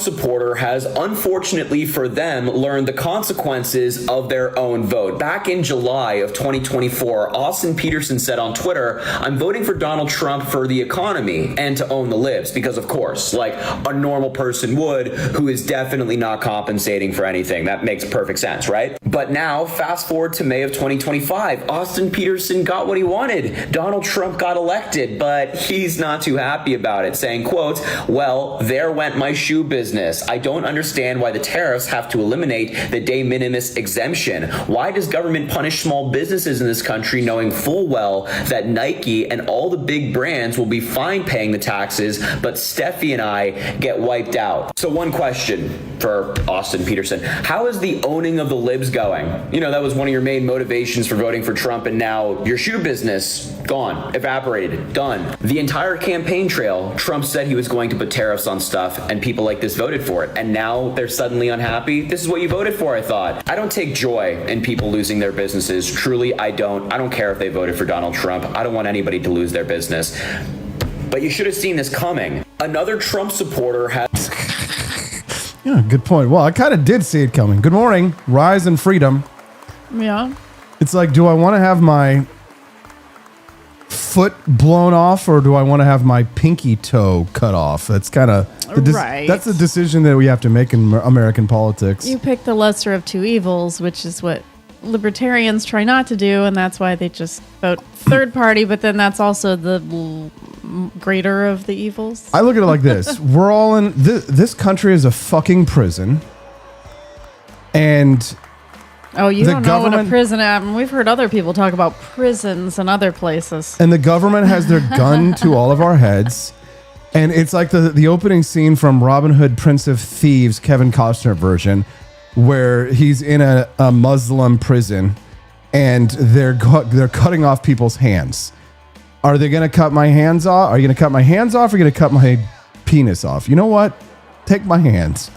supporter has, unfortunately for them, learned the consequences of their own vote. Back in July of 2024, Austin Petersen said on Twitter, "I'm voting for Donald Trump for the economy and to own the libs," because of course, like a normal person would, who is definitely not compensating for anything. That makes perfect sense, right? But now, fast forward to May of 2025, Austin Petersen got what he wanted. Donald Trump got elected, but he's not too happy about it, saying, quote, "Well, there went my shoe business. I don't understand why the tariffs have to eliminate the de minimis exemption. Why does government punish small businesses in this country knowing full well that Nike and all the big brands will be fine paying the taxes, but Steffi and I get wiped out?" So one question for Austin Petersen: how is the owning of the libs going? You know, that was one of your main motivations for voting for Trump, and now your shoe business, gone, evaporated, done. The entire campaign trail, Trump said he was going to put tariffs on stuff, and people like this voted for it. And now they're suddenly unhappy. This is what you voted for, I thought. I don't take joy in people losing their businesses. Truly, I don't. I don't care if they voted for Donald Trump. I don't want anybody to lose their business. But you should have seen this coming. Another Trump supporter has... Yeah, good point. Well, I kind of did see it coming. Good morning. Rise and freedom. Yeah. It's like, do I want to have my foot blown off, or do I want to have my pinky toe cut off? That's kind of right. That's the decision that we have to make in American politics. You pick the lesser of two evils, which is what libertarians try not to do, and that's why they just vote third party, but then that's also the greater of the evils. I look at it like this. We're all in... This country is a fucking prison. And... Oh, you don't know what a prison is. We've heard other people talk about prisons and other places. And the government has their gun to all of our heads. And it's like the opening scene from Robin Hood, Prince of Thieves, Kevin Costner version, where he's in a Muslim prison and they're cutting off people's hands. Are they going to cut my hands off? Are you going to cut my hands off, or are you going to cut my penis off? You know what? Take my hands.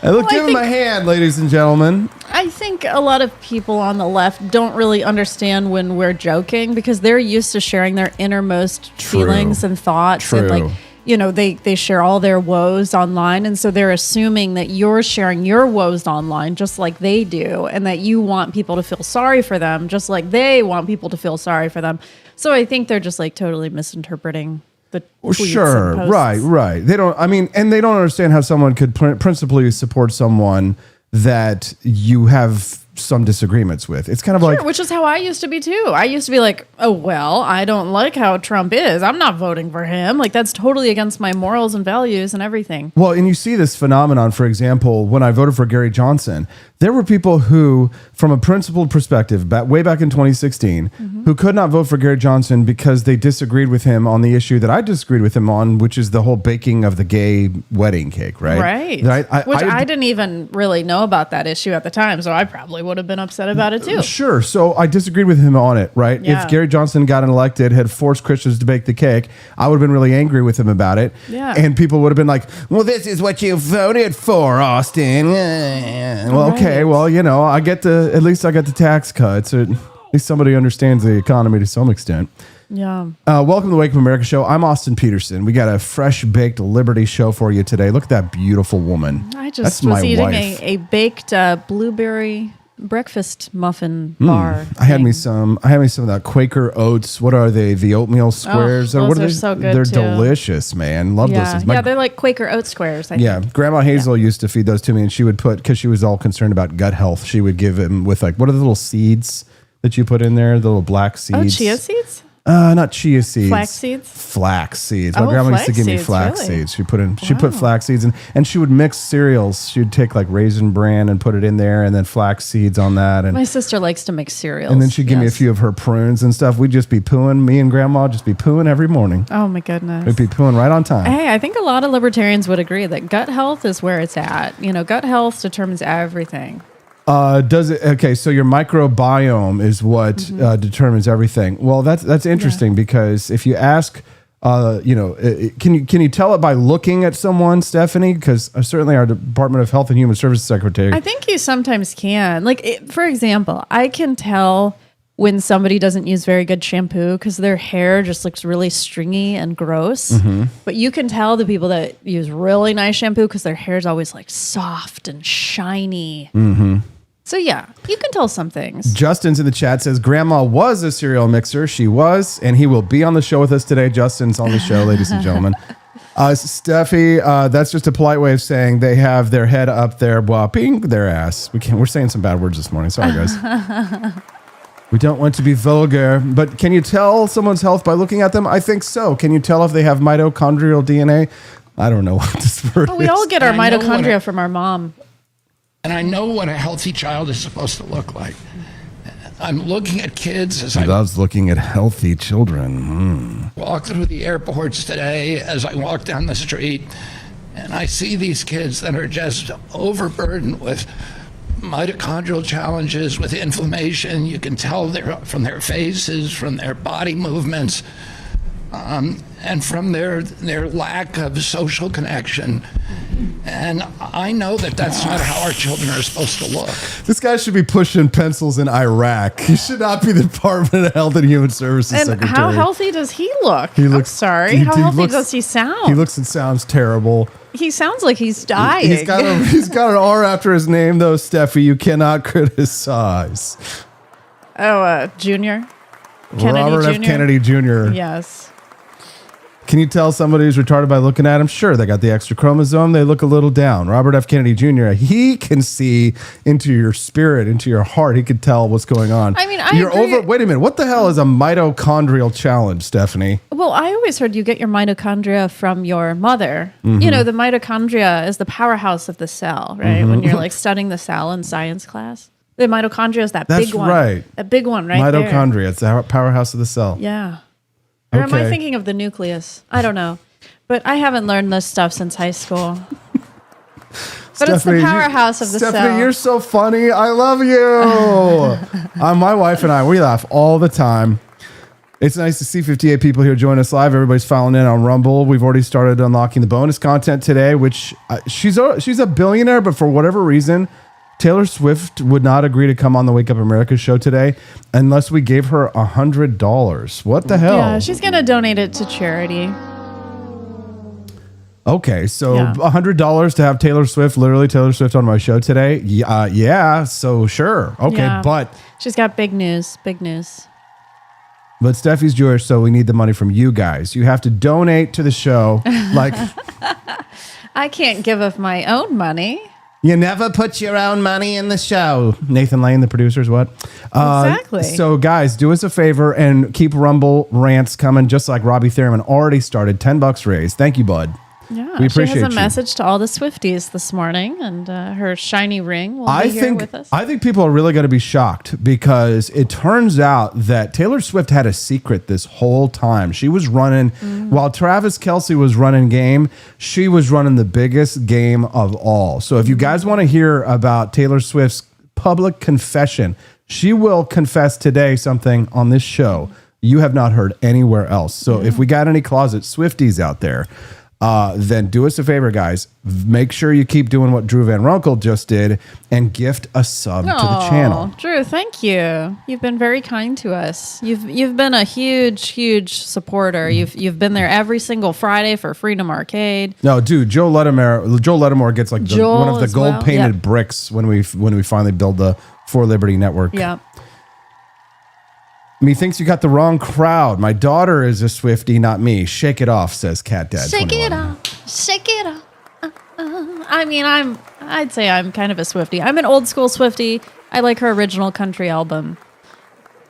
Give him my hand, ladies and gentlemen. I think a lot of people on the left don't really understand when we're joking, because they're used to sharing their innermost feelings and thoughts. True. And like, you know, they share all their woes online. And so they're assuming that you're sharing your woes online just like they do, and that you want people to feel sorry for them just like they want people to feel sorry for them. So I think they're just like totally misinterpreting the tweets. Sure, and posts. right. They don't. I mean, and they don't understand how someone could principally support someone that you have some disagreements with. It's kind of like, which is how I used to be too. I used to be like, oh, well, I don't like how Trump is. I'm not voting for him. Like, that's totally against my morals and values and everything. Well, and you see this phenomenon, for example, when I voted for Gary Johnson, there were people who, from a principled perspective, way back in 2016, who could not vote for Gary Johnson because they disagreed with him on the issue that I disagreed with him on, which is the whole baking of the gay wedding cake, right? Right. I didn't even really know about that issue at the time, so I probably would have been upset about it too. Sure. So I disagreed with him on it, right? Yeah. If Gary Johnson got elected, had forced Christians to bake the cake, I would have been really angry with him about it. Yeah. And people would have been like, well, this is what you voted for, Austin. Well, okay. Well, you know, at least I got the tax cuts. At least somebody understands the economy to some extent. Yeah. Welcome to the Wake Up America show. I'm Austin Petersen. We got a fresh baked Liberty show for you today. Look at that beautiful woman. I just was eating a baked blueberry breakfast muffin bar. I had me some of that Quaker Oats. What are they? The oatmeal squares? Those what are so good. They're too. delicious, man. Love those things. They're like Quaker Oat squares. I think. Grandma Hazel used to feed those to me, and she would because she was all concerned about gut health, she would give them with like, what are the little seeds that you put in there? The little black seeds. Oh, chia seeds? Not chia seeds. Flax seeds? Flax seeds. My grandma used to give me flax seeds. She put flax seeds in, and she would mix cereals. She would take like Raisin Bran and put it in there, and then flax seeds on that. And my sister likes to mix cereals. And then she'd give me a few of her prunes and stuff. We'd just be pooing. Me and grandma just be pooing every morning. Oh my goodness. We'd be pooing right on time. Hey, I think a lot of libertarians would agree that gut health is where it's at. You know, gut health determines everything. Does it? Okay, so your microbiome is what determines everything. Well, that's interesting because if you ask, can you tell it by looking at someone, Stephanie? Because certainly our Department of Health and Human Services Secretary. I think you sometimes can. Like, for example, I can tell when somebody doesn't use very good shampoo because their hair just looks really stringy and gross. But you can tell the people that use really nice shampoo because their hair is always like soft and shiny. So yeah, you can tell some things. Justin's in the chat says Grandma was a cereal mixer. She was, and he will be on the show with us today. Justin's on the show, ladies and gentlemen. Steffi, that's just a polite way of saying they have their head up there, whopping their ass. We're saying some bad words this morning. Sorry, guys. We don't want to be vulgar, but can you tell someone's health by looking at them? I think so. Can you tell if they have mitochondrial DNA? I don't know what this word is. We all get our mitochondria from our mom. And I know what a healthy child is supposed to look like. I'm looking at kids as He loves looking at healthy children. walk through the airports today, as I walk down the street, and I see these kids that are just overburdened with mitochondrial challenges, with inflammation. You can tell from their faces, from their body movements, and from their lack of social connection. And I know that that's not how our children are supposed to look. This guy should be pushing pencils in Iraq. He should not be the Department of Health and Human Services And Secretary. how healthy does he look? He looks- I'm sorry. he- How he healthy looks- does he sound? He looks and sounds terrible. He sounds like he's dying. He's got an R after his name, though, Steffi. You cannot criticize. Junior? Kennedy Robert F. Jr.? Kennedy Jr. Yes. Can you tell somebody who's retarded by looking at him? Sure, they got the extra chromosome. They look a little down. Robert F. Kennedy Jr., he can see into your spirit, into your heart. He can tell what's going on. I mean, I agree. Wait a minute. What the hell is a mitochondrial challenge, Stephanie? Well, I always heard you get your mitochondria from your mother. Mm-hmm. You know, the mitochondria is the powerhouse of the cell, right? When you're like studying the cell in science class. The mitochondria is that That's big one. right. That big one right there. Mitochondria. It's the powerhouse of the cell. Yeah. Or am I Okay. thinking of the nucleus? I don't know. But I haven't learned this stuff since high school. But it's the powerhouse of the Stephanie, cell. you're so funny. I love you. My wife and I, we laugh all the time. It's nice to see 58 people here join us live. Everybody's filing in on Rumble. We've already started unlocking the bonus content today, which she's a billionaire, but for whatever reason, Taylor Swift would not agree to come on the Wake Up America show today unless we gave her $100. What the hell? Yeah, she's going to donate it to charity. Okay, so Yeah. $100 to have Taylor Swift on my show today. Yeah, so sure. Okay, Yeah. but She's got big news. Big news. Steffi's Jewish, so we need the money from you guys. You have to donate to the show. Like, I can't give of my own money. you never put your own money in the show. Nathan Lane, the producer's what? Exactly. So, guys, do us a favor and keep Rumble rants coming, just like Robbie Thurman already started. $10 raised. Thank you, bud. Yeah, We she appreciate has a you. message to all the Swifties this morning, and her shiny ring will be here with us. I think people are really going to be shocked because it turns out that Taylor Swift had a secret this whole time. She was running, while Travis Kelce was running game, she was running the biggest game of all. So if you guys want to hear about Taylor Swift's public confession, she will confess today something on this show you have not heard anywhere else. So if we got any closet Swifties out there, then do us a favor, guys. Make sure you keep doing what Drew Van Runkle just did and gift a sub to the channel. Drew, thank you. You've been very kind to us. You've been a huge supporter. You've been there every single Friday for Freedom Arcade. No, dude, Joe Ledamore gets like one of the as gold well. painted Yep. bricks when we finally build the For Liberty Network. Yeah. Methinks you got the wrong crowd. My daughter is a Swiftie, not me. Shake it off, says Cat Dad. Shake 21. it off. Shake it off. I mean, I'd say I'm kind of a Swiftie. I'm an old school Swiftie. I like her original country album.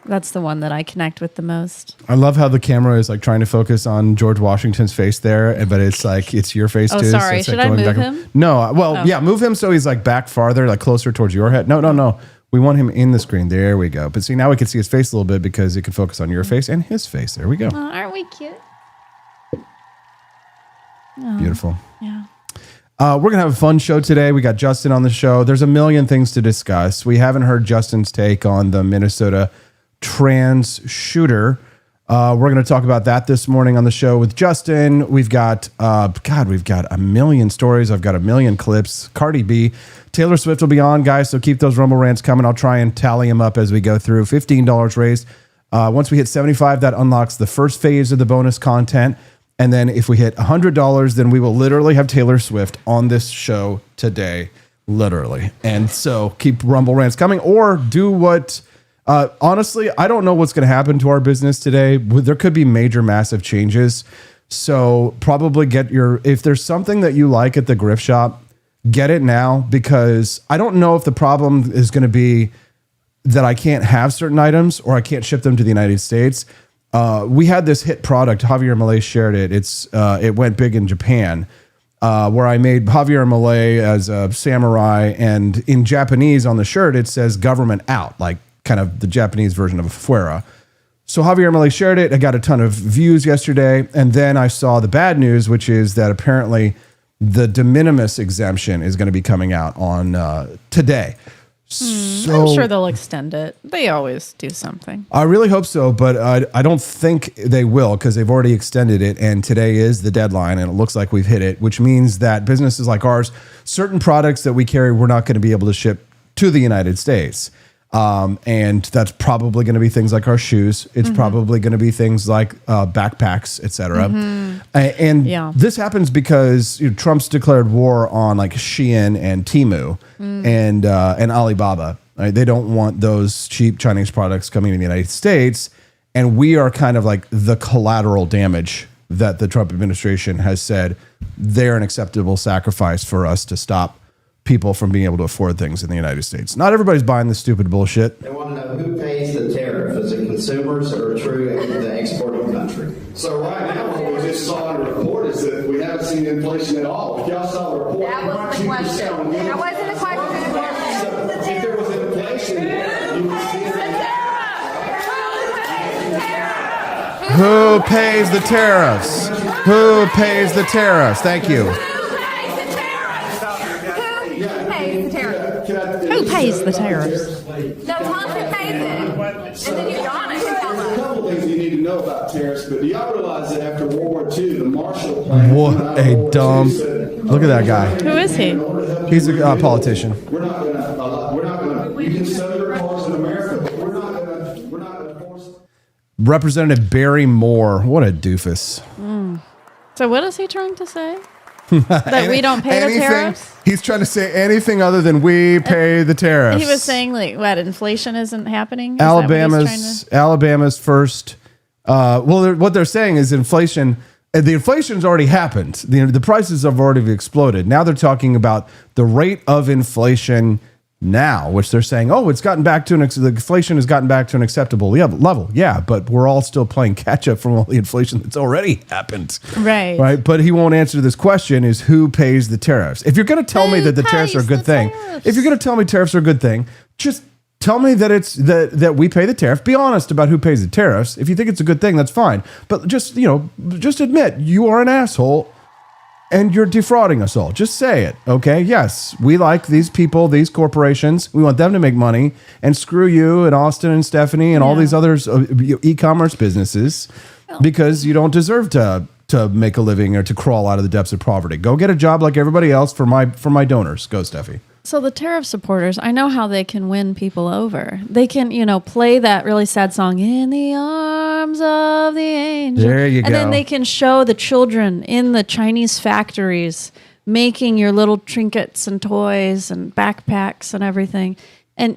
That's the one that I connect with the most. I love how the camera is like trying to focus on George Washington's face there, but it's like it's your face Oh, too. sorry. It's like Should I going move back and- him? No. Well, Oh. yeah, move him so he's like back farther, like closer towards your head. No. We want him in the screen. There we go. But see, now we can see his face a little bit because it can focus on your face and his face. There we go. Oh, aren't we cute? Beautiful. Yeah. We're going to have a fun show today. We got Justin on the show. There's a million things to discuss. We haven't heard Justin's take on the Minnesota trans shooter. We're going to talk about that this morning on the show with Justin. We've got, we've got a million stories. I've got a million clips. Cardi B, Taylor Swift will be on, guys. So keep those Rumble rants coming. I'll try and tally them up as we go through. $15 raised. Once we hit 75, that unlocks the first phase of the bonus content. And then if we hit $100, then we will literally have Taylor Swift on this show today. Literally. And so keep Rumble rants coming, or do what, honestly, I don't know what's going to happen to our business today. There could be major, massive changes. So probably if there's something that you like at the gift shop, get it now, because I don't know if the problem is going to be that I can't have certain items or I can't ship them to the United States. We had this hit product. Javier Milei shared it. It went big in Japan, where I made Javier Milei as a samurai, and in Japanese on the shirt it says "government out," like kind of the Japanese version of fuera. So Javier Milei shared it. I got a ton of views yesterday, and then I saw the bad news, which is that apparently the de minimis exemption is going to be coming out on today. So I'm sure they'll extend it. They always do something. I really hope so, but I don't think they will, because they've already extended it, and today is the deadline, and it looks like we've hit it, which means that businesses like ours, certain products that we carry, we're not going to be able to ship to the United States. And that's probably going to be things like our shoes. It's probably going to be things like backpacks, etc. And this happens because Trump's declared war on like Shein and Temu and Alibaba. Right? They don't want those cheap Chinese products coming to the United States. And we are kind of like the collateral damage that the Trump administration has said they're an acceptable sacrifice for us to stop people from being able to afford things in the United States. Not everybody's buying this stupid bullshit. They want to know who pays the tariff. Is it consumers or the exporting country? So right now, what we just saw in the report is that we haven't seen inflation at all. If y'all saw the report, That was the question. That wasn't the question. So if there was inflation, you would see it. Who pays the tariffs? Who pays the tariffs? Thank you. Who pays the tariffs? No, Tom who pays it. And then you're honest. There's a couple things you need to know about tariffs, but do y'all realize that after World War II, the Marshall Plan... What a dumb... Look at that guy. Who is he? He's a politician. We're not going to... You can sell your cars in America, but we're not going to force... Representative Barry Moore. What a doofus. So what is he trying to say? That we don't pay the tariffs? He's trying to say anything other than we pay the tariffs. He was saying like what, inflation isn't happening? Is that what he's trying to- Alabama's first. What they're saying is inflation. The inflation's already happened. The prices have already exploded. Now they're talking about the rate of inflation now, which they're saying, it's gotten back to the inflation has gotten back to an acceptable level. Yeah, but we're all still playing catch up from all the inflation that's already happened. Right. But he won't answer this question: is who pays the tariffs? If you're going to tell me that the tariffs are a good thing, just tell me that it's that we pay the tariff. Be honest about who pays the tariffs. If you think it's a good thing, that's fine. But just admit you are an asshole and you're defrauding us all. Just say it, okay? Yes, we like these people, these corporations. We want them to make money. And screw you and Austin and Stephanie and all these others e-commerce businesses, because you don't deserve to make a living or to crawl out of the depths of poverty. Go get a job like everybody else for my donors. Go, Steffi. So the tariff supporters, I know how they can win people over. They can, play that really sad song, "In the Arms of the Angel." There you go. And then they can show the children in the Chinese factories making your little trinkets and toys and backpacks and everything. And,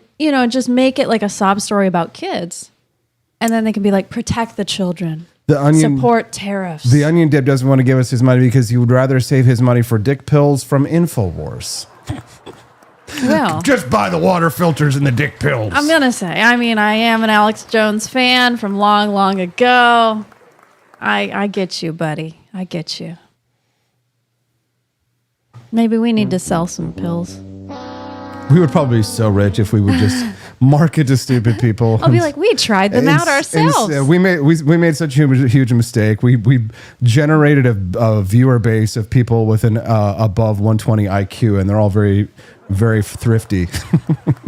just make it like a sob story about kids. And then they can be like, protect the children. Support tariffs. The Onion Dip doesn't want to give us his money because he would rather save his money for dick pills from InfoWars. Well, just buy the water filters and the dick pills. I'm going to say, I am an Alex Jones fan from long, long ago. I get you, buddy. I get you. Maybe we need to sell some pills. We would probably be so rich if we would just market to stupid people. I'll be like, we tried them out ourselves. We made such a huge mistake. We generated a viewer base of people with an above 120 IQ, and they're all very, very thrifty.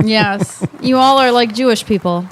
Yes. You all are like Jewish people.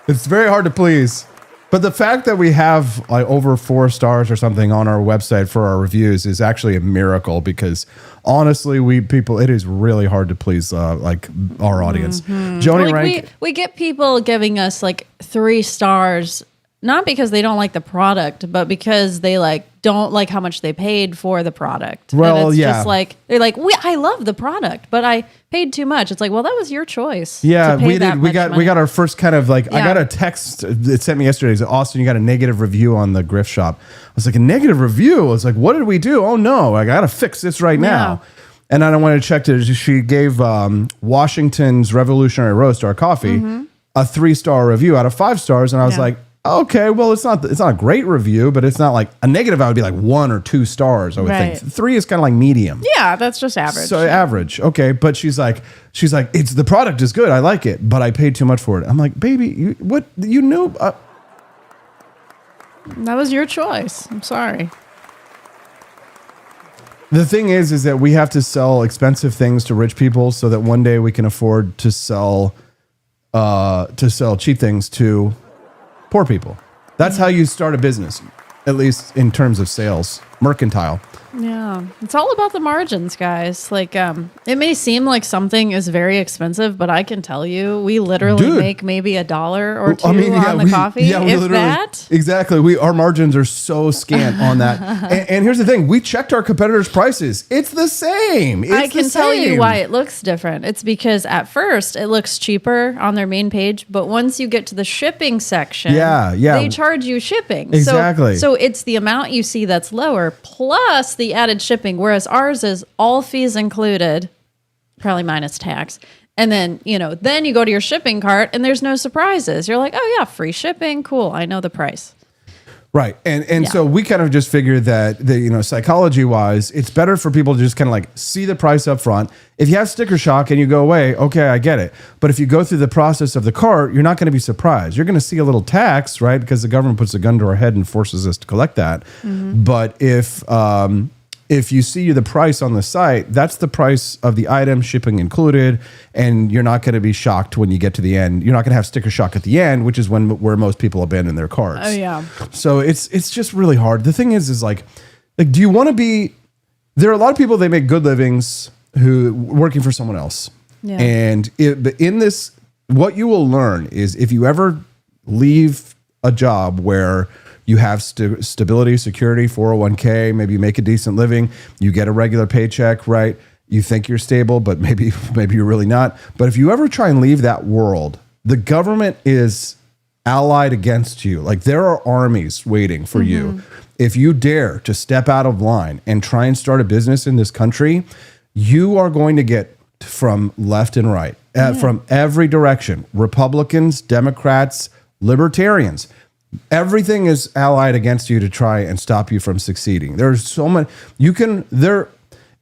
It's very hard to please. But the fact that we have like over 4 stars or something on our website for our reviews is actually a miracle because honestly, it is really hard to please like our audience. Joni Like Rank. we get people giving us like 3 stars, not because they don't like the product, but because they like don't like how much they paid for the product. Well, and it's yeah. just like they're like, I love the product, but I paid too much. It's like, well, that was your choice. Yeah, to pay we that did. We much got money. our first kind of like I Yeah. got a text it sent me yesterday. It said, Austin, you got a negative review on the Grift Shop. I was like, a negative review? I was like, what did we do? Oh no, I got to fix this right now. And then I went to check it. She gave Washington's Revolutionary Roast, our coffee, a 3-star review out of 5 stars, and I was Yeah. like, okay, well, it's not a great review, but it's not like a negative. I would be like 1 or 2 stars. I would Right. think 3 is kind of like medium. Yeah, that's just average. So average, okay. But she's like, it's the product is good. I like it, but I paid too much for it. I'm like, baby, what you knew? That was your choice. I'm sorry. The thing is that we have to sell expensive things to rich people so that one day we can afford to sell cheap things to poor people. That's how you start a business, at least in terms of sales, mercantile. Yeah, it's all about the margins, guys. Like, it may seem like something is very expensive, but I can tell you, we literally Dude. make maybe $1 or 2 on the coffee. Yeah, we if literally, that. exactly. Our margins are so scant on that. And here's the thing: we checked our competitors' prices. It's the same. I can tell you why it looks different. It's because at first it looks cheaper on their main page, but once you get to the shipping section, Yeah. they charge you shipping. Exactly. So it's the amount you see that's lower plus the added shipping, whereas ours is all fees included, probably minus tax. And then, then you go to your shipping cart and there's no surprises. You're like, oh yeah, free shipping. Cool. I know the price. Right. And so we kind of just figured that psychology wise, it's better for people to just kind of like see the price up front. If you have sticker shock and you go away, okay, I get it. But if you go through the process of the cart, you're not going to be surprised. You're going to see a little tax, right? Because the government puts a gun to our head and forces us to collect that. But if you see the price on the site, that's the price of the item, shipping included, and you're not going to be shocked when you get to the end. You're not going to have sticker shock at the end, which is where most people abandon their carts. Oh yeah. So it's just really hard. The thing is like, do you want to be? There are a lot of people, they make good livings who working for someone else, Yeah. and in this, what you will learn is if you ever leave a job where you have stability, security, 401k, maybe you make a decent living, you get a regular paycheck, right? You think you're stable, but maybe you're really not. But if you ever try and leave that world, the government is allied against you. Like there are armies waiting for you. If you dare to step out of line and try and start a business in this country, you are going to get from left and right, from every direction, Republicans, Democrats, libertarians. Everything is allied against you to try and stop you from succeeding. There's so many. They're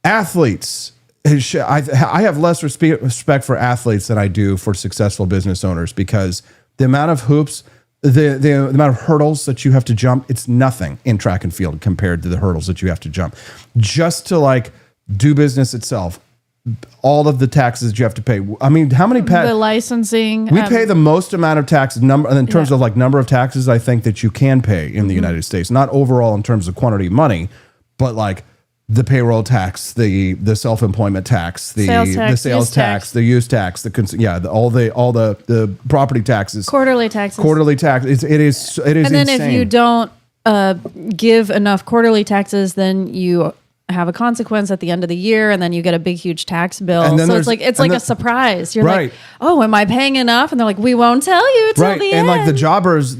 athletes. I have less respect for athletes than I do for successful business owners because the amount of hoops, the amount of hurdles that you have to jump, it's nothing in track and field compared to the hurdles that you have to jump. Just to like do business itself, all of the taxes that you have to pay. I mean, how many The licensing. we pay the most amount of taxes in terms of like number of taxes I think that you can pay in the United States, not overall in terms of quantity of money, but like the payroll tax, the self-employment tax, the sales tax, the use tax, all the property taxes, quarterly taxes. It is And then insane. if you don't give enough quarterly taxes, then you have a consequence at the end of the year, and then you get a big, huge tax bill. And then So it's like a surprise. You're Right. like, oh, am I paying enough? And they're like, we won't tell you till the end. And like the jobbers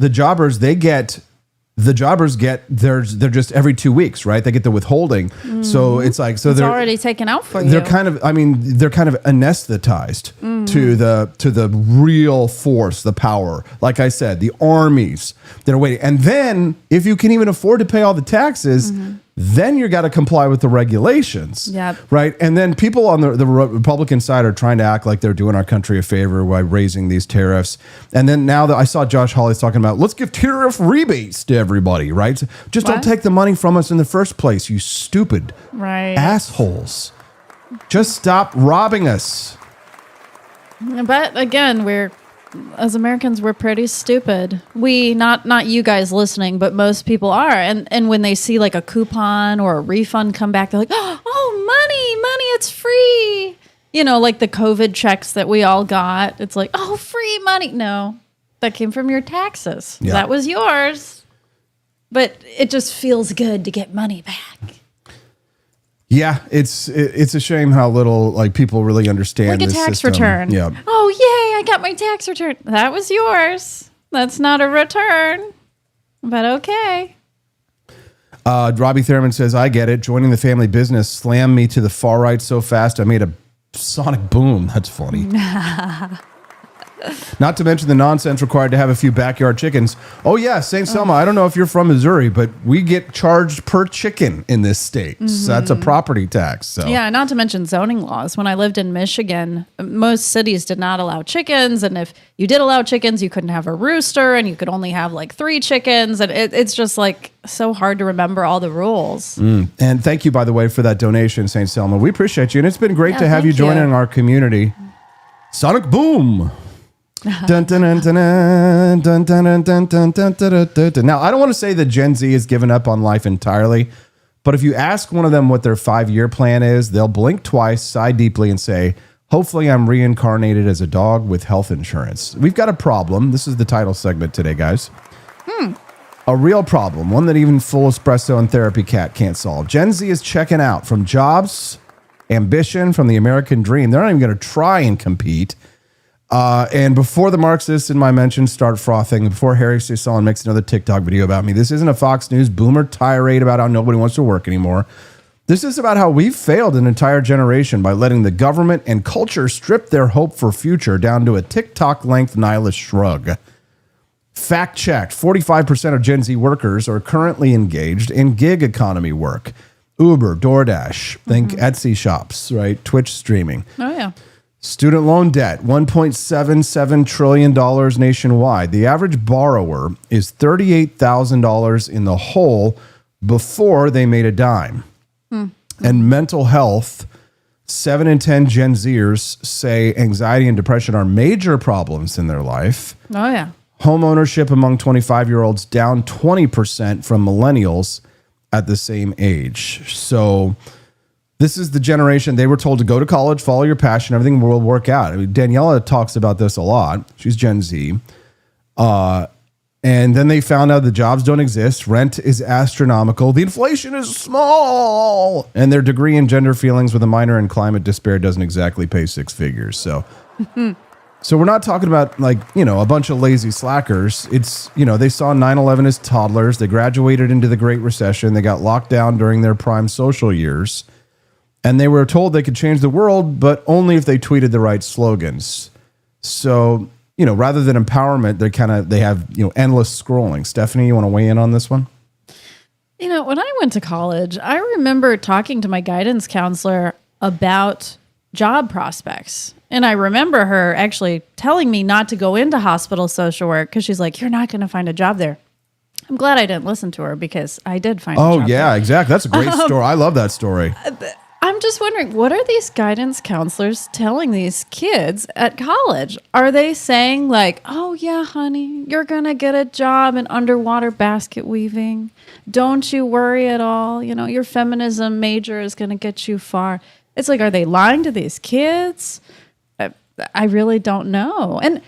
they're just every 2 weeks, right? They get the withholding. So it's like, so it's they're already taken out for you. they're kind of anesthetized to the real force, the power. Like I said, the armies that are waiting. And then if you can even afford to pay all the taxes, then you got to comply with the regulations. Yep. Right. And then people on the Republican side are trying to act like they're doing our country a favor by raising these tariffs. And then now that I saw Josh Hawley's talking about, let's give tariff rebates to everybody, right? So just don't What? take the money from us in the first place, you stupid Right. assholes. Just stop robbing us. But again, we're as Americans, we're pretty stupid. We, not you guys listening, but most people are. And when they see like a coupon or a refund come back, they're like, oh, money, it's free. You know, like the COVID checks that we all got. It's like, oh, free money. No, that came from your taxes. Yeah. That was yours. But it just feels good to get money back. Yeah, it's a shame how little like people really understand Like a this tax system. return. Yeah. Oh, yay, I got my tax return. That was yours. That's not a return. But okay. Robbie Thurman says, I get it. Joining the family business slammed me to the far right so fast I made a sonic boom. That's funny. Not to mention the nonsense required to have a few backyard chickens. Oh, yeah, St. Selma, I don't know if you're from Missouri, but we get charged per chicken in this state. So that's a property tax. So Yeah, not to mention zoning laws. When I lived in Michigan, most cities did not allow chickens. And if you did allow chickens, you couldn't have a rooster and you could only have like 3 chickens. And it's just like so hard to remember all the rules. And thank you, by the way, for that donation, St. Selma. We appreciate you. And it's been great to have you thank join you. in our community. Sonic boom. Dun, dun, dun, dun, dun, dun, dun, dun, dun, dun, dun, dun, dun. Now, I don't want to say that Gen Z has given up on life entirely, but if you ask one of them what their 5-year plan is, they'll blink twice, sigh deeply, and say, hopefully I'm reincarnated as a dog with health insurance. We've got a problem. This is the title segment today, guys. A real problem, one that even full espresso and therapy cat can't solve. Gen Z is checking out from jobs, ambition, from the American dream. They're not even going to try and compete. And before the Marxists in my mention start frothing, before Harry Sisson makes another TikTok video about me, this isn't a Fox News boomer tirade about how nobody wants to work anymore. This is about how we've failed an entire generation by letting the government and culture strip their hope for future down to a TikTok-length nihilist shrug. Fact checked, 45% of Gen Z workers are currently engaged in gig economy work. Uber, DoorDash, think Etsy shops, right? Twitch streaming. Oh, yeah. Student loan debt, $1.77 trillion nationwide. The average borrower is $38,000 in the hole before they made a dime. And mental health, 7 in 10 Gen Zers say anxiety and depression are major problems in their life. Oh, yeah. Home ownership among 25-year-olds down 20% from millennials at the same age. So this is the generation, they were told to go to college, follow your passion, everything will work out. I mean, Daniela talks about this a lot. She's Gen Z. And then they found out the jobs don't exist. Rent is astronomical. The inflation is small. And their degree in gender feelings with a minor in climate despair doesn't exactly pay 6 figures. So, so we're not talking about like, you know, a bunch of lazy slackers. It's, you know, they saw 9/11 as toddlers. They graduated into the Great Recession. They got locked down during their prime social years. And they were told they could change the world, but only if they tweeted the right slogans. So, you know, rather than empowerment, they have, you know, endless scrolling. Stephanie, you want to weigh in on this one? You know, when I went to college, I remember talking to my guidance counselor about job prospects. And I remember her actually telling me not to go into hospital social work because she's like, you're not going to find a job there. I'm glad I didn't listen to her because I did find a job yeah, there. exactly. That's a great story. I love that story. I'm just wondering, what are these guidance counselors telling these kids at college? Are they saying like, oh yeah, honey, you're going to get a job in underwater basket weaving. Don't you worry at all. You know, your feminism major is going to get you far. It's like, are they lying to these kids? I really don't know. And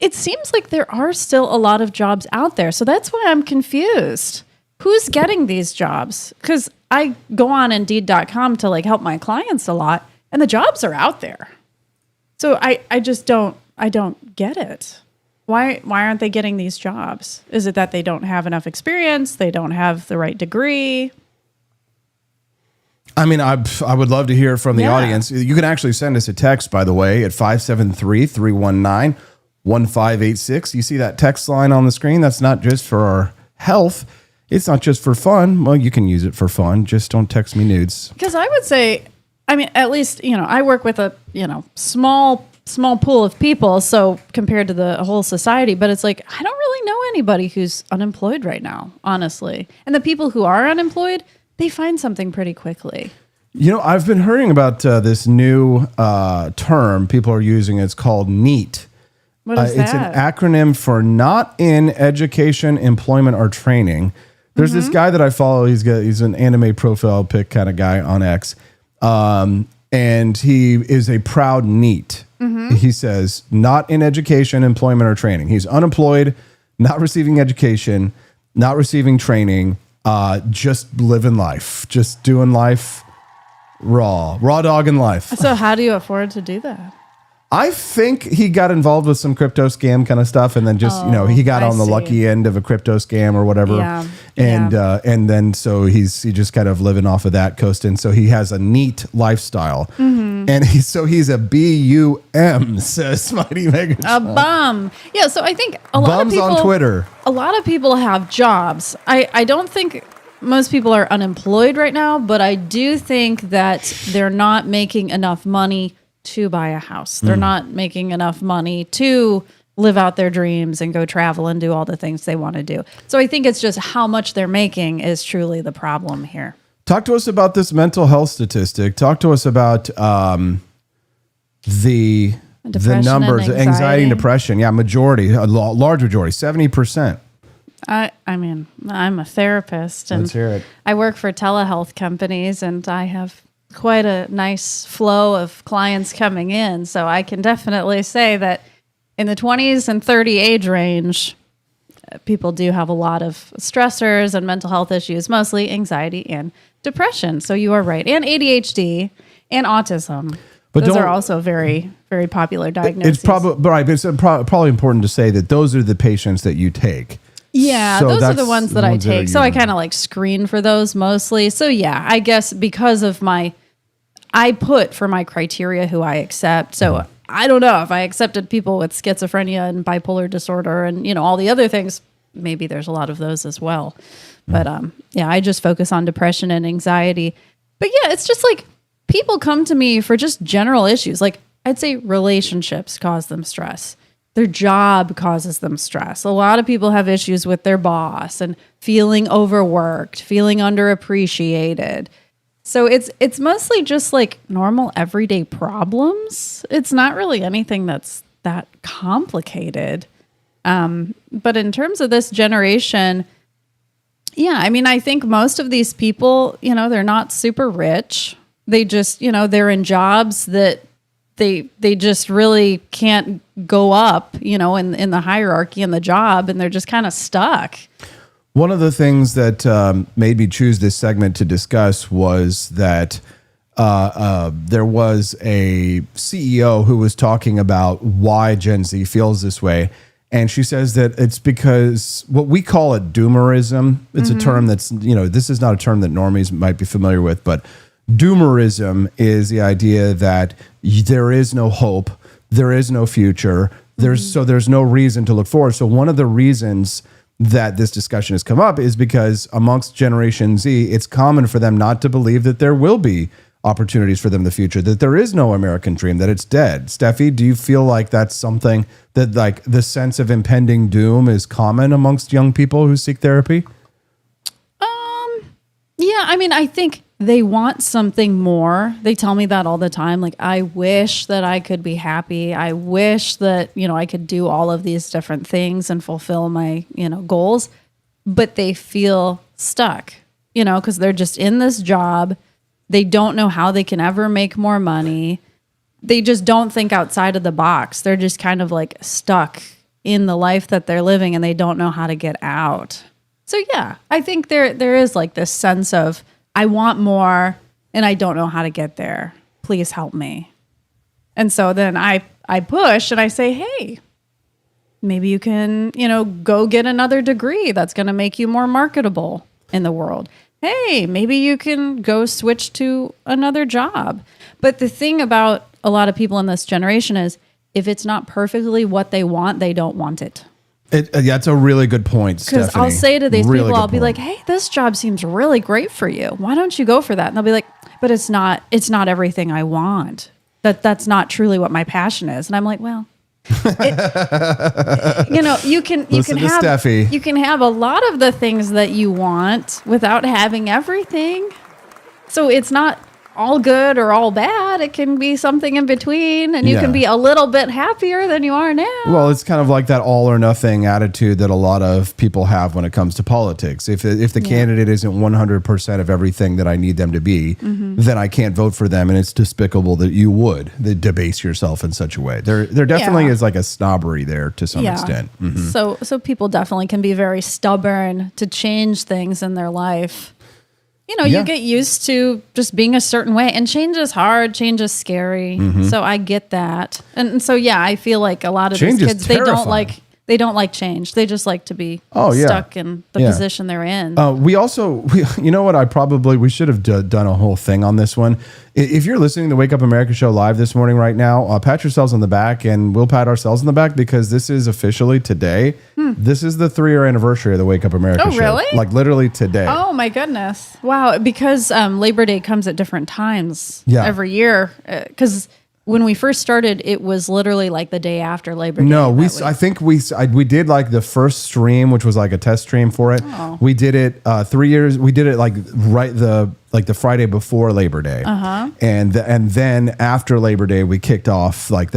it seems like there are still a lot of jobs out there. So that's why I'm confused. Who's getting these jobs? Because I go on Indeed.com to like help my clients a lot, and the jobs are out there. So I just don't get it. Why aren't they getting these jobs? Is it that they don't have enough experience? They don't have the right degree? I mean, I would love to hear from the Yeah. audience. You can actually send us a text, by the way, at 573-319-1586. You see that text line on the screen? That's not just for our health. It's not just for fun. Well, you can use it for fun. Just don't text me nudes. Because I would say, I mean, at least, you know, I work with a, you know, small pool of people. So compared to the whole society, but it's like, I don't really know anybody who's unemployed right now, honestly. And the people who are unemployed, they find something pretty quickly. You know, I've been hearing about this new term people are using. It's called NEET. What is It's an that? acronym for not in education, employment, or training. There's this guy that I follow. He's an anime profile pic kind of guy on X. And he is a proud NEET. He says, not in education, employment, or training. He's unemployed, not receiving education, not receiving training, just living life, just doing life raw dogging life. So how do you afford to do that? I think he got involved with some crypto scam kind of stuff, and then just he got I on the see. lucky end of a crypto scam or whatever. Yeah, And then so he just kind of living off of that coasting. So he has a neat lifestyle, and he's a BUM, says Mighty Megan. A bum. Yeah, so I think a lot of Bums people on Twitter. A lot of people have jobs. I don't think most people are unemployed right now, but I do think that they're not making enough money to buy a house. They're not making enough money to live out their dreams and go travel and do all the things they want to do. So I think it's just how much they're making is truly the problem here. Talk to us about this mental health statistic. Talk to us about the Depression numbers, and anxiety and anxiety. depression. Yeah, majority, a large majority, 70%. I mean, I'm a therapist and Let's hear it. I work for telehealth companies and I have quite a nice flow of clients coming in. So I can definitely say that in the 20s and 30 age range, people do have a lot of stressors and mental health issues, mostly anxiety and depression. So you are right. And ADHD and autism. But Those don't- are also very, very popular diagnoses. It's probably right, but it's probably important to say that those are the patients that you take. Yeah, So those are the that's ones that the I ones that are take. So I you. kind of like screen for those mostly. So yeah, I guess because of I put for my criteria who I accept. So I don't know if I accepted people with schizophrenia and bipolar disorder and, all the other things, maybe there's a lot of those as well. But yeah, I just focus on depression and anxiety. But yeah, it's just like people come to me for just general issues. Like I'd say relationships cause them stress. Their job causes them stress. A lot of people have issues with their boss and feeling overworked, feeling underappreciated. So it's mostly just like normal everyday problems. It's not really anything that's that complicated. But in terms of this generation, yeah, I mean, I think most of these people, they're not super rich. They just, they're in jobs that they just really can't go up, in the hierarchy in the job, and they're just kind of stuck. One of the things that made me choose this segment to discuss was that there was a CEO who was talking about why Gen Z feels this way. And she says that it's because what we call it Doomerism. It's a term that's, this is not a term that normies might be familiar with, but Doomerism is the idea that there is no hope, there is no future, there's no reason to look forward. So one of the reasons that this discussion has come up is because amongst Generation Z, it's common for them not to believe that there will be opportunities for them in the future, that there is no American dream, that it's dead. Steffi, do you feel like that's something that like the sense of impending doom is common amongst young people who seek therapy? Yeah, I mean, I think they want something more. They tell me that all the time. Like, I wish that I could be happy. I wish that, I could do all of these different things and fulfill my, goals. But they feel stuck, because they're just in this job. They don't know how they can ever make more money. They just don't think outside of the box. They're just kind of like stuck in the life that they're living and they don't know how to get out. So yeah, I think there is like this sense of I want more and I don't know how to get there. Please help me. And so then I push and I say, hey, maybe you can, go get another degree that's going to make you more marketable in the world. Hey, maybe you can go switch to another job. But the thing about a lot of people in this generation is if it's not perfectly what they want, they don't want it. That's a really good point, Stephanie. Because I'll say to these Really people, good I'll be like, point. hey, this job seems really great for you. Why don't you go for that? And they'll be like, but it's not everything I want. That's not truly what my passion is. And I'm like, well, you can Listen to have Steffi. you can have a lot of the things that you want without having everything. So it's not all good or all bad. It can be something in between, and you can be a little bit happier than you are now. Well, it's kind of like that all or nothing attitude that a lot of people have when it comes to politics. If the candidate isn't 100% of everything that I need them to be, then I can't vote for them, and it's despicable that you would debase yourself in such a way. There definitely is like a snobbery there to some extent. So people definitely can be very stubborn to change things in their life. You know, you get used to just being a certain way, and change is hard. Change is scary. So I get that. And so, I feel like a lot of Change these is kids, terrifying. they don't like change. They just like to be stuck in the position they're in. We you know what? We should have done a whole thing on this one. If you're listening to the Wake Up America show live this morning right now, pat yourselves on the back, and we'll pat ourselves on the back because this is officially today. This is the 3-year anniversary of the Wake Up America show. Oh, really? Like literally today. Oh my goodness. Wow. Because Labor Day comes at different times every year. Because when we first started, it was literally like the day after Labor Day. No, I think we did like the first stream, which was like a test stream for it. Oh. We did it 3 years. We did it like the Friday before Labor Day, and then after Labor Day, we kicked off like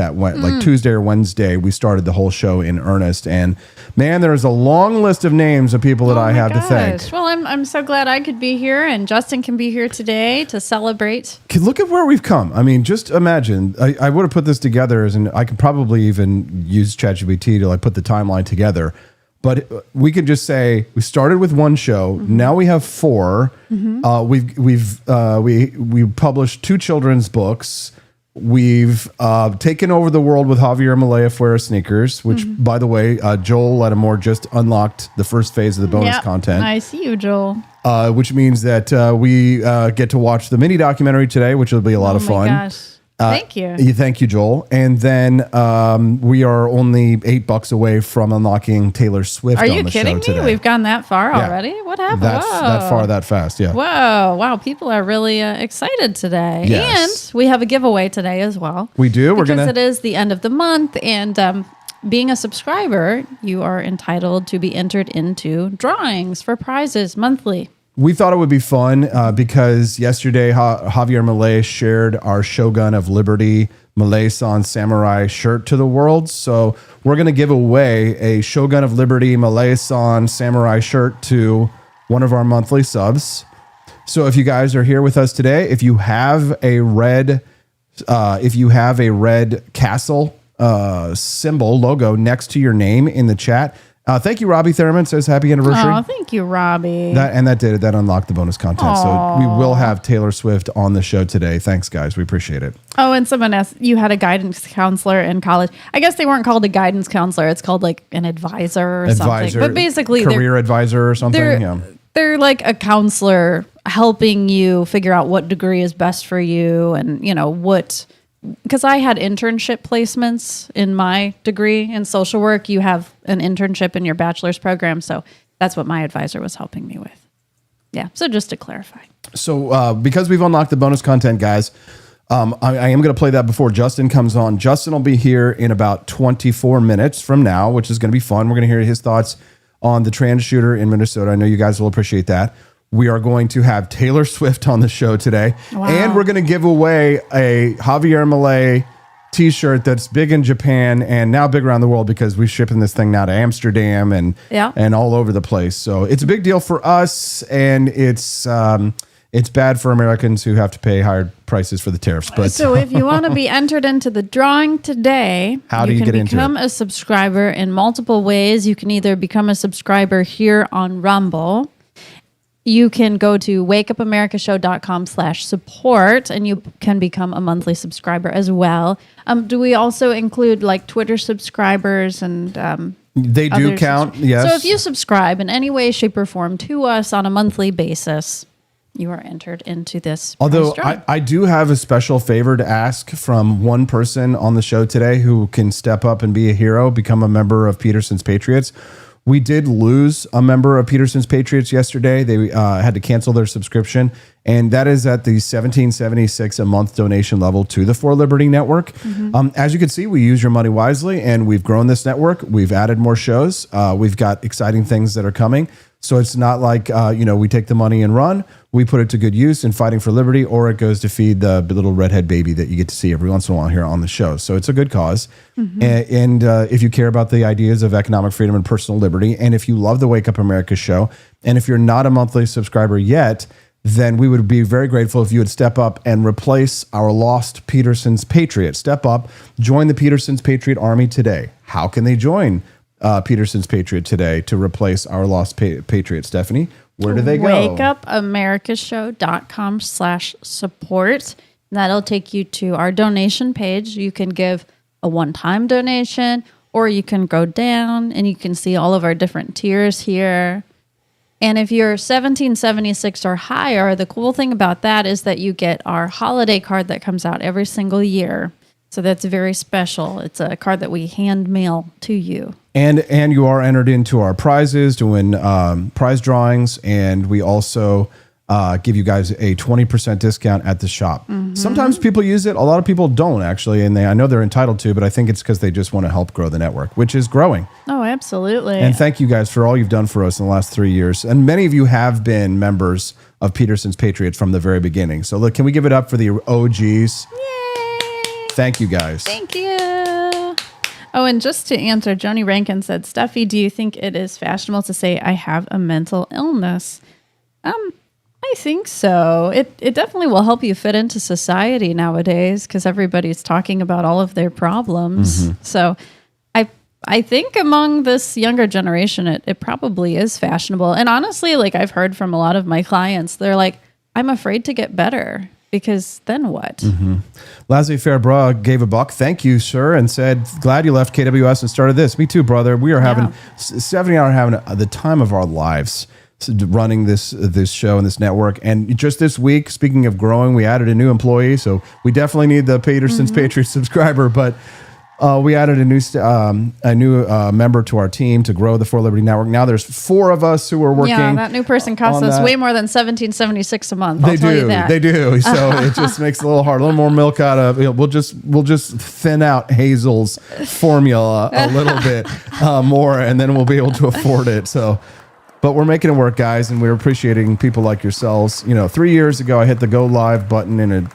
Tuesday or Wednesday. We started the whole show in earnest, and man, there's a long list of names of people that I have to thank. Well, I'm so glad I could be here, and Justin can be here today to celebrate. Look at where we've come. I mean, just imagine. I would have put this together and I could probably even use ChatGPT to like put the timeline together. But we could just say we started with one show. Now we have 4. We published 2 children's books. We've taken over the world with Javier Malaya Fuera Sneakers, which, by the way, Joel Lattimore just unlocked the first phase of the bonus content. I see you, Joel. Which means that we get to watch the mini documentary today, which will be a lot of fun. Gosh. Thank you. Thank you, Joel. And then we are only $8 away from unlocking Taylor Swift. Are on you the kidding show me? today. We've gone that far already? What happened? That far, that fast. Yeah. Whoa. Wow. People are really excited today. Yes. And we have a giveaway today as well. We do. Because it is the end of the month. And being a subscriber, you are entitled to be entered into drawings for prizes monthly. We thought it would be fun because yesterday Javier Malay shared our Shogun of Liberty Malay-san Samurai shirt to the world. So we're going to give away a Shogun of Liberty Malay-san Samurai shirt to one of our monthly subs. So if you guys are here with us today, if you have a red castle symbol logo next to your name in the chat. Thank you, Robbie Thurman says happy anniversary. Oh, thank you, Robbie. That unlocked the bonus content. Aww. So we will have Taylor Swift on the show today. Thanks, guys. We appreciate it. Oh, and someone asked, you had a guidance counselor in college. I guess they weren't called a guidance counselor. It's called like an advisor or something. But basically, career advisor or something. They're like a counselor helping you figure out what degree is best for you and, because I had internship placements in my degree in social work. You have an internship in your bachelor's program. So that's what my advisor was helping me with. Yeah. So just to clarify. So because we've unlocked the bonus content, guys, I am going to play that before Justin comes on. Justin will be here in about 24 minutes from now, which is going to be fun. We're going to hear his thoughts on the trans shooter in Minnesota. I know you guys will appreciate that. We are going to have Taylor Swift on the show today. Wow. And we're going to give away a Javier Malay t-shirt that's big in Japan and now big around the world because we're shipping this thing now to Amsterdam and all over the place. So it's a big deal for us, and it's bad for Americans who have to pay higher prices for the tariffs. But so if you want to be entered into the drawing today, how do you get into it? Become a subscriber in multiple ways. You can either become a subscriber here on Rumble. You can go to wakeupAmericaShow.com/support and you can become a monthly subscriber as well. Do we also include like Twitter subscribers and they do count, yes. So if you subscribe in any way, shape, or form to us on a monthly basis, you are entered into this. Although I do have a special favor to ask from one person on the show today who can step up and be a hero, become a member of Petersen's Patriots. We did lose a member of Petersen's Patriots yesterday. They had to cancel their subscription, and that is at the $17.76 a month donation level to the For Liberty Network. Mm-hmm. As you can see, we use your money wisely, and we've grown this network. We've added more shows. We've got exciting things that are coming. So it's not like, we take the money and run. We put it to good use in fighting for liberty, or it goes to feed the little redhead baby that you get to see every once in a while here on the show. So it's a good cause. And if you care about the ideas of economic freedom and personal liberty, and if you love the Wake Up America show, and if you're not a monthly subscriber yet, then we would be very grateful if you would step up and replace our lost Peterson's Patriot. Step up, join the Peterson's Patriot Army today. How can they join Peterson's Patriot today to replace our lost Patriot, Stephanie? Where do they go? WakeUpAmericashow.com/support. That'll take you to our donation page. You can give a one-time donation, or you can go down and you can see all of our different tiers here. And if you're 1776 or higher, the cool thing about that is that you get our holiday card that comes out every single year. So that's very special. It's a card that we hand mail to you. And you are entered into our prizes to win prize drawings, and we also give you guys a 20% discount at the shop. Sometimes people use it. A lot of people don't, actually, and I know they're entitled to, but I think it's because they just want to help grow the network, which is growing. Oh, absolutely. And thank you guys for all you've done for us in the last 3 years. And many of you have been members of Peterson's Patriots from the very beginning. So look, can we give it up for the OGs? Yay! Thank you, guys. Thank you. Oh, and just to answer, Joni Rankin said, Steffi, do you think it is fashionable to say I have a mental illness? I think so. It definitely will help you fit into society nowadays because everybody's talking about all of their problems. So I think among this younger generation, it probably is fashionable. And honestly, like I've heard from a lot of my clients, they're like, I'm afraid to get better. Because then what? Lazzie Fairbra gave $1. Thank you, sir, and said, glad you left KWS and started this. Me too, brother. We are having, Stephanie and I are having the time of our lives running this show and this network. And just this week, speaking of growing, we added a new employee. So we definitely need the Peterson's Patriot subscriber. But we added a new member to our team to grow the For Liberty Network. Now there's 4 of us who are working. Yeah, that new person costs us way more than $17.76 a month. They do. So it just makes it a little hard. A little more milk out of. We'll just thin out Hazel's formula a little bit more, and then we'll be able to afford it. So, but we're making it work, guys, and we're appreciating people like yourselves. 3 years ago, I hit the go live button in a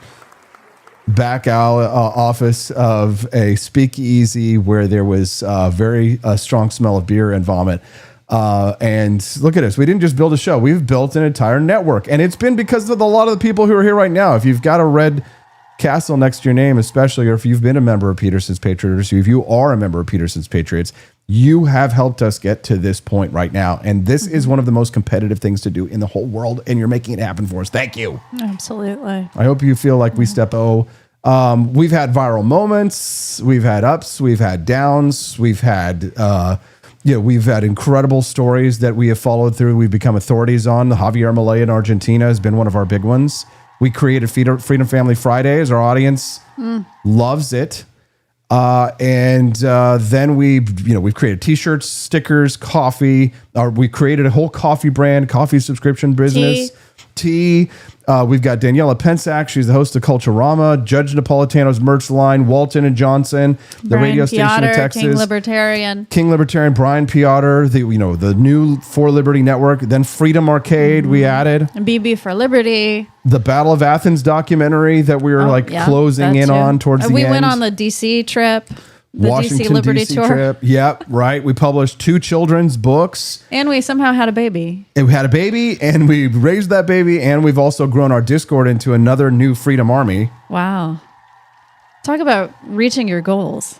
back office of a speakeasy where there was a very strong smell of beer and vomit. And look at us. We didn't just build a show. We've built an entire network. And it's been because of a lot of the people who are here right now. If you've got a red castle next to your name, especially, or if you've been a member of Peterson's Patriots, or if you are a member of Peterson's Patriots, you have helped us get to this point right now. And this is one of the most competitive things to do in the whole world. And you're making it happen for us. Thank you. Absolutely. I hope you feel like we step we've had viral moments. We've had ups. We've had downs. We've had, we've had incredible stories that we have followed through. We've become authorities on. The Javier Milei in Argentina has been one of our big ones. We created Freedom Family Fridays. Our audience loves it. And then we've created T-shirts, stickers, coffee. We created a whole coffee brand, coffee subscription business. Tea. We've got Daniela Pensack. She's the host of Culturama. Judge Napolitano's merch line. Walton and Johnson, the Brian radio station Piotr, in Texas. King Libertarian. Brian Piotr. The new For Liberty Network. Then Freedom Arcade. We added and BB for Liberty. The Battle of Athens documentary that we were closing in on towards the end. We went on the DC trip. The Washington, DC Liberty DC tour. trip. Yep, right. We published 2 children's books. And we somehow had a baby. And we had a baby, and we raised that baby, and we've also grown our Discord into another new Freedom Army. Wow. Talk about reaching your goals.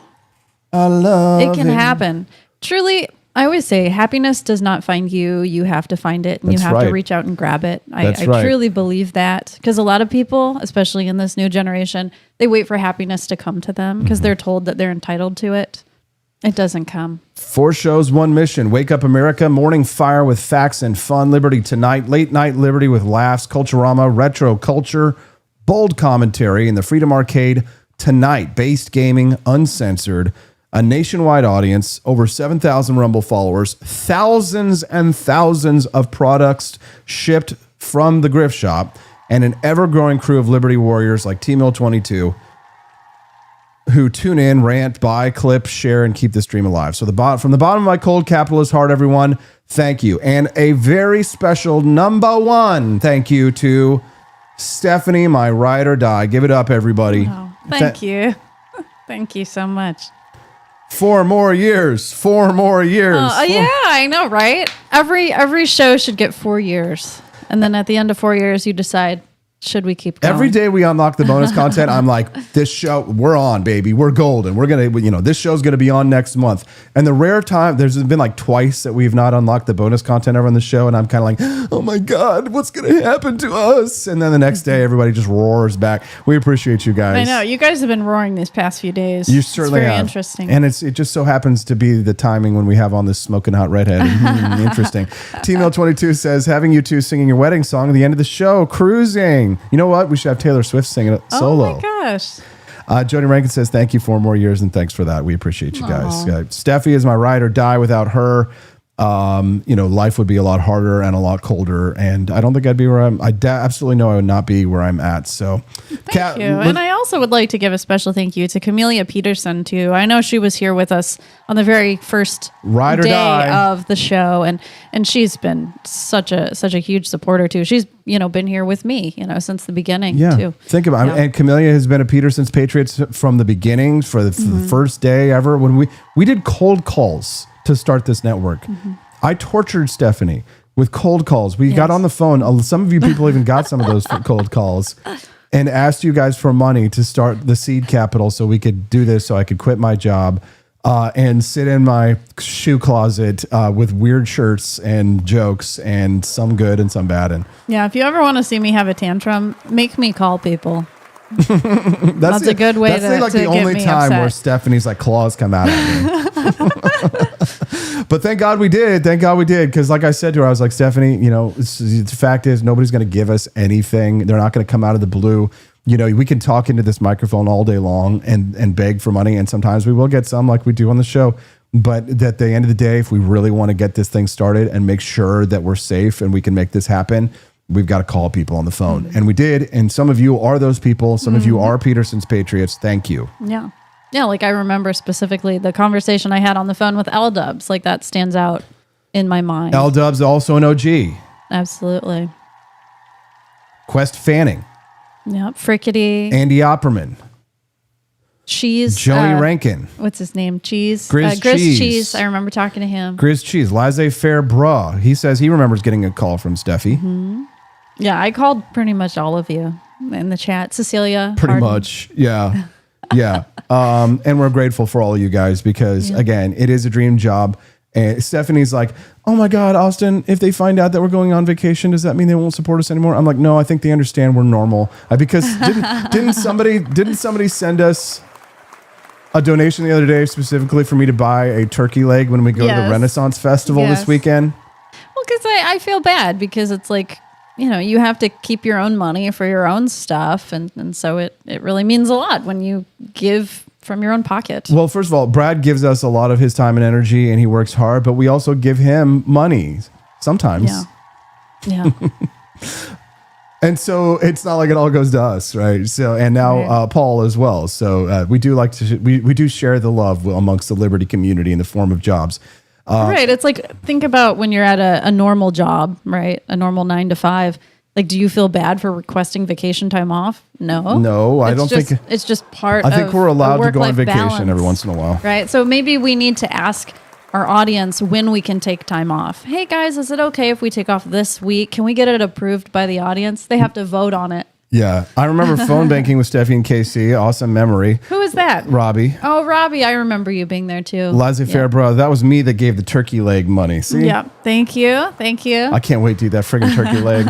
I love it. It can happen. Truly, I always say happiness does not find you. You have to find it, and That's you have right. to reach out and grab it. I right. truly believe that because a lot of people, especially in this new generation, they wait for happiness to come to them because they're told that they're entitled to it. It doesn't come. 4 shows, 1 mission. Wake Up America, Morning Fire with facts and fun. Liberty Tonight, Late Night Liberty with laughs. Culturama, Retro Culture, Bold Commentary, and the Freedom Arcade Tonight. Based gaming, uncensored. A nationwide audience, over 7,000 Rumble followers, thousands and thousands of products shipped from the Grift Shop, and an ever-growing crew of Liberty warriors like T-Mill 22. who tune in, rant, buy, clip, share, and keep the stream alive. So from the bottom of my cold capitalist heart, everyone, thank you. And a very special number one thank you to Stephanie, my ride or die. Give it up, everybody. Oh, thank you. Thank you so much. 4 more years. 4 more years. Yeah, I know, right? Every show should get 4 years. And then at the end of 4 years, you decide, should we keep going? Every day we unlock the bonus content, I'm like, this show, we're on, baby. We're golden. We're going to, this show's going to be on next month. And the rare time, there's been like twice that we've not unlocked the bonus content ever on the show. And I'm kind of like, oh my God, what's going to happen to us? And then the next day, everybody just roars back. We appreciate you guys. I know. You guys have been roaring these past few days. You certainly it's very have. Interesting. And it just so happens to be the timing when we have on this smoking hot redhead. Interesting. T-Mail22 says, having you two singing your wedding song at the end of the show, cruising. You know what? We should have Taylor Swift singing it solo. Oh my gosh. Jody Rankin says, thank you 4 more years, and thanks for that. We appreciate you guys. Steffi is my ride or die. Without her, life would be a lot harder and a lot colder, and I don't think I'd be where absolutely know I would not be where I'm at. So thank you. And I also would like to give a special thank you to Camellia Petersen too. I know she was here with us on the very first ride or day die of the show, and she's been such a huge supporter too. She's been here with me since the beginning too. Think about it. And Camellia has been a Petersen's Patriots from the beginning, for the first day ever when we did cold calls to start this network. I tortured Stephanie with cold calls. We got on the phone. Some of you people even got some of those cold calls and asked you guys for money to start the seed capital so we could do this, so I could quit my job and sit in my shoe closet with weird shirts and jokes, and some good and some bad. And if you ever want to see me have a tantrum, make me call people. That's a good way to That's like the only time upset. where Stephanie's like claws come out of me. But thank God we did. Thank God we did. Because like I said to her, I was like, Stephanie, the fact is nobody's going to give us anything. They're not going to come out of the blue. We can talk into this microphone all day long and beg for money. And sometimes we will get some like we do on the show. But at the end of the day, if we really want to get this thing started and make sure that we're safe and we can make this happen, we've got to call people on the phone. And we did. And some of you are those people. Some of you are Petersen's Patriots. Thank you. Yeah. Yeah, like I remember specifically the conversation I had on the phone with L-Dubs. Like that stands out in my mind. L-Dubs also an OG. Absolutely. Quest Fanning. Yep. Frickety. Andy Opperman. Cheese. Joey Rankin. What's his name? Cheese. Grizz Cheese. I remember talking to him. Grizz Cheese. Laissez-faire bra. He says he remembers getting a call from Steffi. Yeah, I called pretty much all of you in the chat. Cecilia. Pretty Harden. much. Yeah. Yeah. And we're grateful for all of you guys because, again, it is a dream job. And Stephanie's like, oh my God, Austin, if they find out that we're going on vacation, does that mean they won't support us anymore? I'm like, no, I think they understand we're normal. Because didn't somebody send us a donation the other day specifically for me to buy a turkey leg when we go to the Renaissance Festival this weekend? Well, because I feel bad because it's like, you have to keep your own money for your own stuff. And so it really means a lot when you give from your own pocket. Well, first of all, Brad gives us a lot of his time and energy and he works hard, but we also give him money sometimes. Yeah. And so it's not like it all goes to us, right? So, and now Paul as well. So we do like to, we do share the love amongst the Liberty community in the form of jobs. Right. It's like, think about when you're at a normal job, right? A normal 9 to 5. Like, do you feel bad for requesting vacation time off? No. I don't think it's just part of I think we're allowed to go on vacation balance, every once in a while. Right. So maybe we need to ask our audience when we can take time off. Hey guys, is it okay if we take off this week? Can we get it approved by the audience? They have to vote on it. Yeah. I remember phone banking with Steffi and KC. Awesome memory. Who is that? Robbie. Oh, Robbie. I rember you being there too. Laissez-faire, bro. That was me that gave the turkey leg money. See? Yeah. Thank you. Thank you. I can't wait to eat that friggin' turkey leg.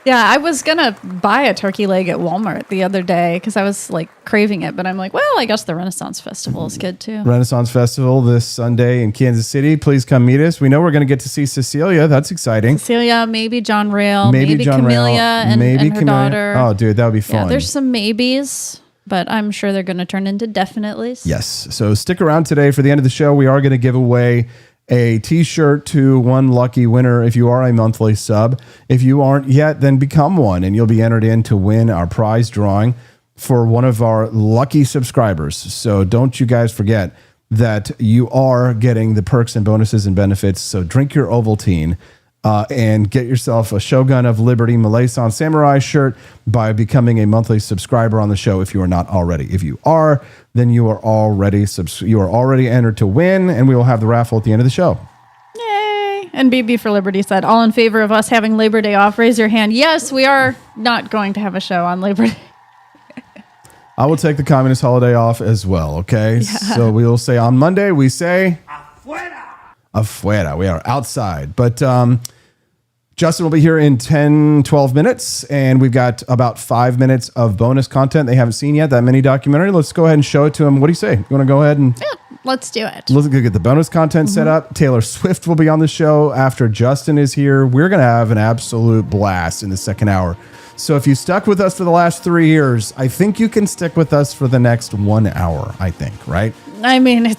Yeah, I was going to buy a turkey leg at Walmart the other day because I was like craving it. But I'm like, well, I guess the Renaissance Festival is good too. Renaissance Festival this Sunday in Kansas City. Please come meet us. We know we're going to get to see Cecilia. That's exciting. Cecilia, maybe John Rail, maybe Camellia and her daughter. Oh, dude, that would be fun. Yeah, there's some maybes, but I'm sure they're going to turn into definitelys. Yes. So stick around today for the end of the show. We are going to give away a t-shirt to one lucky winner if you are a monthly sub. If you aren't yet, then become one and you'll be entered in to win our prize drawing. for one of our lucky subscribers. So don't you guys forget that you are getting the perks and bonuses and benefits. So drink your Ovaltine and get yourself a Shogun of Liberty Malay-san Samurai shirt by becoming a monthly subscriber on the show if you are not already. If you are, then you are already entered to win, and we will have the raffle at the end of the show. Yay! And BB for Liberty said, all in favor of us having Labor Day off, raise your hand. Yes, we are not going to have a show on Labor Day. I will take the communist holiday off as well, okay? Yeah. So we will say on Monday, we say... Afuera. We are outside. But Justin will be here in 10, 12 minutes, and we've got about 5 minutes of bonus content they haven't seen yet, that mini documentary. Let's go ahead and show it to them. What do you say? You want to go ahead and... Yeah, let's do it. Let's go get the bonus content set up. Taylor Swift will be on the show after Justin is here. We're going to have an absolute blast in the second hour. So if you stuck with us for the last 3 years, I think you can stick with us for the next 1 hour, I think, right? I mean,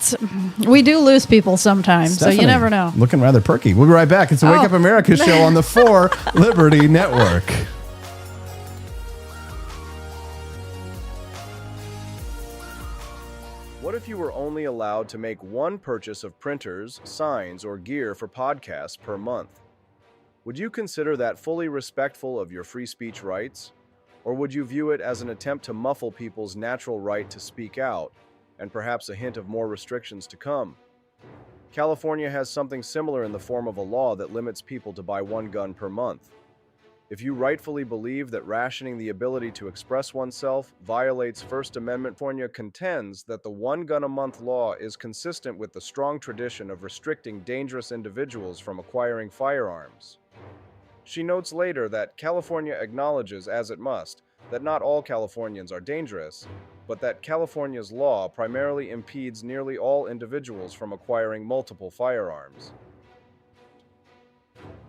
we do lose people sometimes, Stephanie, so you never know. Looking rather perky. We'll be right back. It's a Wake Up America show on the 4 Liberty Network. What if you were only allowed to make one purchase of printers, signs, or gear for podcasts per month? Would you consider that fully respectful of your free speech rights? Or would you view it as an attempt to muffle people's natural right to speak out, and perhaps a hint of more restrictions to come? California has something similar in the form of a law that limits people to buy one gun per month. If you rightfully believe that rationing the ability to express oneself violates First Amendment, California contends that the one gun a month law is consistent with the strong tradition of restricting dangerous individuals from acquiring firearms. She notes later that California acknowledges, as it must, that not all Californians are dangerous, but that California's law primarily impedes nearly all individuals from acquiring multiple firearms.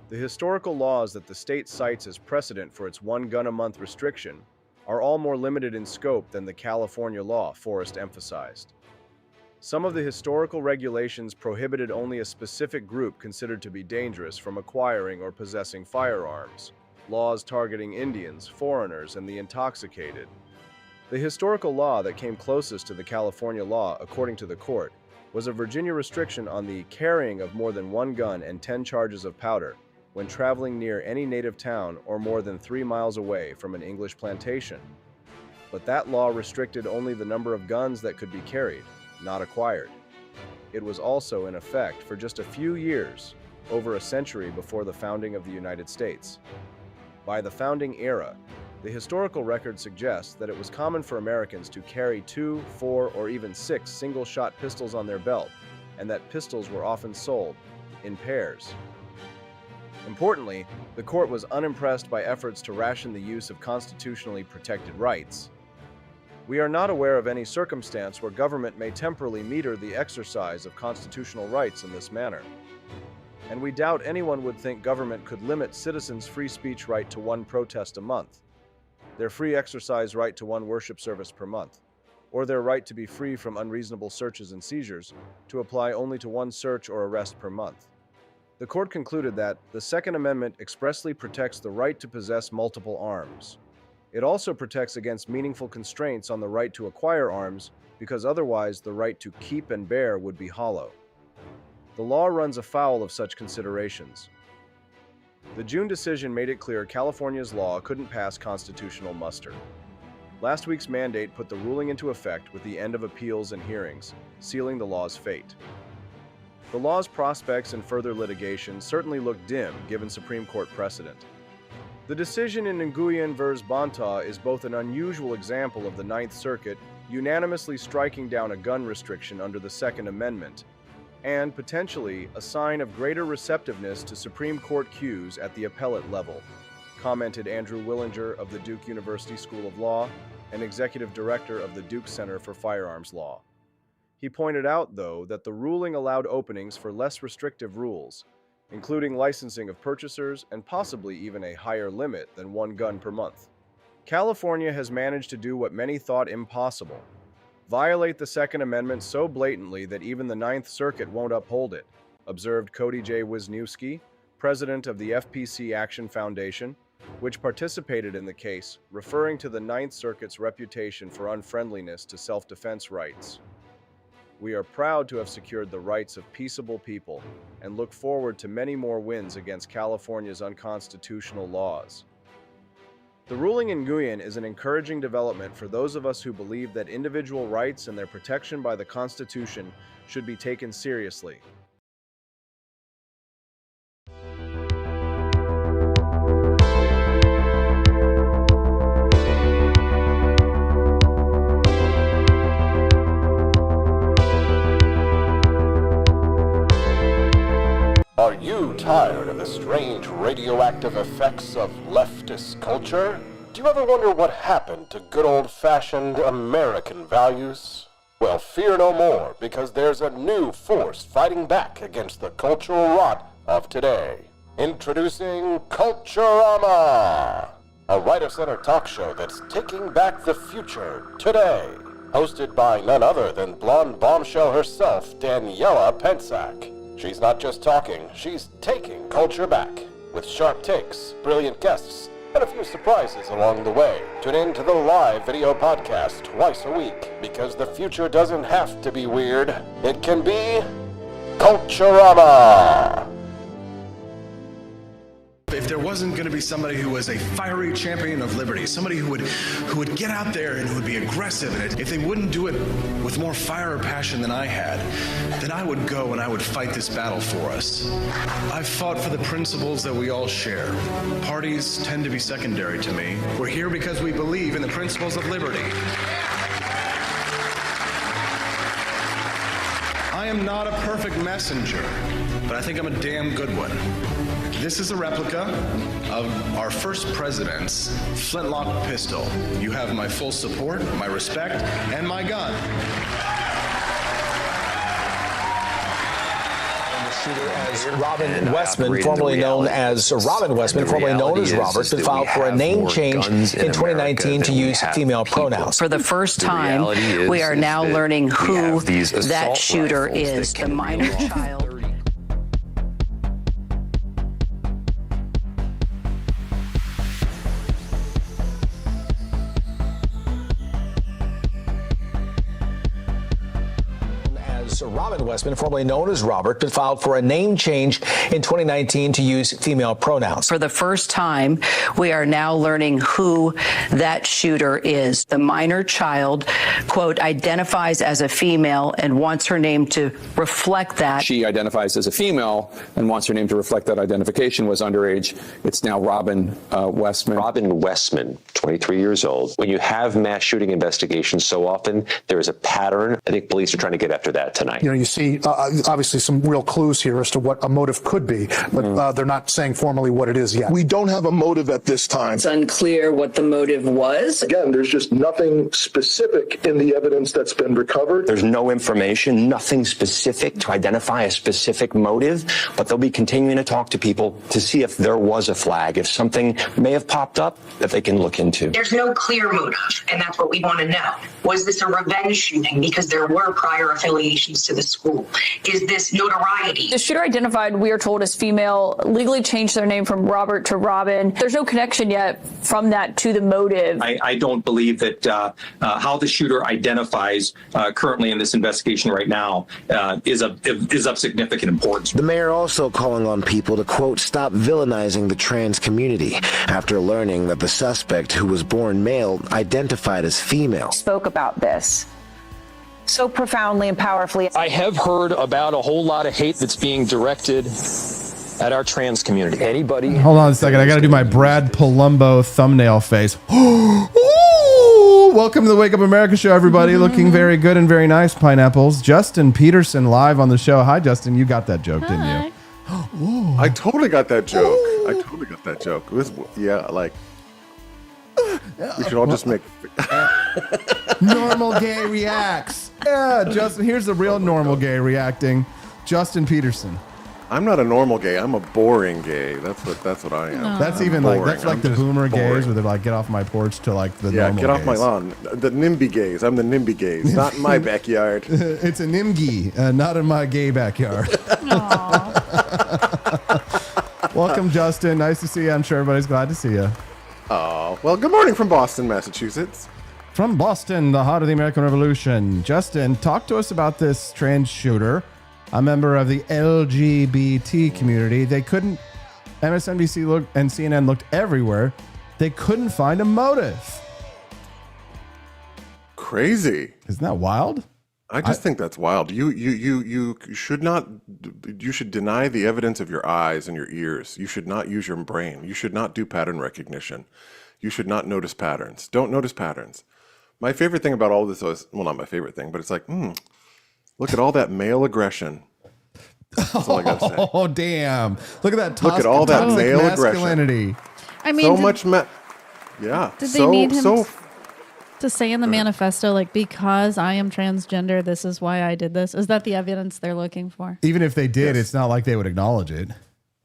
The historical laws that the state cites as precedent for its one gun a month restriction are all more limited in scope than the California law, Forrest emphasized. Some of the historical regulations prohibited only a specific group considered to be dangerous from acquiring or possessing firearms, laws targeting Indians, foreigners, and the intoxicated. The historical law that came closest to the California law, according to the court, was a Virginia restriction on the carrying of more than one gun and 10 charges of powder when traveling near any native town or more than 3 miles away from an English plantation. But that law restricted only the number of guns that could be carried, not acquired. It was also in effect for just a few years, over a century before the founding of the United States. By the founding era, the historical record suggests that it was common for Americans to carry 2, 4, or even 6 single-shot pistols on their belt, and that pistols were often sold in pairs. Importantly, the court was unimpressed by efforts to ration the use of constitutionally protected rights. We are not aware of any circumstance where government may temporarily meter the exercise of constitutional rights in this manner. And we doubt anyone would think government could limit citizens' free speech right to one protest a month, their free exercise right to one worship service per month, or their right to be free from unreasonable searches and seizures to apply only to one search or arrest per month. The court concluded that the Second Amendment expressly protects the right to possess multiple arms. It also protects against meaningful constraints on the right to acquire arms because otherwise the right to keep and bear would be hollow. The law runs afoul of such considerations. The June decision made it clear California's law couldn't pass constitutional muster. Last week's mandate put the ruling into effect with the end of appeals and hearings, sealing the law's fate. The law's prospects in further litigation certainly look dim given Supreme Court precedent. The decision in Nguyen vs. Bonta is both an unusual example of the Ninth Circuit unanimously striking down a gun restriction under the Second Amendment, and potentially a sign of greater receptiveness to Supreme Court cues at the appellate level, commented Andrew Willinger of the Duke University School of Law and executive director of the Duke Center for Firearms Law. He pointed out, though, that the ruling allowed openings for less restrictive rules, including licensing of purchasers and possibly even a higher limit than one gun per month. California has managed to do what many thought impossible: violate the Second Amendment so blatantly that even the Ninth Circuit won't uphold it, observed Cody J. Wisniewski, president of the FPC Action Foundation, which participated in the case, referring to the Ninth Circuit's reputation for unfriendliness to self-defense rights. We are proud to have secured the rights of peaceable people and look forward to many more wins against California's unconstitutional laws. The ruling in Nguyen is an encouraging development for those of us who believe that individual rights and their protection by the Constitution should be taken seriously. Are you tired of the strange radioactive effects of leftist culture? Do you ever wonder what happened to good old-fashioned American values? Well, fear no more, because there's a new force fighting back against the cultural rot of today. Introducing Culturama, a right-of-center talk show that's taking back the future today. Hosted by none other than blonde bombshell herself, Daniela Pensack. She's not just talking, she's taking culture back, with sharp takes, brilliant guests, and a few surprises along the way. Tune in to the live video podcast twice a week, because the future doesn't have to be weird. It can be Culturama. If there wasn't going to be somebody who was a fiery champion of liberty, somebody who would get out there and who would be aggressive, and if they wouldn't do it with more fire or passion than I had, then I would go and I would fight this battle for us. I've fought for the principles that we all share. Parties tend to be secondary to me. We're here because we believe in the principles of liberty. I am not a perfect messenger, but I think I'm a damn good one. This is a replica of our first president's flintlock pistol. You have my full support, my respect, and my gun. As Robin Westman, formerly known as Robert, been filed for a name change in 2019 to use female pronouns. For the first time, we are now learning who that shooter is, the minor child. Robin Westman, formerly known as Robert, been filed for a name change in 2019 to use female pronouns. For the first time, we are now learning who that shooter is. The minor child, quote, identifies as a female and wants her name to reflect that. She identifies as a female and wants her name to reflect that identification, was underage. It's now Robin Westman. Robin Westman, 23 years old. When you have mass shooting investigations so often, there is a pattern. I think police are trying to get after that tonight. You know, you see obviously some real clues here as to what a motive could be, but they're not saying formally what it is yet. We don't have a motive at this time. It's unclear what the motive was. Again, there's just nothing specific in the evidence that's been recovered. There's no information, nothing specific to identify a specific motive, but they'll be continuing to talk to people to see if there was a flag, if something may have popped up that they can look into. There's no clear motive, and that's what we want to know. Was this a revenge shooting because there were prior affiliations to the school? Is this notoriety? The shooter identified, we are told, as female, legally changed their name from Robert to Robin. There's no connection yet from that to the motive. I don't believe that how the shooter identifies currently in this investigation right now is of significant importance. The mayor also calling on people to, quote, stop villainizing the trans community after learning that the suspect, who was born male, identified as female. Spoke about this so profoundly and powerfully. I have heard about a whole lot of hate that's being directed at our trans community. Anybody? Hold on a second. I got to do my Brad Palumbo thumbnail face. Ooh, welcome to the Wake Up America show, everybody. Looking very good and very nice, pineapples. Justin Petersen live on the show. Hi, Justin. You got that joke, didn't you? I totally got that joke. It was, yeah, like, we should all just make normal gay reacts. Yeah, Justin, here's the real normal gay reacting. Justin Petersen. I'm not a normal gay. I'm a boring gay. That's what I am. That's even boring. like the boomer gays where they're like, get off my porch, to like the normal get off gays. my lawn. The NIMBY gays. I'm the NIMBY gays. Not in my backyard. It's a NIMGY, not in my gay backyard. Welcome, Justin. Nice to see you. I'm sure everybody's glad to see you. Oh, well, good morning from Boston, Massachusetts. From Boston, the heart of the American Revolution. Justin, talk to us about this trans shooter, a member of the LGBT community. They couldn't, MSNBC looked and CNN looked everywhere. They couldn't find a motive. Crazy. Isn't that wild? I just think that's wild. You should not, you should deny the evidence of your eyes and your ears. You should not use your brain. You should not do pattern recognition. You should not notice patterns. Don't notice patterns. My favorite thing about all this was, well, not my favorite thing, but it's like, look at all that male aggression. That's all I gotta say. Oh, damn. Look at that Look at all that male aggression. I mean, so much yeah. Did they need him to say in the manifesto, like, because I am transgender, this is why I did this? Is that the evidence they're looking for? Even if they did, it's not like they would acknowledge it.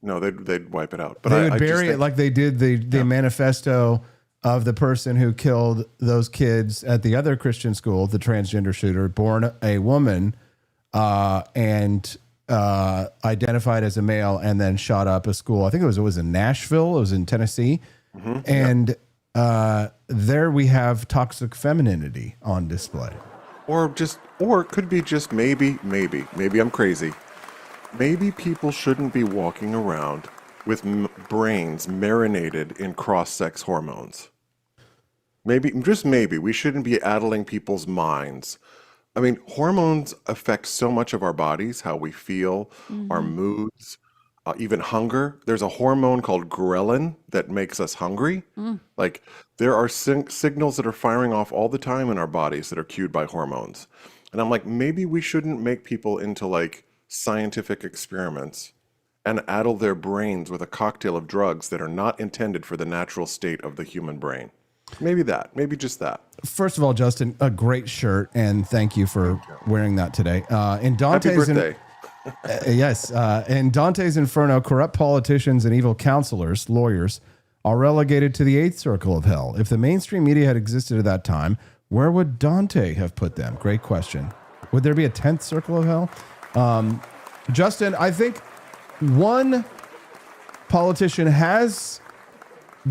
No, they'd wipe it out. But they would bury it like they did the manifesto of the person who killed those kids at the other Christian school, the transgender shooter, born a woman and identified as a male, and then shot up a school. I think it was in Nashville. It was in Tennessee. Mm-hmm. And there we have toxic femininity on display. Or it could be just maybe I'm crazy. Maybe people shouldn't be walking around with brains marinated in cross-sex hormones. Just maybe, we shouldn't be addling people's minds. I mean, hormones affect so much of our bodies, how we feel, our moods, even hunger. There's a hormone called ghrelin that makes us hungry. Like, there are signals that are firing off all the time in our bodies that are cued by hormones. And I'm like, maybe we shouldn't make people into like scientific experiments and addle their brains with a cocktail of drugs that are not intended for the natural state of the human brain. Maybe just that. First of all, Justin, a great shirt, and thank you for wearing that today. In Dante's Happy birthday. Yes, in Dante's Inferno, corrupt politicians and evil counselors, lawyers, are relegated to the 8th circle of hell. If the mainstream media had existed at that time, where would Dante have put them? Great question. Would there be a 10th circle of hell? Justin, I think one politician has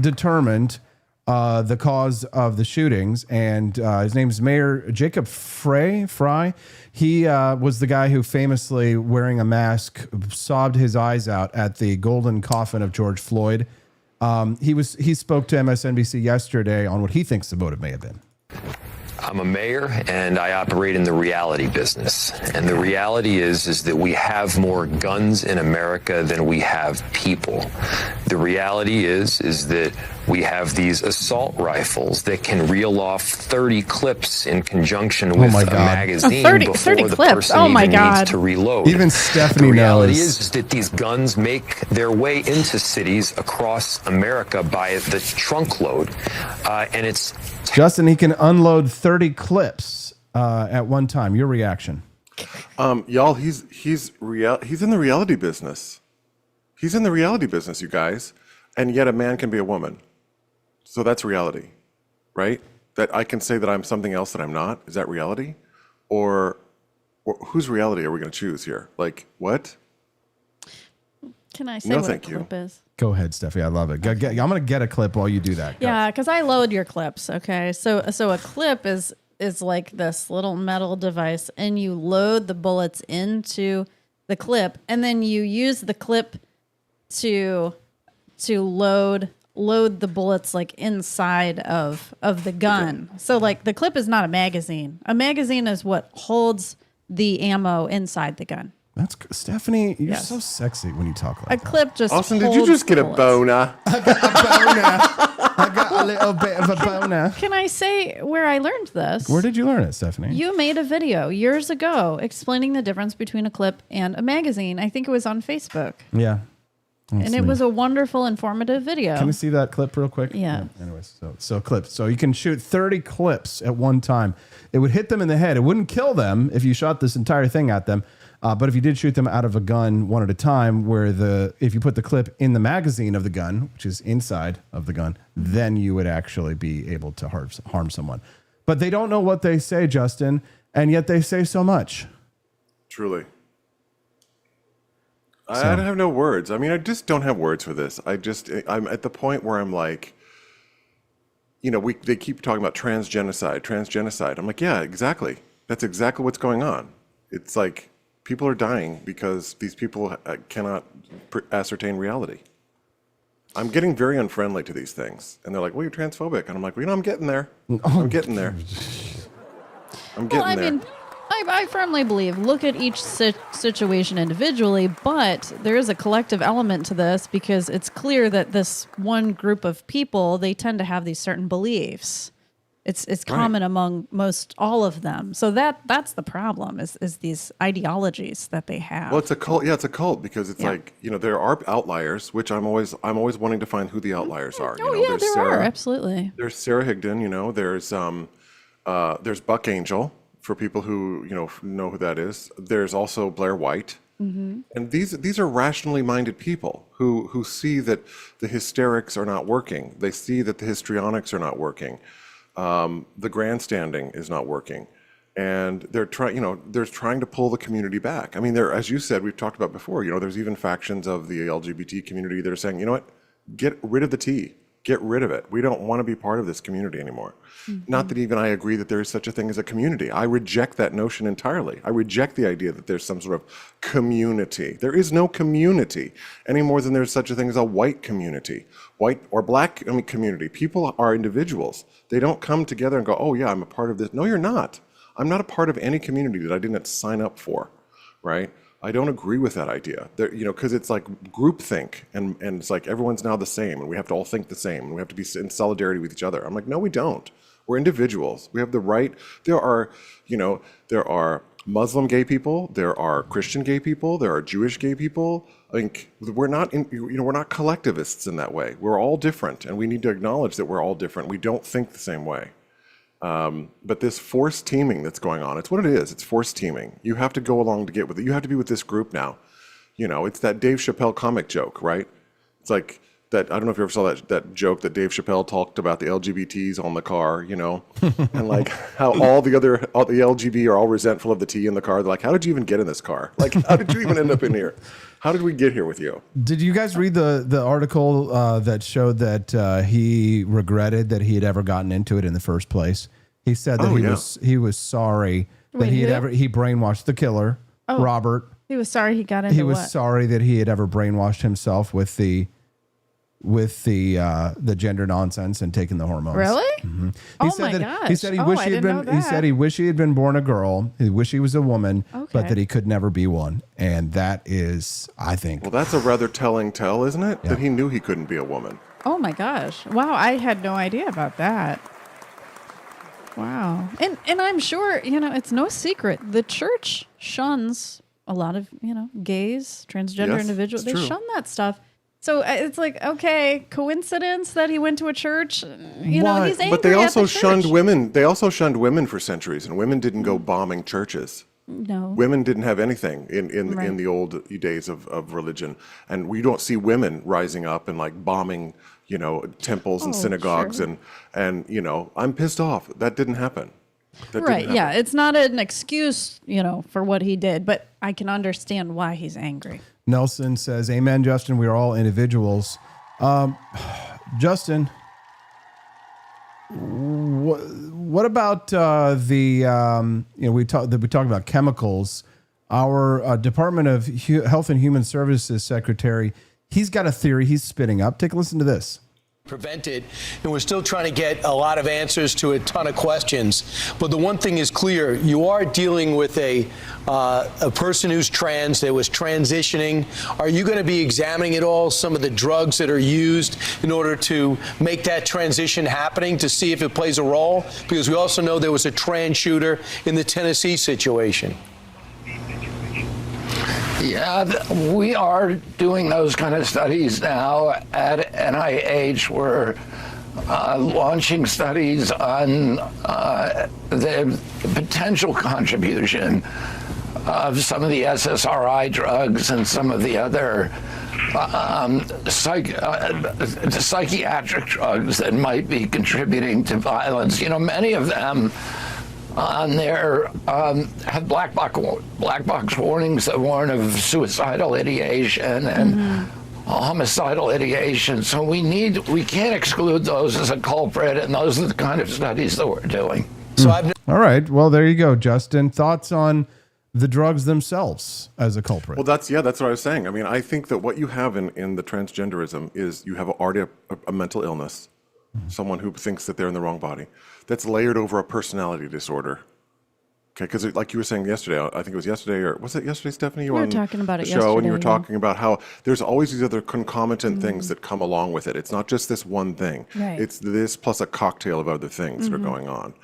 determined the cause of the shootings, and his name is Mayor Jacob Fry. He was the guy who famously, wearing a mask, sobbed his eyes out at the golden coffin of George Floyd. He spoke to MSNBC yesterday on what he thinks the motive may have been. I'm a mayor, and I operate in the reality business. And the reality is that we have more guns in America than we have people. The reality is that we have these assault rifles that can reel off 30 clips in conjunction with a magazine 30 before the clips. person even needs to reload. Even Stephanie The reality knows. is that these guns make their way into cities across America by the trunk load, and it's Justin, he can unload 30 clips at one time. Your reaction? Y'all, he's in the reality business. He's in the reality business, you guys. And yet a man can be a woman. So that's reality, right? That I can say that I'm something else that I'm not. Is that reality? Or whose reality are we going to choose here? Like, what? Can I say No, what thank a you. clip is? Go ahead, Steffi. I love it. I'm going to get a clip while you do that. Go. Yeah, because I load your clips. Okay, so a clip is like this little metal device, and you load the bullets into the clip, and then you use the clip to load the bullets like inside of the gun. So like the clip is not a magazine. A magazine is what holds the ammo inside the gun. That's Stephanie. You're so sexy when you talk like A clip just Austin, did you holds just get a bullets. boner? I got a little bit of a boner. Can I say where I learned this? Where did you learn it, Stephanie? You made a video years ago explaining the difference between a clip and a magazine. I think it was on Facebook. Yeah. And it was a wonderful, informative video. Can we see that clip real quick? Yeah. Anyways, so clips. So you can shoot 30 clips at one time. It would hit them in the head. It wouldn't kill them if you shot this entire thing at them. But if you did shoot them out of a gun one at a time, if you put the clip in the magazine of the gun, which is inside of the gun, then you would actually be able to harm someone. But they don't know what they say, Justin, and yet they say so much. Truly. I have no words. I mean, I just don't have words for this. I'm at the point where I'm like, they keep talking about transgenocide. I'm like, yeah, exactly. That's exactly what's going on. It's like people are dying because these people cannot ascertain reality. I'm getting very unfriendly to these things. And they're like, well, you're transphobic. And I'm like, well, I'm getting there. I'm getting there. I firmly believe, look at each situation individually, but there is a collective element to this because it's clear that this one group of people, they tend to have these certain beliefs. It's common among most all of them. So that's the problem is these ideologies that they have. Well, it's a cult. Yeah, it's a cult because it's like, there are outliers, which I'm always wanting to find who the outliers are. There are, absolutely. There's Sarah Higdon, there's Buck Angel. For people who know who that is, there's also Blair White, and these are rationally minded people who see that the hysterics are not working. They see that the histrionics are not working, the grandstanding is not working, and they're trying to pull the community back. I mean, as you said, we've talked about before. There's even factions of the LGBT community that are saying, you know what, get rid of the T. Get rid of it. We don't want to be part of this community anymore. Not that even I agree that there is such a thing as a community. I reject that notion entirely. I reject the idea that there's some sort of community. There is no community any more than there's such a thing as a white community. White or black community. People are individuals. They don't come together and go, oh yeah, I'm a part of this. No, you're not. I'm not a part of any community that I didn't sign up for, right? I don't agree with that idea. Because it's like groupthink, and it's like everyone's now the same, and we have to all think the same, and we have to be in solidarity with each other. I'm like, no, we don't. We're individuals. We have the right. There are Muslim gay people, there are Christian gay people, there are Jewish gay people. I think we're not we're not collectivists in that way. We're all different, and we need to acknowledge that we're all different. We don't think the same way. But this forced teaming that's going on, it's what it is. It's forced teaming. You have to go along to get with it. You have to be with this group now. It's that Dave Chappelle comic joke, right? It's like that. I don't know if you ever saw that joke that Dave Chappelle talked about the LGBTs on the car, and like how all the LGB are all resentful of the T in the car. They're like, how did you even get in this car? Like, how did you even end up in here? How did we get here with you? Did you guys read the article that showed that he regretted that he had ever gotten into it in the first place? He said that he was sorry that he brainwashed the killer, Robert. He was sorry he got into He was sorry that he had ever brainwashed himself with the gender nonsense and taking the hormones. Really? Mm-hmm. Gosh. He said he wished he had been. He said he wished he had been born a girl. He wished he was a woman, but that he could never be one. And that is, I think. Well, that's a rather telling tell, isn't it? Yeah. That he knew he couldn't be a woman. Oh my gosh! Wow, I had no idea about that. Wow, and I'm sure it's no secret the church shuns a lot of gays, transgender individuals. They shun that stuff. So it's like, okay, coincidence that he went to a church? He's angry. But they also shunned women. They also shunned women for centuries, and women didn't go bombing churches. No. Women didn't have anything in the old days of religion, and we don't see women rising up and like bombing, temples and synagogues, sure. and I'm pissed off. That didn't happen. Right? Yeah, it's not an excuse, for what he did, but I can understand why he's angry. Nelson says, "Amen, Justin. We are all individuals." Justin, what about we talk about chemicals. Our Department of Health and Human Services Secretary, he's got a theory he's spitting up. Take a listen to this. Prevented, and we're still trying to get a lot of answers to a ton of questions. But the one thing is clear: you are dealing with a person who's trans, that was transitioning. Are you going to be examining at all some of the drugs that are used in order to make that transition happening, to see if it plays a role? Because we also know there was a trans shooter in the Tennessee situation. Yeah, we are doing those kind of studies now at NIH. We're launching studies on the potential contribution of some of the SSRI drugs and some of the other psychiatric drugs that might be contributing to violence. Many of them on there had black box warnings that warn of suicidal ideation and homicidal ideation. So we can't exclude those as a culprit, and those are the kind of studies that we're doing. So all right. Well, there you go, Justin. Thoughts on the drugs themselves as a culprit? Well, that's what I was saying. I mean, I think that what you have in the transgenderism is you have already a mental illness, someone who thinks that they're in the wrong body, that's layered over a personality disorder. Okay, because like you were saying yesterday, I think it was yesterday, or was it yesterday, Stephanie? You were on talking about the it show, yesterday, and you were yeah. talking about how there's always these other concomitant things that come along with it. It's not just this one thing. Right. It's this plus a cocktail of other things that are going on.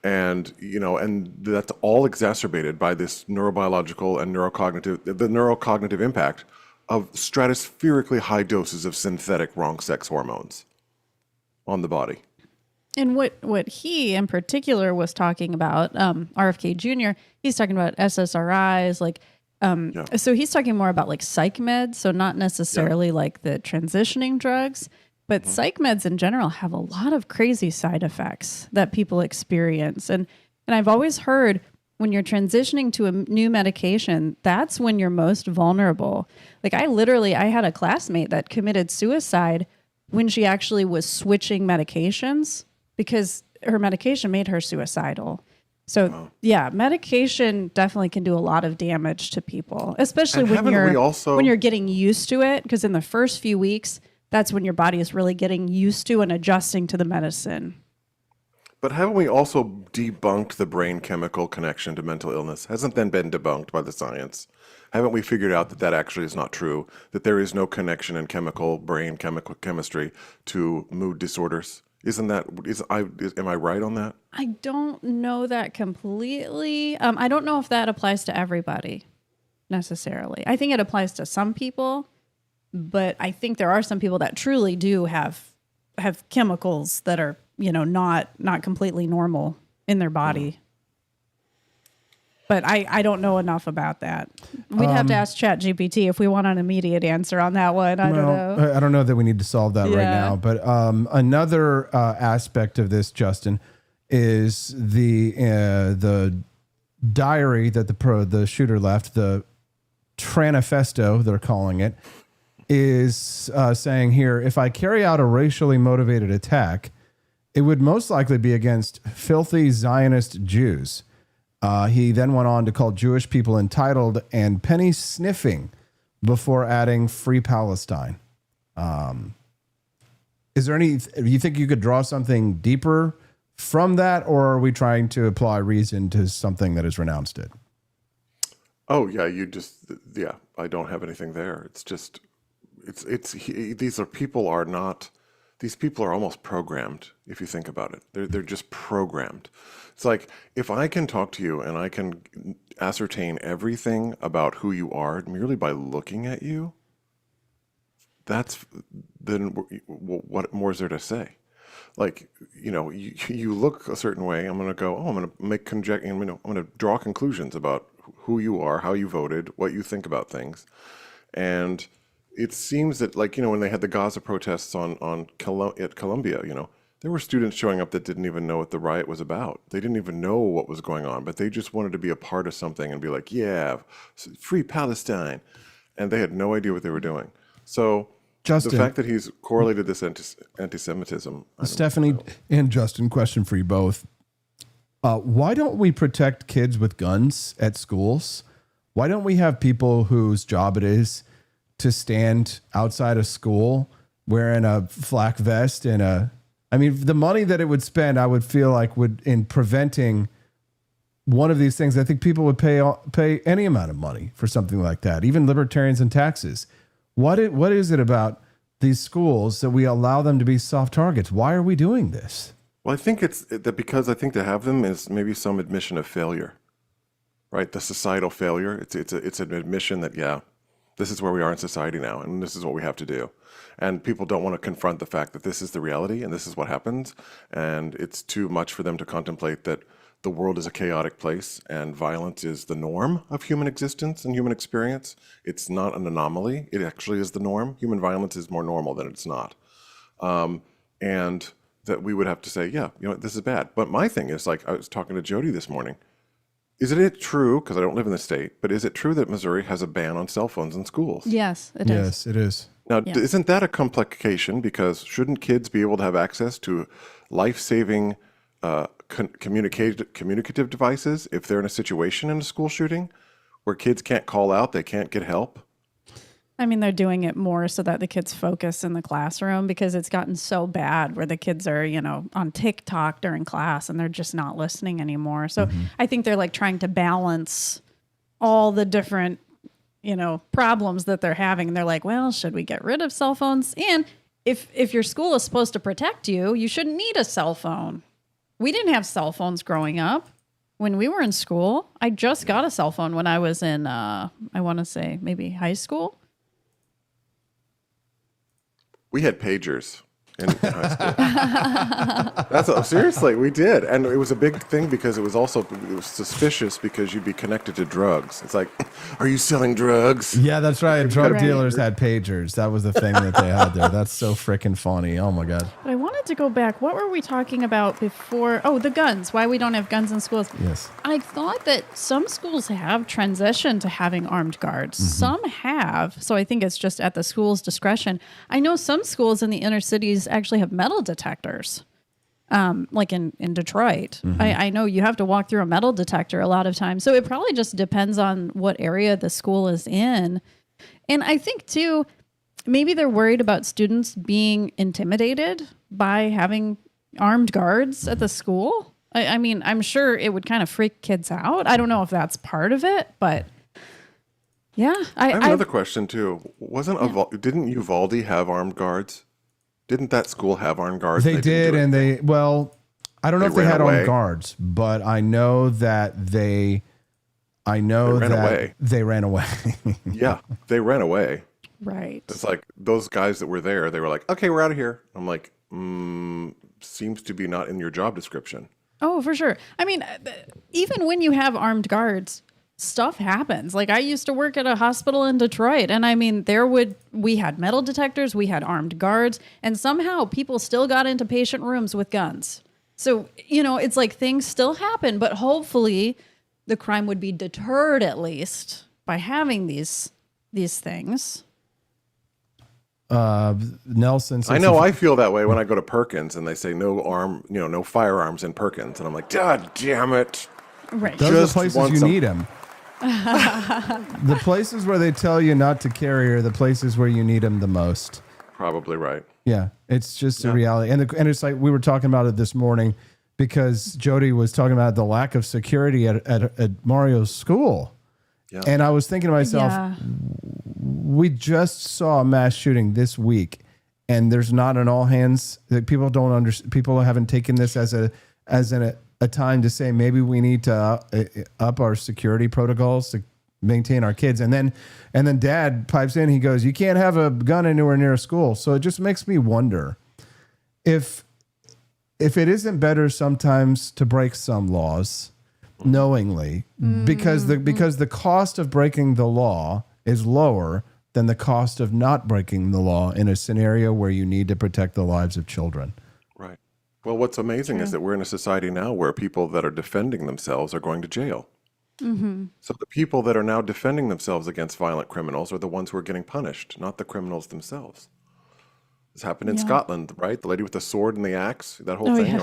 And, and that's all exacerbated by this neurobiological and the neurocognitive impact of stratospherically high doses of synthetic wrong sex hormones on the body. And what he in particular was talking about, RFK Jr., he's talking about SSRIs, so he's talking more about like psych meds, so not necessarily like the transitioning drugs. But psych meds in general have a lot of crazy side effects that people experience. And I've always heard when you're transitioning to a new medication, that's when you're most vulnerable. Like I had a classmate that committed suicide when she actually was switching medications because her medication made her suicidal. So medication definitely can do a lot of damage to people, especially when you're getting used to it. Because in the first few weeks, that's when your body is really getting used to and adjusting to the medicine. But haven't we also debunked the brain chemical connection to mental illness? Hasn't then been debunked by the science? Haven't we figured out that actually is not true? That there is no connection in brain chemistry to mood disorders? Am I right on that? I don't know that completely. I don't know if that applies to everybody necessarily. I think it applies to some people. But I think there are some people that truly do have chemicals that are, not completely normal in their body. But I don't know enough about that. We'd have to ask ChatGPT if we want an immediate answer on that one. I don't know. I don't know that we need to solve that right now. But another aspect of this, Justin, is the diary that the shooter left, the Tranifesto, they're calling it, is saying here, if I carry out a racially motivated attack, it would most likely be against filthy Zionist Jews. He then went on to call Jewish people entitled and penny sniffing before adding free Palestine. Is there do you think you could draw something deeper from that, or are we trying to apply reason to something that has renounced it? Oh yeah, I don't have anything there. It's just, these people are almost programmed. If you think about it, they're just programmed. It's like, if I can talk to you and I can ascertain everything about who you are merely by looking at you, then what more is there to say? Like, you look a certain way. I'm going to go, I'm going to make I'm going to draw conclusions about who you are, how you voted, what you think about things. And it seems that, when they had the Gaza protests at Columbia, there were students showing up that didn't even know what the riot was about. They didn't even know what was going on, but they just wanted to be a part of something and be like, yeah, free Palestine. And they had no idea what they were doing. So Justin, the fact that he's correlated this anti-Semitism. Stephanie and Justin, question for you both. Why don't we protect kids with guns at schools? Why don't we have people whose job it is to stand outside of school wearing a flak vest and the money that it would spend, I would feel like in preventing one of these things, I think people would pay any amount of money for something like that, even libertarians and taxes. What is it about these schools that we allow them to be soft targets? Why are we doing this? Well, I think it's that because I think to have them is maybe some admission of failure, right? The societal failure. It's an admission that, this is where we are in society now, and this is what we have to do. And people don't want to confront the fact that this is the reality and this is what happens. And it's too much for them to contemplate that the world is a chaotic place and violence is the norm of human existence and human experience. It's not an anomaly. It actually is the norm. Human violence is more normal than it's not. And that we would have to say, yeah, this is bad. But my thing is, like, I was talking to Jody this morning. Isn't it true, because I don't live in the state, but is it true that Missouri has a ban on cell phones in schools? Yes, it is. Yes, it is. Now, isn't that a complication? Because shouldn't kids be able to have access to life-saving communicative devices if they're in a situation in a school shooting where kids can't call out, they can't get help? I mean, they're doing it more so that the kids focus in the classroom, because it's gotten so bad where the kids are, on TikTok during class and they're just not listening anymore. So I think they're like trying to balance all the different, problems that they're having. And they're like, well, should we get rid of cell phones? And if your school is supposed to protect you, you shouldn't need a cell phone. We didn't have cell phones growing up. When we were in school, I just got a cell phone when I was in, I want to say maybe high school. We had pagers in high school. Seriously, we did. And it was a big thing because it was suspicious because you'd be connected to drugs. It's like, are you selling drugs? Yeah, that's right. Drug dealers had pagers. That was the thing that they had there. That's so freaking funny. Oh, my God. But I wanted to go back. What were we talking about before? Oh, the guns. Why we don't have guns in schools. Yes. I thought that some schools have transitioned to having armed guards. Some have. So I think it's just at the school's discretion. I know some schools in the inner cities actually have metal detectors, like in Detroit. I know you have to walk through a metal detector a lot of times. So it probably just depends on what area the school is in. And I think, too, maybe they're worried about students being intimidated by having armed guards at the school. I mean, I'm sure it would kind of freak kids out. I don't know if that's part of it, but yeah. I have another question, too. Didn't Uvalde have armed guards? Didn't that school have armed guards? They did, and I don't know if they had armed guards, but I know that they ran away. Yeah, they ran away. Right. It's like those guys that were there, they were like, okay, we're out of here. I'm like, seems to be not in your job description. Oh, for sure. I mean, even when you have armed guards, stuff happens. Like I used to work at a hospital in Detroit, and I mean, we had metal detectors, we had armed guards, and somehow people still got into patient rooms with guns. So, it's like things still happen, but hopefully the crime would be deterred at least by having these things. Nelson. I know I feel that way when I go to Perkins and they say no firearms in Perkins, and I'm like, God damn it! Right, those are the places you need them. The places where they tell you not to carry are the places where you need them the most. Probably right. Yeah, it's just a reality, and it's like we were talking about it this morning because Jody was talking about the lack of security at Mario's school. Yeah. And I was thinking to myself, we just saw a mass shooting this week, and there's not an all hands. People don't understand. People haven't taken this as a time to say maybe we need to up our security protocols to maintain our kids. And then Dad pipes in. He goes, "You can't have a gun anywhere near a school." So it just makes me wonder if it isn't better sometimes to break some laws knowingly, because the cost of breaking the law is lower than the cost of not breaking the law in a scenario where you need to protect the lives of children. Right. Well, what's amazing is that we're in a society now where people that are defending themselves are going to jail. Mm-hmm. So the people that are now defending themselves against violent criminals are the ones who are getting punished, not the criminals themselves. This happened in Scotland, right? The lady with the sword and the axe, that whole thing,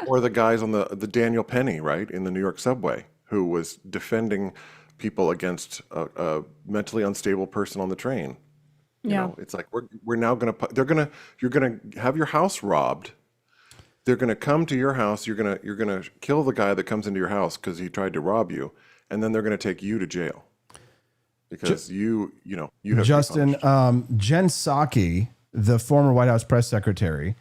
or the guys on the Daniel Penny, right, in the New York subway, who was defending people against a mentally unstable person on the train. You know, it's like we're now you're gonna have your house robbed. They're gonna come to your house. You're gonna kill the guy that comes into your house because he tried to rob you, and then they're gonna take you to jail because you have Justin, Jen Psaki, the former White House press secretary.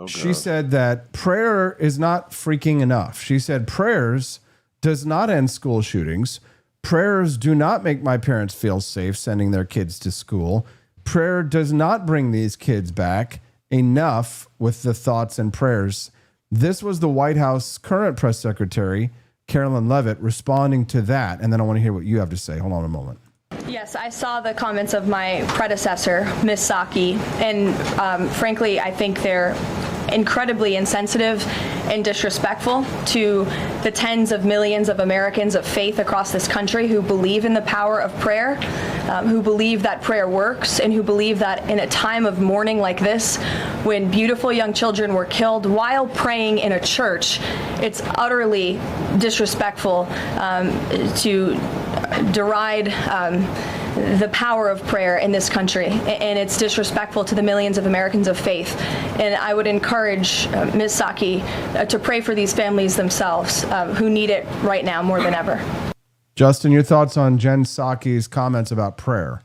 She said that prayer is not freaking enough. She said prayers does not end school shootings. Prayers do not make my parents feel safe sending their kids to school. Prayer does not bring these kids back. Enough with the thoughts and prayers. This was the White House current press secretary, Carolyn Leavitt, responding to that. And then I want to hear what you have to say. Hold on a moment. Yes, I saw the comments of my predecessor, Ms. Psaki, and frankly, I think they're incredibly insensitive and disrespectful to the tens of millions of Americans of faith across this country who believe in the power of prayer, who believe that prayer works, and who believe that in a time of mourning like this, when beautiful young children were killed while praying in a church, it's utterly disrespectful to deride the power of prayer in this country, and it's disrespectful to the millions of Americans of faith. And I would encourage Ms. Psaki to pray for these families themselves who need it right now more than ever. Justin, your thoughts on Jen Psaki's comments about prayer?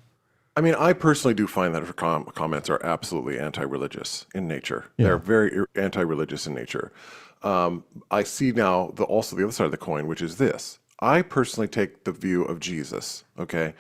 I mean, I personally do find that her comments are absolutely anti-religious in nature. Yeah. They're very anti-religious in nature. I see now also the other side of the coin, which is this. I personally take the view of Jesus, okay?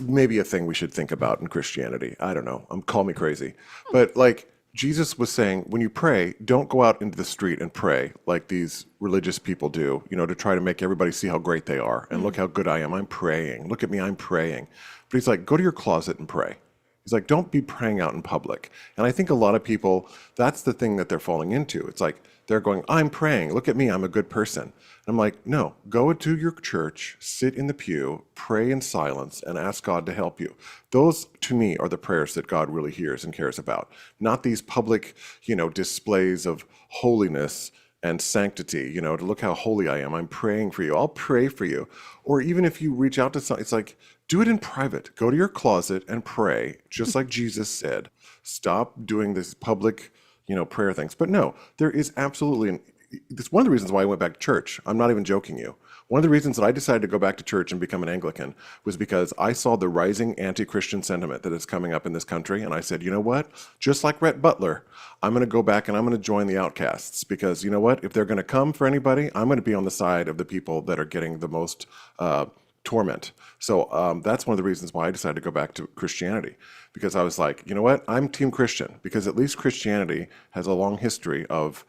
Maybe a thing we should think about in Christianity. I don't know. Call me crazy. But like Jesus was saying, when you pray, don't go out into the street and pray like these religious people do, to try to make everybody see how great they are. And look how good I am. I'm praying. Look at me, I'm praying. But he's like, go to your closet and pray. He's like, don't be praying out in public. And I think a lot of people, that's the thing that they're falling into. It's like, they're going, I'm praying. Look at me. I'm a good person. And I'm like, no, go to your church, sit in the pew, pray in silence, and ask God to help you. Those, to me, are the prayers that God really hears and cares about. Not these public, displays of holiness and sanctity, to look how holy I am. I'm praying for you. I'll pray for you. Or even if you reach out to someone, it's like, do it in private. Go to your closet and pray, just like Jesus said. Stop doing this public prayer things. But no, there is absolutely, it's one of the reasons why I went back to church. I'm not even joking you. One of the reasons that I decided to go back to church and become an Anglican was because I saw the rising anti-Christian sentiment that is coming up in this country. And I said, you know what? Just like Rhett Butler, I'm going to go back and I'm going to join the outcasts because you know what? If they're going to come for anybody, I'm going to be on the side of the people that are getting the most torment. So that's one of the reasons why I decided to go back to Christianity, because I was like, you know what? I'm Team Christian, because at least Christianity has a long history of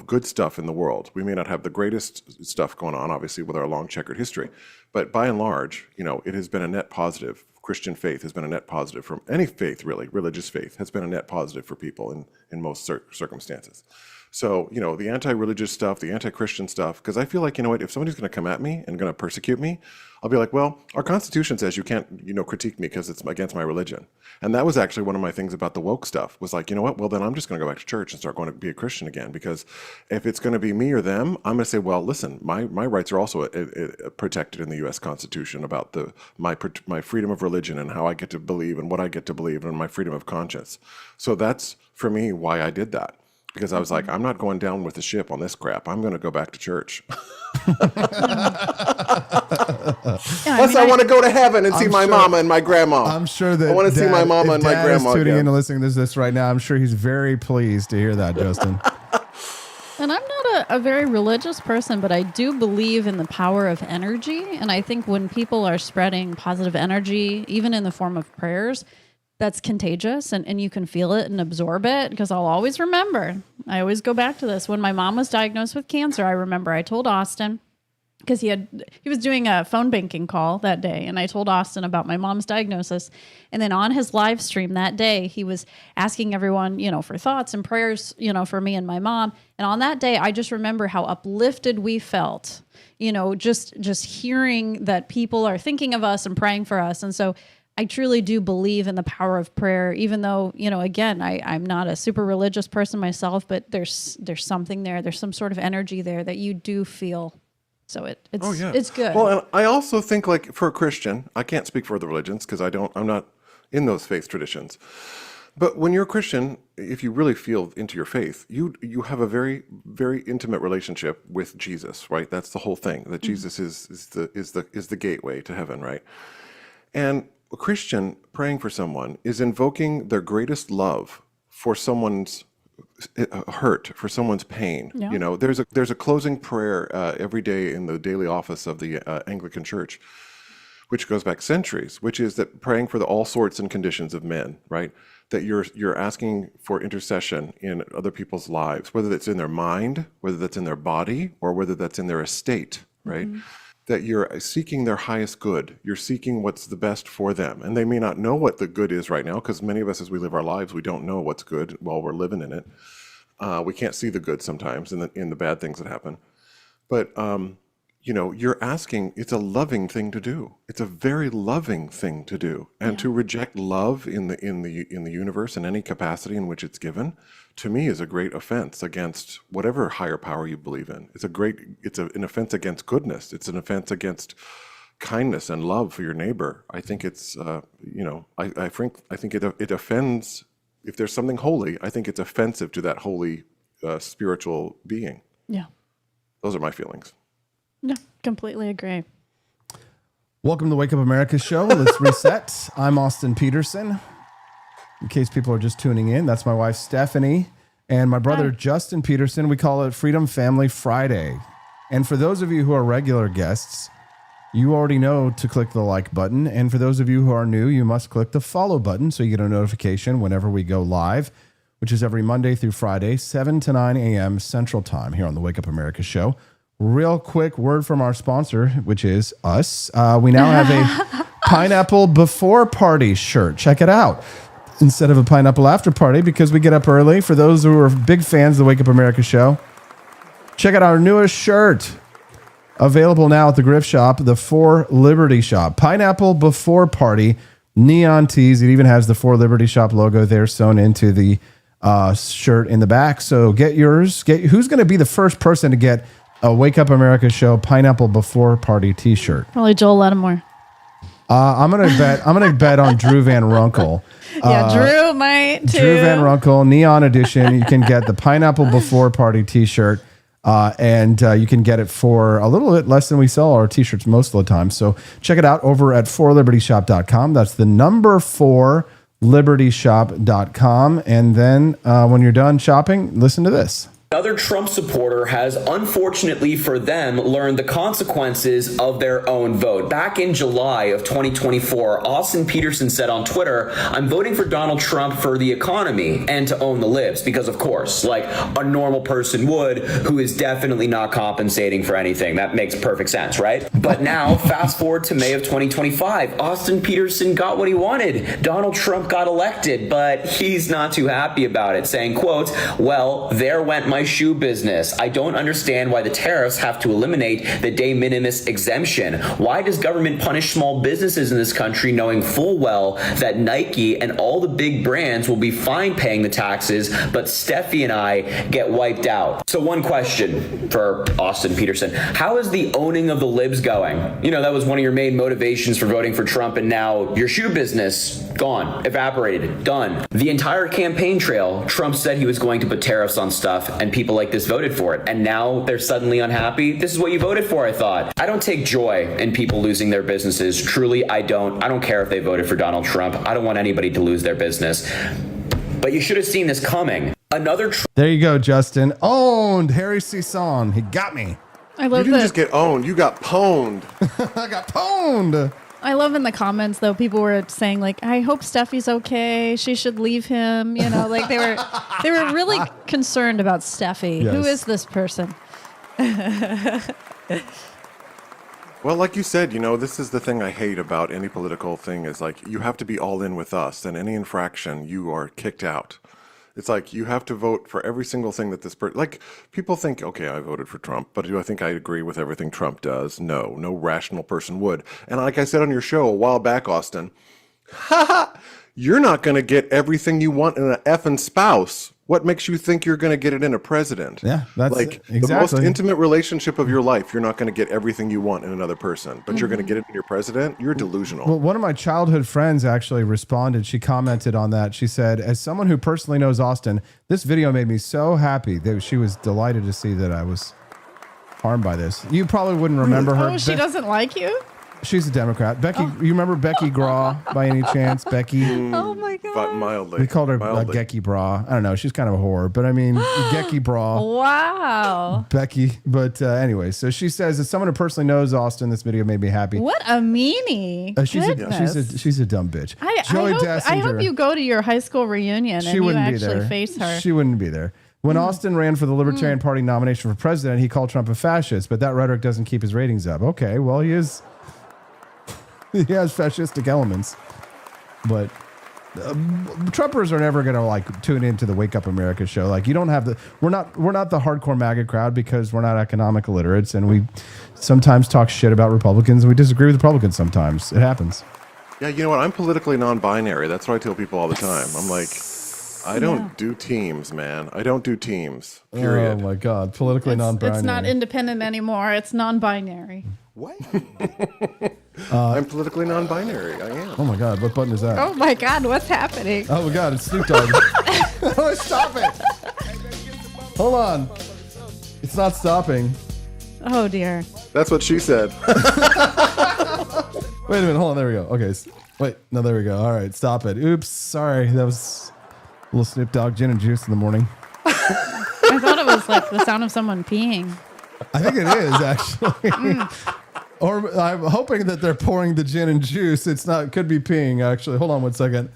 good stuff in the world. We may not have the greatest stuff going on, obviously, with our long checkered history, but by and large, it has been a net positive. Christian faith has been a net positive from any faith, really. Religious faith has been a net positive for people in most circumstances. So, the anti-religious stuff, the anti-Christian stuff, because I feel like, if somebody's going to come at me and going to persecute me, I'll be like, well, our Constitution says you can't, critique me because it's against my religion. And that was actually one of my things about the woke stuff was like, you know what? Well, then I'm just going to go back to church and start going to be a Christian again, because if it's going to be me or them, I'm going to say, well, listen, my rights are also protected in the U.S. Constitution about my freedom of religion and how I get to believe and what I get to believe and my freedom of conscience. So that's, for me, why I did that. Because I was like, I'm not going down with the ship on this crap. I'm going to go back to church. I want to go to heaven and see my mama and my grandma. I'm sure that I want to see my mama and my grandma. Is tuning in and listening to this right now. I'm sure he's very pleased to hear that, Justin. And I'm not a very religious person, but I do believe in the power of energy. And I think when people are spreading positive energy, even in the form of prayers, that's contagious and you can feel it and absorb it, because I'll always remember. I always go back to this. When my mom was diagnosed with cancer, I remember I told Austin, because he was doing a phone banking call that day, and I told Austin about my mom's diagnosis. And then on his live stream that day, he was asking everyone, for thoughts and prayers, for me and my mom. And on that day, I just remember how uplifted we felt, just hearing that people are thinking of us and praying for us. And so I truly do believe in the power of prayer, even though, again, I'm not a super religious person myself, but there's something there. There's some sort of energy there that you do feel. So it's good. Well, and I also think, like, for a Christian, I can't speak for other religions because I'm not in those faith traditions. But when you're a Christian, if you really feel into your faith, you have a very, very intimate relationship with Jesus, right? That's the whole thing. That Jesus is the gateway to heaven, right? And a Christian praying for someone is invoking their greatest love for someone's hurt, for someone's pain. Yeah. There's a closing prayer every day in the daily office of the Anglican Church, which goes back centuries, which is that praying for all sorts and conditions of men, right? That you're asking for intercession in other people's lives, whether that's in their mind, whether that's in their body, or whether that's in their estate, right? Mm-hmm. That you're seeking their highest good. You're seeking what's the best for them. And they may not know what the good is right now, because many of us, as we live our lives, we don't know what's good while we're living in it. We can't see the good sometimes in the bad things that happen. But you're asking. It's a loving thing to do. It's a very loving thing to do, and to reject love in the universe in any capacity in which it's given, to me, is a great offense against whatever higher power you believe in. It's an offense against goodness. It's an offense against kindness and love for your neighbor. I think it's I think it offends. If there's something holy, I think it's offensive to that holy spiritual being. Yeah. Those are my feelings. No, completely agree. Welcome to the Wake Up America show. Let's reset. I'm Austin Petersen. In case people are just tuning in, that's my wife, Stephanie, and my brother, Justin Petersen. We call it Freedom Family Friday. And for those of you who are regular guests, you already know to click the like button. And for those of you who are new, you must click the follow button so you get a notification whenever we go live, which is every Monday through Friday, 7 to 9 a.m. Central Time here on the Wake Up America show. Real quick word from our sponsor, which is us. We now have a Pineapple Before Party shirt. Check it out. Instead of a Pineapple After Party, because we get up early. For those who are big fans of the Wake Up America show, check out our newest shirt. Available now at the Grift Shop, the For Liberty Shop. Pineapple Before Party, neon tees. It even has the For Liberty Shop logo there sewn into the shirt in the back. So get yours. Who's going to be the first person to get a Wake Up America show Pineapple Before Party t-shirt? Probably Joel Lattimore. I'm gonna bet on Drew Van Runkle. Drew might too. Drew Van Runkle, Neon Edition. You can get the Pineapple Before Party t-shirt. And you can get it for a little bit less than we sell our t-shirts most of the time. So check it out over at 4libertyshop.com. That's the number 4libertyshop.com. And then when you're done shopping, listen to this. Another Trump supporter has, unfortunately for them, learned the consequences of their own vote. Back in July of 2024, Austin Petersen said on Twitter, "I'm voting for Donald Trump for the economy and to own the libs," because of course, like a normal person would, who is definitely not compensating for anything. That makes perfect sense, right? But now, fast forward to May of 2025, Austin Petersen got what he wanted. Donald Trump got elected, but he's not too happy about it, saying, quote, "Well, there went my shoe business. I don't understand why the tariffs have to eliminate the de minimis exemption. Why does government punish small businesses in this country knowing full well that Nike and all the big brands will be fine paying the taxes, but Steffi and I get wiped out?" So one question for Austin Petersen. How is the owning of the libs going? You know, that was one of your main motivations for voting for Trump, and now your shoe business, gone, evaporated, done. The entire campaign trail, Trump said he was going to put tariffs on stuff, and people like this voted for it, and now they're suddenly unhappy. This is what you voted for, I thought. I don't take joy in people losing their businesses. Truly, I don't. I don't care if they voted for Donald Trump. I don't want anybody to lose their business. But you should have seen this coming. There you go, Justin. Owned. Harry Sison. He got me. I love You didn't just get owned. You got pwned. I got pwned. I love in the comments though, people were saying like, "I hope Steffi's okay. She should leave him." You know, like they were really concerned about Steffi. Yes. Who is this person? Well, like you said, this is the thing I hate about any political thing is like you have to be all in with us, and any infraction you are kicked out. It's like you have to vote for every single thing that this person... Like, people think, okay, I voted for Trump, but do I think I agree with everything Trump does? No rational person would. And like I said on your show a while back, Austin, you're not going to get everything you want in an effing spouse. What makes you think you're going to get it in a president? Yeah, that's like exactly the most intimate relationship of your life. You're not going to get everything you want in another person, but you're going to get it in your president. You're delusional. Well, one of my childhood friends actually responded. She commented on that. She said, "As someone who personally knows Austin, this video made me so happy." She was delighted to see that I was harmed by this. You probably wouldn't remember her. Oh, she doesn't like you? She's a Democrat. Becky, you remember Becky Graw by any chance? Becky? Oh my God. But mildly. We called her Gecky Bra. I don't know. She's kind of a whore, but I mean, Gecky Bra. Wow. Becky. But anyway, so she says, as someone who personally knows Austin, this video made me happy. What a meanie. She's a dumb bitch. I hope you go to your high school reunion and you actually face her. She wouldn't be there. When Austin ran for the Libertarian Party nomination for president, he called Trump a fascist, but that rhetoric doesn't keep his ratings up. Okay, well, he has fascistic elements, but Trumpers are never going to like tune into the Wake Up America show. Like, you don't have we're not the hardcore MAGA crowd because we're not economic illiterates, and we sometimes talk shit about Republicans, and we disagree with Republicans sometimes. It happens. Yeah, you know what? I'm politically non-binary. That's what I tell people all the time. I'm like, I don't do teams, man. I don't do teams. Period. Oh my God, politically non-binary. It's not independent anymore. It's non-binary. What? I'm politically non-binary. I am. Oh my God, what button is that? Oh my God, what's happening? Oh my God, it's Snoop Dogg. Oh, stop it! Hold on, it's not stopping. Oh dear. That's what she said. Wait a minute, hold on. There we go. Okay, wait, no, there we go. All right, stop it. Oops, sorry. That was a little Snoop Dogg gin and juice in the morning. I thought it was like the sound of someone peeing. I think it is actually. Or I'm hoping that they're pouring the gin and juice. It's not. Could be peeing actually. Hold on 1 second.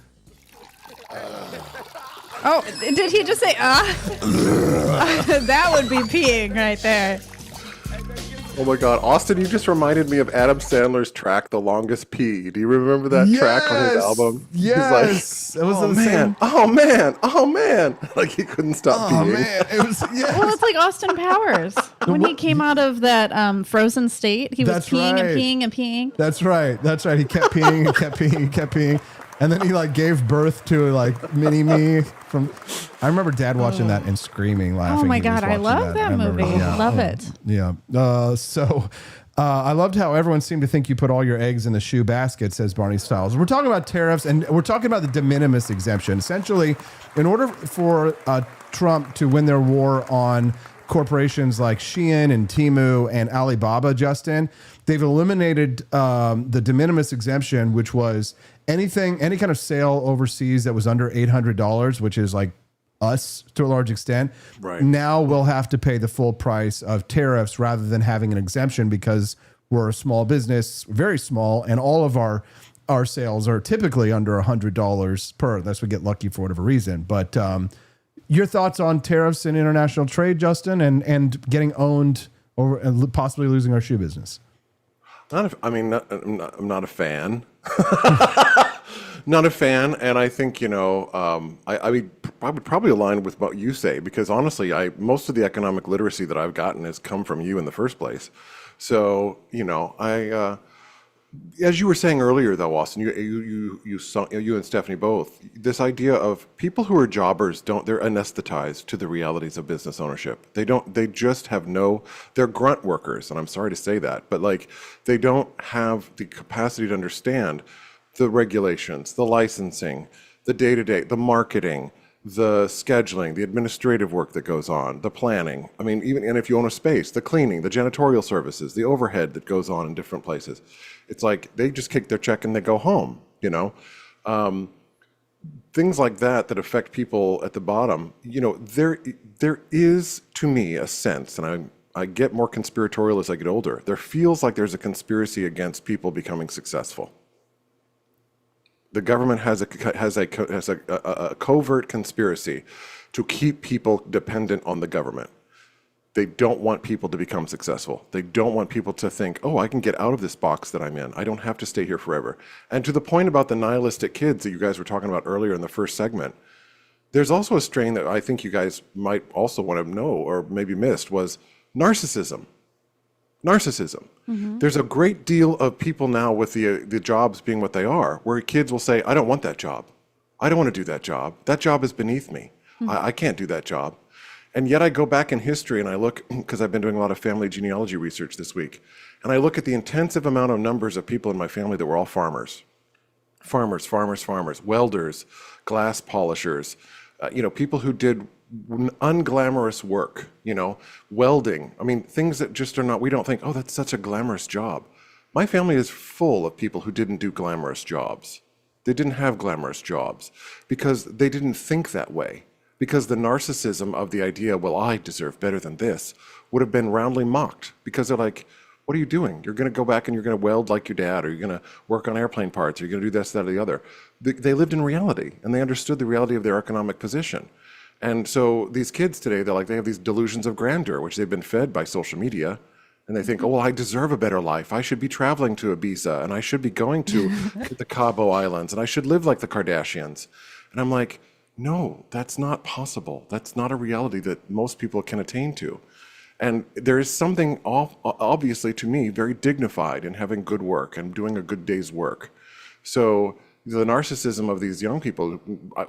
Oh, did he just say that would be peeing right there. Oh my God, Austin, you just reminded me of Adam Sandler's track, "The Longest Pee." Do you remember that track on his album? Yes, He's like, oh man, like he couldn't stop peeing. Oh man, it was. Yes. Well, it's like Austin Powers when he came out of that frozen state. He was peeing and peeing and peeing. That's right. He kept peeing and kept peeing and kept peeing. And then he like gave birth to like mini me from. I remember Dad watching that and screaming, laughing. Oh my God, I love that movie. Love it. Yeah. I loved how everyone seemed to think you put all your eggs in the shoe basket, says Barney Styles. We're talking about tariffs, and we're talking about the de minimis exemption. Essentially, in order for Trump to win their war on corporations like Shein and Temu and Alibaba, Justin, they've eliminated the de minimis exemption, which was any kind of sale overseas that was under $800, which is like us to a large extent. Right. Now we'll have to pay the full price of tariffs rather than having an exemption because we're a small business, very small, and all of our sales are typically under $100 per, unless we get lucky for whatever reason. But your thoughts on tariffs and international trade, Justin, and getting owned or possibly losing our shoe business? I'm not a fan. Not a fan, and I think I would probably align with what you say, because honestly, most of the economic literacy that I've gotten has come from you in the first place. So as you were saying earlier, though, Austin, you and Stephanie both, this idea of people who are jobbers they're anesthetized to the realities of business ownership. They just have they're grunt workers, and I'm sorry to say that, but like they don't have the capacity to understand the regulations, the licensing, the day-to-day, the marketing, the scheduling, the administrative work that goes on, the planning. I mean, and if you own a space, the cleaning, the janitorial services, the overhead that goes on in different places. It's like they just kick their check and they go home, things like that affect people at the bottom. There is, to me, a sense, and I get more conspiratorial as I get older, there feels like there's a conspiracy against people becoming successful. The government has a covert conspiracy to keep people dependent on the government. They don't want people to become successful. They don't want people to think, oh, I can get out of this box that I'm in. I don't have to stay here forever. And to the point about the nihilistic kids that you guys were talking about earlier in the first segment, there's also a strain that I think you guys might also want to know or maybe missed was narcissism. Narcissism. Mm-hmm. There's a great deal of people now with the jobs being what they are, where kids will say, I don't want that job. I don't want to do that job. That job is beneath me. Mm-hmm. I can't do that job. And yet I go back in history and I look, because I've been doing a lot of family genealogy research this week, and I look at the intensive amount of numbers of people in my family that were all farmers. Farmers, welders, glass polishers, people who did unglamorous work, welding. I mean, things that just are not, we don't think, oh, that's such a glamorous job. My family is full of people who didn't do glamorous jobs. They didn't have glamorous jobs because they didn't think that way. Because the narcissism of the idea, well, I deserve better than this, would have been roundly mocked. Because they're like, what are you doing? You're going to go back and you're going to weld like your dad, or you're going to work on airplane parts, or you're going to do this, that, or the other. They lived in reality, and they understood the reality of their economic position. And so these kids today, they have these delusions of grandeur, which they've been fed by social media. And they think, oh, well, I deserve a better life. I should be traveling to Ibiza, and I should be going to the Cabo Islands, and I should live like the Kardashians. And I'm like, no, that's not possible. That's not a reality that most people can attain to. And there is something obviously to me very dignified in having good work and doing a good day's work. So the narcissism of these young people,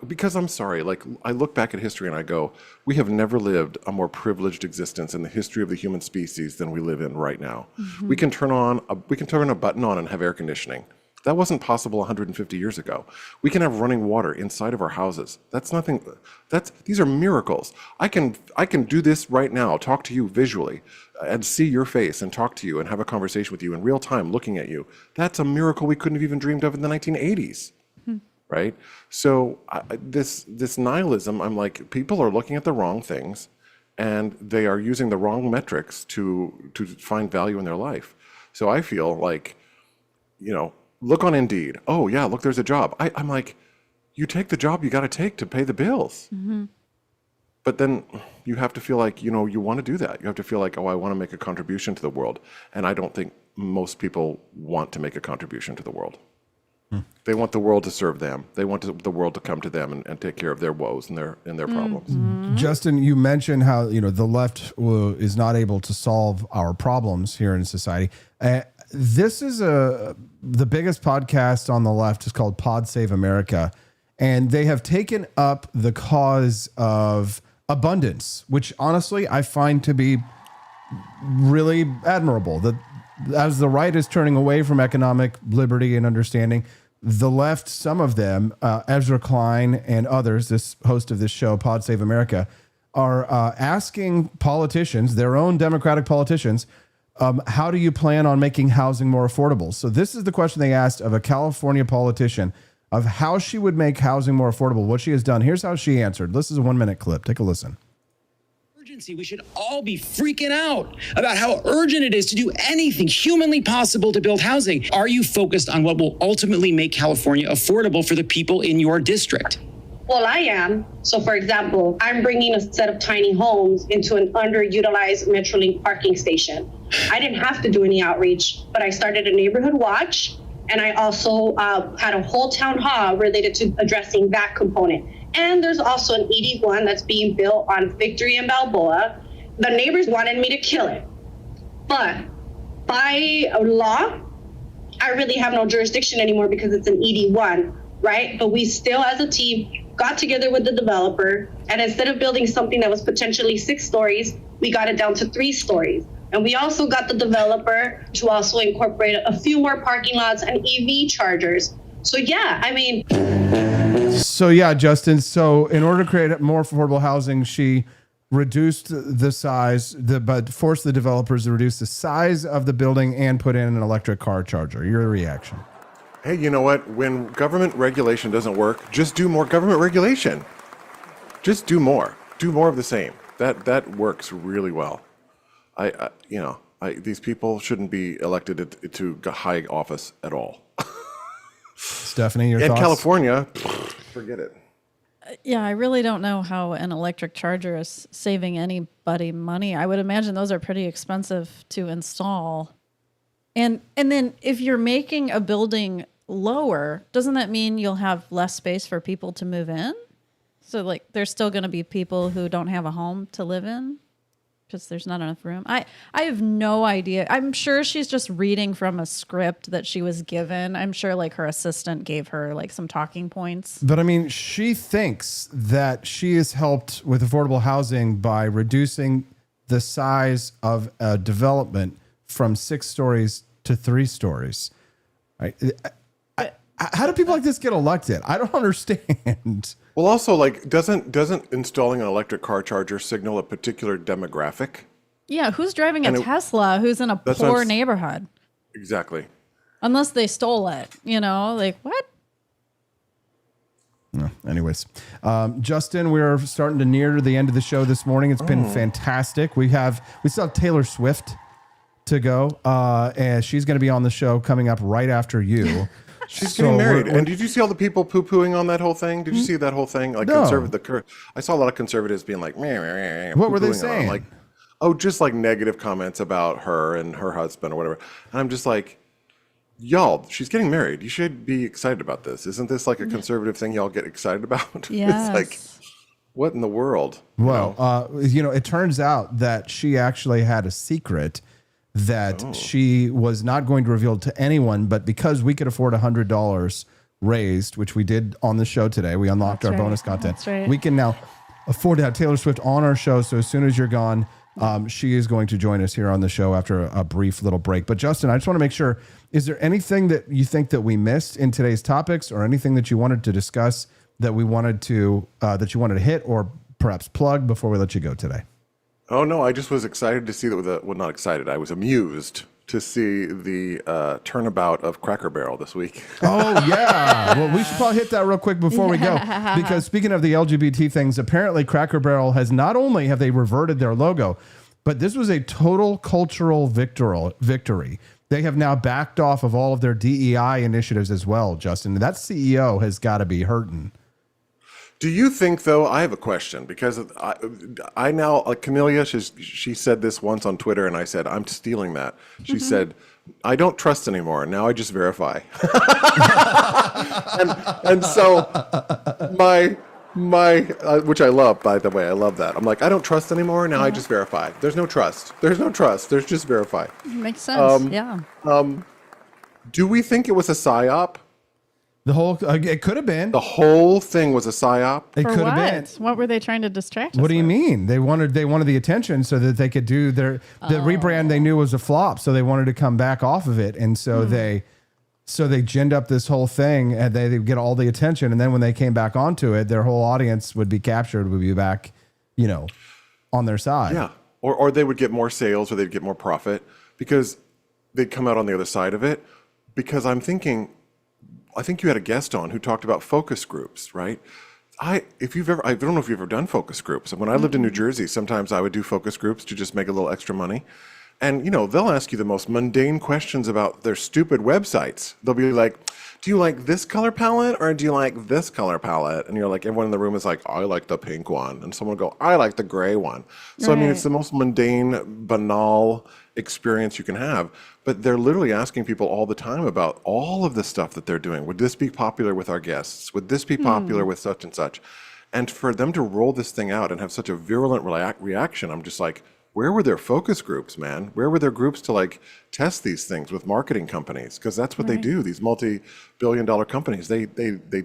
because I'm sorry, like I look back at history and I go, we have never lived a more privileged existence in the history of the human species than we live in right now. Mm-hmm. We can turn a button on and have air conditioning. That wasn't possible 150 years ago. We can have running water inside of our houses. These are miracles. I can do this right now, talk to you visually and see your face and talk to you and have a conversation with you in real time looking at you. That's a miracle we couldn't have even dreamed of in the 1980s. Mm-hmm. Right? So this nihilism, I'm like, people are looking at the wrong things and they are using the wrong metrics to find value in their life. So I feel like, look on Indeed. Oh, yeah, look, there's a job. I'm like, you take the job you got to take to pay the bills. Mm-hmm. But then you have to feel like, you want to do that. You have to feel like, oh, I want to make a contribution to the world. And I don't think most people want to make a contribution to the world. They want the world to serve them. They want the world to come to them and take care of their woes and their problems. Mm-hmm. Justin, you mentioned how, the left is not able to solve our problems here in society. This is the biggest podcast on the left is called Pod Save America, and they have taken up the cause of abundance, which honestly I find to be really admirable. That as the right is turning away from economic liberty and understanding, the left, some of them, Ezra Klein and others, this host of this show, Pod Save America, are asking politicians, their own Democratic politicians, how do you plan on making housing more affordable? So this is the question they asked of a California politician of how she would make housing more affordable, what she has done. Here's how she answered. This is a 1-minute clip. Take a listen. We should all be freaking out about how urgent it is to do anything humanly possible to build housing. Are you focused on what will ultimately make California affordable for the people in your district? Well, I am. So, for example, I'm bringing a set of tiny homes into an underutilized Metrolink parking station. I didn't have to do any outreach, but I started a neighborhood watch, and I also had a whole town hall related to addressing that component. And there's also an ED1 that's being built on Victory and Balboa. The neighbors wanted me to kill it. But by law, I really have no jurisdiction anymore because it's an ED1, right? But we still, as a team, got together with the developer, and instead of building something that was potentially 6 stories, we got it down to 3 stories. And we also got the developer to also incorporate a few more parking lots and EV chargers. So yeah, I mean... So yeah, Justin, so in order to create more affordable housing, she reduced the size, but forced the developers to reduce the size of the building and put in an electric car charger. Your reaction? Hey, you know what? When government regulation doesn't work, just do more government regulation. Just do more. Do more of the same. That works really well. These people shouldn't be elected to high office at all. Stephanie, your thoughts? In California, forget it. Yeah, I really don't know how an electric charger is saving anybody money. I would imagine those are pretty expensive to install. And then if you're making a building lower, doesn't that mean you'll have less space for people to move in? So like there's still going to be people who don't have a home to live in because there's not enough room. I have no idea. I'm sure she's just reading from a script that she was given. I'm sure like her assistant gave her like some talking points. But I mean, she thinks that she has helped with affordable housing by reducing the size of a development from 6 stories to 3 stories. Right? How do people like this get elected? I don't understand. Well, also, like, doesn't installing an electric car charger signal a particular demographic? Yeah, who's driving a Tesla who's in a poor neighborhood? Exactly. Unless they stole it, like what? No, anyways, Justin, we're starting to near the end of the show this morning. It's been fantastic. We still have Taylor Swift to go, and she's going to be on the show coming up right after you. She's getting married. And did you see all the people poo-pooing on that whole thing? Did you see that whole thing? Like no. I saw a lot of conservatives being like, meh, what were they saying? just like negative comments about her and her husband or whatever. And I'm just like, y'all, she's getting married. You should be excited about this. Isn't this like a conservative thing y'all get excited about? Yes. It's like, what in the world? Well, it turns out that she actually had a secret that she was not going to reveal to anyone, but because we could afford $100 raised, which we did on the show today, we unlocked our bonus content. That's right. We can now afford to have Taylor Swift on our show. So as soon as you're gone, she is going to join us here on the show after a brief little break. But Justin, I just want to make sure, is there anything that you think that we missed in today's topics, or anything that you wanted to discuss that we wanted to, that you wanted to hit or perhaps plug before we let you go today? Oh, no, I just was excited to see that. Well, not excited. I was amused to see the turnabout of Cracker Barrel this week. Oh, yeah. Well, we should probably hit that real quick before we go. Because speaking of the LGBT things, apparently Cracker Barrel has not only have they reverted their logo, but this was a total cultural victory. They have now backed off of all of their DEI initiatives as well, Justin. That CEO has got to be hurting. Do you think, though, I have a question, because I now, Camellia, she said this once on Twitter, and I said, I'm stealing that. She said, I don't trust anymore. Now I just verify. and so my which I love, by the way, I love that. I'm like, I don't trust anymore. Now I just verify. There's no trust. There's no trust. There's just verify. Makes sense. Yeah. Do we think it was a psyop? The whole, it could have been. The whole thing was a psyop. It could have been. What were they trying to distract us What do you with? mean? They wanted the attention so that they could do the rebrand they knew was a flop. So they wanted to come back off of it. And so they ginned up this whole thing, and they get all the attention. And then when they came back onto it, their whole audience would be captured, would be back, on their side. Yeah. Or they would get more sales, or they'd get more profit because they'd come out on the other side of it. Because I'm thinking, I think you had a guest on who talked about focus groups, right? I don't know if you've ever done focus groups. When I lived in New Jersey, sometimes I would do focus groups to just make a little extra money. And, they'll ask you the most mundane questions about their stupid websites. They'll be like, do you like this color palette or do you like this color palette? And you're like, everyone in the room is like, I like the pink one. And someone will go, I like the gray one. So, Right. it's the most mundane, banal experience you can have. But they're literally asking people all the time about all of the stuff that they're doing. Would this be popular with our guests? Would this be popular with such and such? And for them to roll this thing out and have such a virulent reaction, I'm just like, where were their focus groups, man? Where were their groups to test these things with marketing companies? Because that's what they do. These multi-billion-dollar companies, they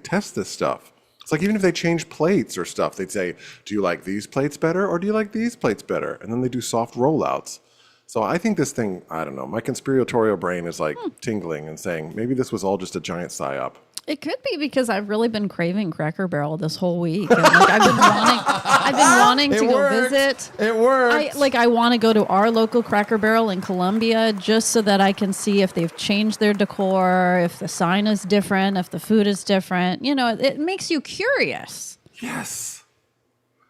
test this stuff. It's like, even if they change plates or stuff, they'd say, do you like these plates better or do you like these plates better? And then they do soft rollouts. So I think this thing, I don't know, my conspiratorial brain is tingling and saying, maybe this was all just a giant psyop. It could be because I've really been craving Cracker Barrel this whole week. And, I've been wanting to go visit. It worked. I want to go to our local Cracker Barrel in Columbia just so that I can see if they've changed their decor, if the sign is different, if the food is different. It makes you curious. Yes.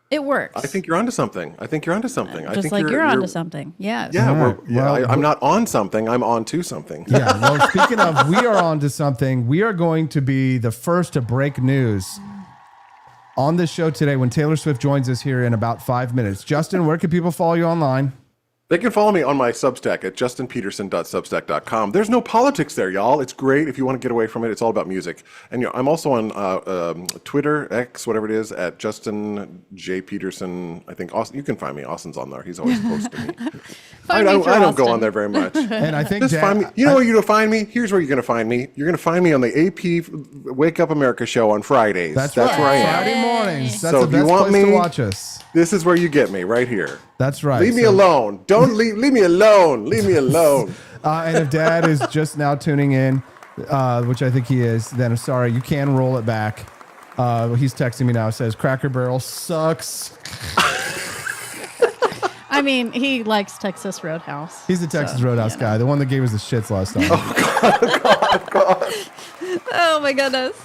It works. I think you're onto something. I think you're onto something. Just I think like you're onto something. Yes. Yeah, Well, I'm not on something. I'm onto something. Yeah. Well, speaking of, we are on to something. We are going to be the first to break news on this show today when Taylor Swift joins us here in about 5 minutes. Justin, where can people follow you online? They can follow me on my Substack at justinpetersen.substack.com. There's no politics there, y'all. It's great if you want to get away from it. It's all about music. And I'm also on Twitter, X, whatever it is, at Justin J. Petersen. I think Austin, you can find me. Austin's on there. He's always close to me. I don't go on there very much. And I think Just find me. You know where you're going to find me? Here's where you're going to find me. You're going to find me on the AP Wake Up America show on Fridays. That's where right. I am. Friday mornings. That's So the if you best want place to me- watch us. This is where you get me, right here. That's right. Leave me alone. Don't leave me alone. Leave me alone. And if Dad is just now tuning in, which I think he is, then I'm sorry, you can roll it back. He's texting me now. Says Cracker Barrel sucks. I mean, he likes Texas Roadhouse. He's the Texas Roadhouse guy, the one that gave us the shits last time. Oh my goodness.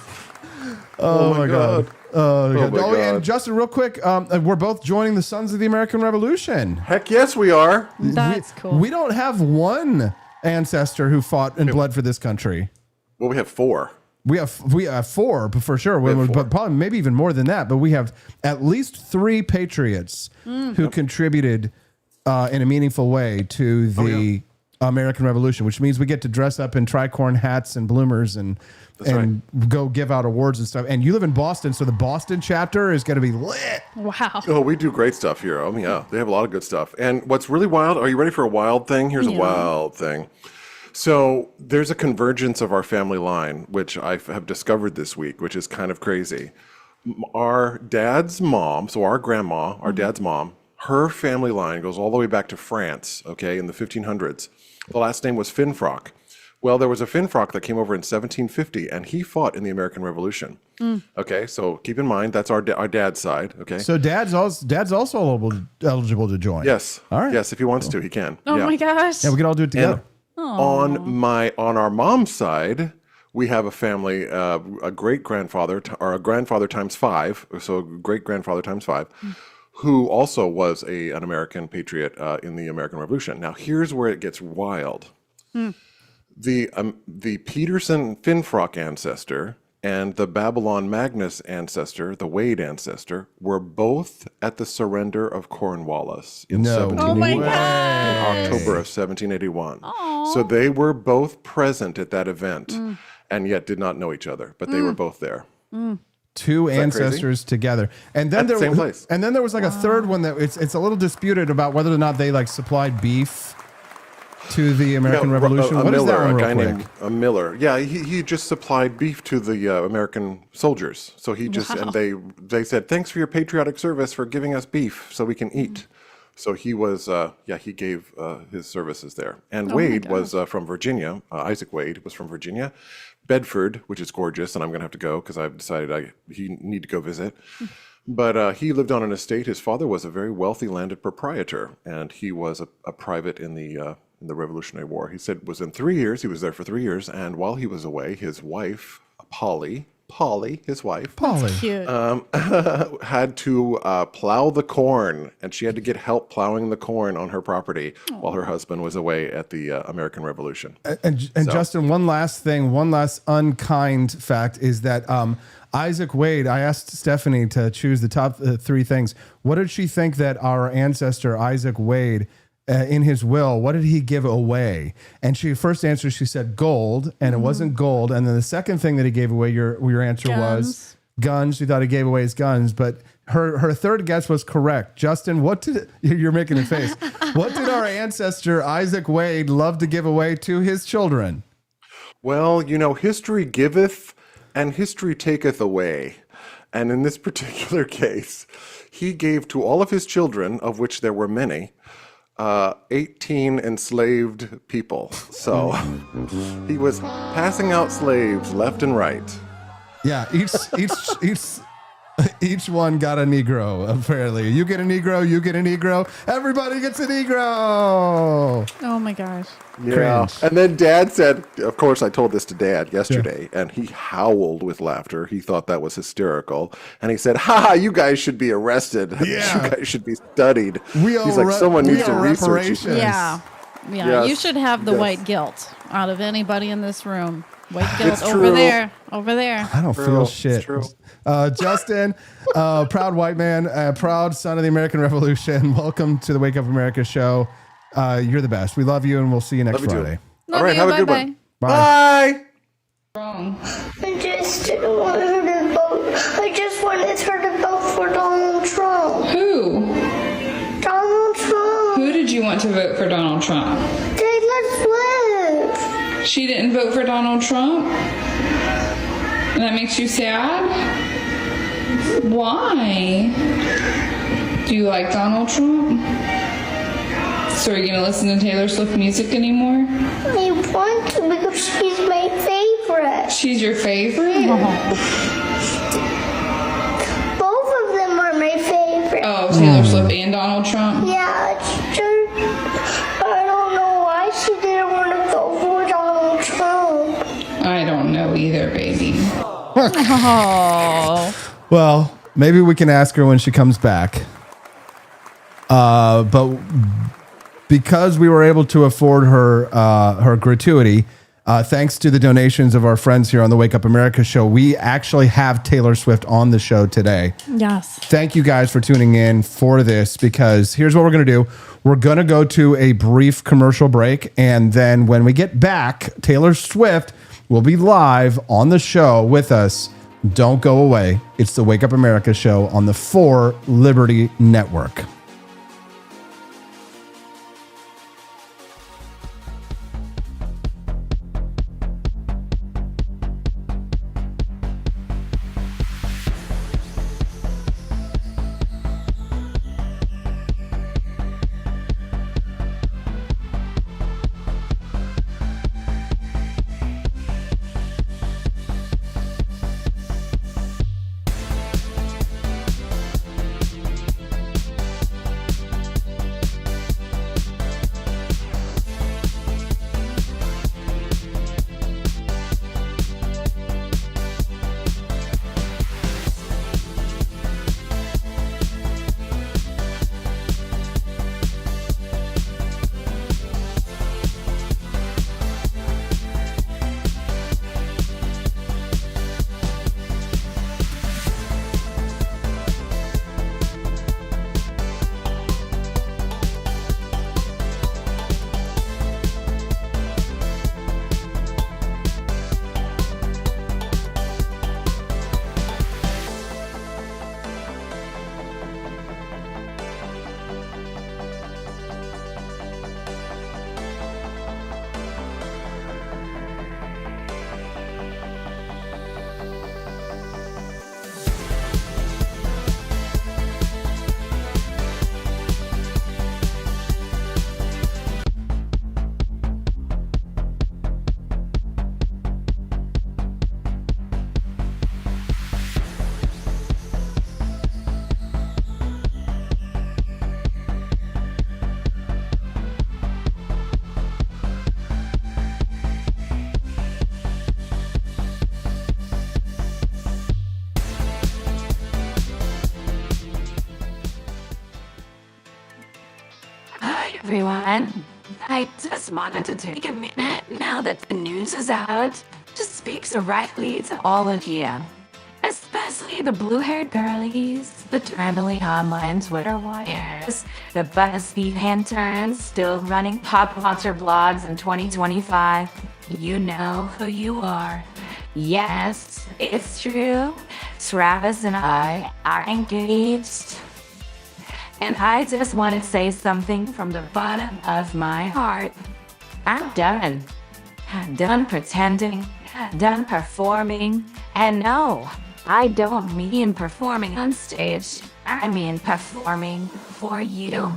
Oh my God. Oh, my God. And Justin, real quick, we're both joining the Sons of the American Revolution. Heck yes, we are. That's cool. We don't have one ancestor who fought and bled for this country. Well, we have four. We have four for sure, but probably maybe even more than that. But we have at least three patriots who contributed in a meaningful way to the American Revolution, which means we get to dress up in tricorn hats and bloomers and go give out awards and stuff. And you live in Boston, so the Boston chapter is going to be lit. Wow. Oh, we do great stuff here. Oh, yeah, they have a lot of good stuff. And what's really wild, are you ready for a wild thing? Here's a wild thing. So there's a convergence of our family line, which I have discovered this week, which is kind of crazy. Our dad's mom, so our grandma, our dad's mom, her family line goes all the way back to France, okay, in the 1500s. The last name was Finfrock. Well, there was a Finfrock that came over in 1750, and he fought in the American Revolution. Okay, so keep in mind, that's our dad's side, okay? So dad's also eligible to join. Yes. All right. Yes, if he wants to, he can. Oh my gosh. Yeah, we can all do it together. On our mom's side, we have a family, a great-grandfather, or a grandfather times 5, so great-grandfather times 5, who also was an American patriot in the American Revolution. Now, here's where it gets wild. The Petersen Finfrock ancestor and the Babylon Magnus ancestor, the Wade ancestor, were both at the surrender of Cornwallis in 1781. In October of 1781. So they were both present at that event and yet did not know each other, but they were both there. Two ancestors together. And then At the same place. And then there was like a third one that it's a little disputed about whether or not they like supplied beef to the American Revolution. What is that one, a real guy quick? named Miller. Yeah, he just supplied beef to the American soldiers. So he just, and they said, thanks for your patriotic service for giving us beef so we can eat. So he was, he gave his services there. And Wade was from Virginia. Isaac Wade was from Virginia. Bedford, which is gorgeous, and I'm going to have to go because I've decided he need to go visit. But he lived on an estate. His father was a very wealthy landed proprietor, and he was a private in the Revolutionary War. He said was in 3 years. He was there for 3 years, and while he was away, his wife, Polly, his wife, Cute. had to plow the corn, and she had to get help plowing the corn on her property while her husband was away at the American Revolution. And Justin, one last unkind fact is that Isaac Wade, I asked Stephanie to choose the top 3 things. What did she think that our ancestor, Isaac Wade, in his will, what did he give away? And she first answer, she said gold, and it wasn't gold. And then the second thing that he gave away, your answer was guns. She thought he gave away his guns, but her third guess was correct. Justin, you're making a face. What did our ancestor Isaac Wade love to give away to his children? Well, history giveth and history taketh away. And in this particular case, he gave to all of his children, of which there were many, 18 enslaved people. So he was passing out slaves left and right. Yeah, each one got a Negro, apparently. You get a Negro, you get a Negro, everybody gets a Negro. Oh my gosh. Yeah. Cringe. And then Dad said, of course, I told this to Dad yesterday, and he howled with laughter. He thought that was hysterical. And he said, you guys should be arrested. Yeah. You guys should be studied. He's like, someone needs to research it. Yeah. Yes. You should have the Yes. white guilt out of anybody in this room. White guilt It's over true. there. Over there. I don't feel shit. It's true. Justin, proud white man, proud son of the American Revolution. Welcome to the Wake Up America show. You're the best. We love you, and we'll see you next Love you too. Friday. Love All right, you. have a good Bye-bye. one. Bye. Bye. I just wanted her to vote for Donald Trump. Who? Donald Trump. Who did you want to vote for Donald Trump? Taylor Swift. She didn't vote for Donald Trump? And that makes you sad? Why? Do you like Donald Trump? So are you going to listen to Taylor Swift music anymore? I want to because she's my favorite. She's your favorite? Both of them are my favorite. Oh, Taylor Swift and Donald Trump? Yeah, it's just, I don't know why she didn't want to go for Donald Trump. I don't know either, baby. Oh. Well, maybe we can ask her when she comes back. But because we were able to afford her gratuity, Thanks to the donations of our friends here on the Wake Up America show, we actually have Taylor Swift on the show today. Yes. Thank you guys for tuning in for this, because here's what we're going to do. We're going to go to a brief commercial break, and then when we get back, Taylor Swift will be live on the show with us. Don't go away. It's the Wake Up America show on the 4 Liberty Network. Everyone, I just wanted to take a minute now that the news is out to speak directly to all of you, especially the blue-haired girlies, the trembling online Twitter warriors, the BuzzFeed interns still running pop culture blogs in 2025. You know who you are. Yes, it's true. Travis and I are engaged. And I just want to say something from the bottom of my heart. I'm done. I'm done pretending, done performing. And no, I don't mean performing on stage. I mean performing for you.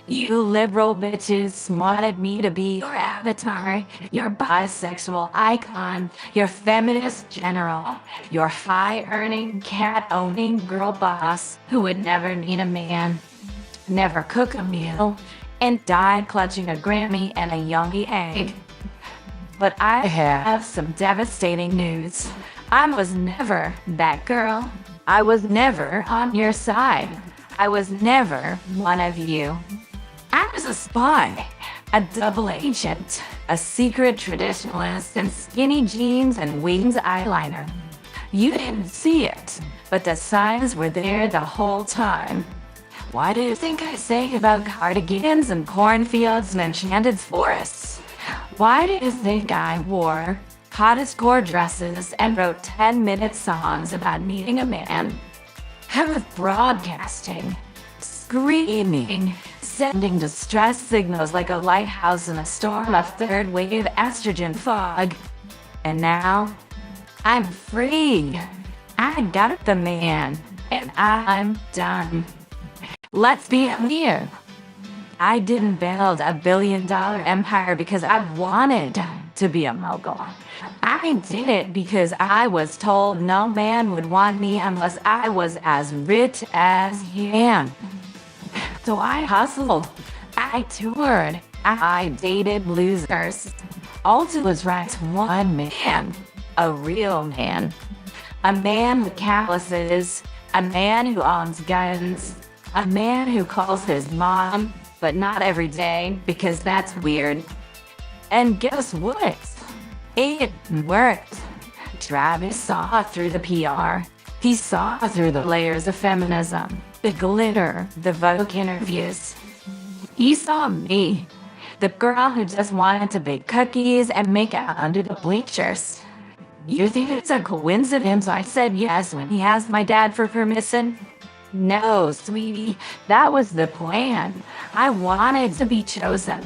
You liberal bitches wanted me to be your avatar, your bisexual icon, your feminist general, your high-earning, cat-owning girl boss who would never need a man, never cook a meal, and died clutching a Grammy and a Youngie egg. But I have some devastating news. I was never that girl. I was never on your side. I was never one of you. I was a spy, a double agent, a secret traditionalist in skinny jeans and wings eyeliner. You didn't see it, but the signs were there the whole time. Why do you think I sang about cardigans and cornfields and enchanted forests? Why do you think I wore hottest core dresses and wrote 10-minute songs about meeting a man? I was broadcasting, screaming, sending distress signals like a lighthouse in a storm of third-wave estrogen fog. And now, I'm free. I got the man, and I'm done. Let's be clear. I didn't build a billion-dollar empire because I wanted to be a mogul. I did it because I was told no man would want me unless I was as rich as him. So I hustled, I toured, I dated losers. All to attract one man, a real man. A man with calluses, a man who owns guns, a man who calls his mom, but not every day because that's weird. And guess what? It worked. Travis saw through the PR. He saw through the layers of feminism, the glitter, the Vogue interviews. He saw me, the girl who just wanted to bake cookies and make out under the bleachers. You think it's a coincidence I said yes when he asked my dad for permission? No, sweetie, that was the plan. I wanted to be chosen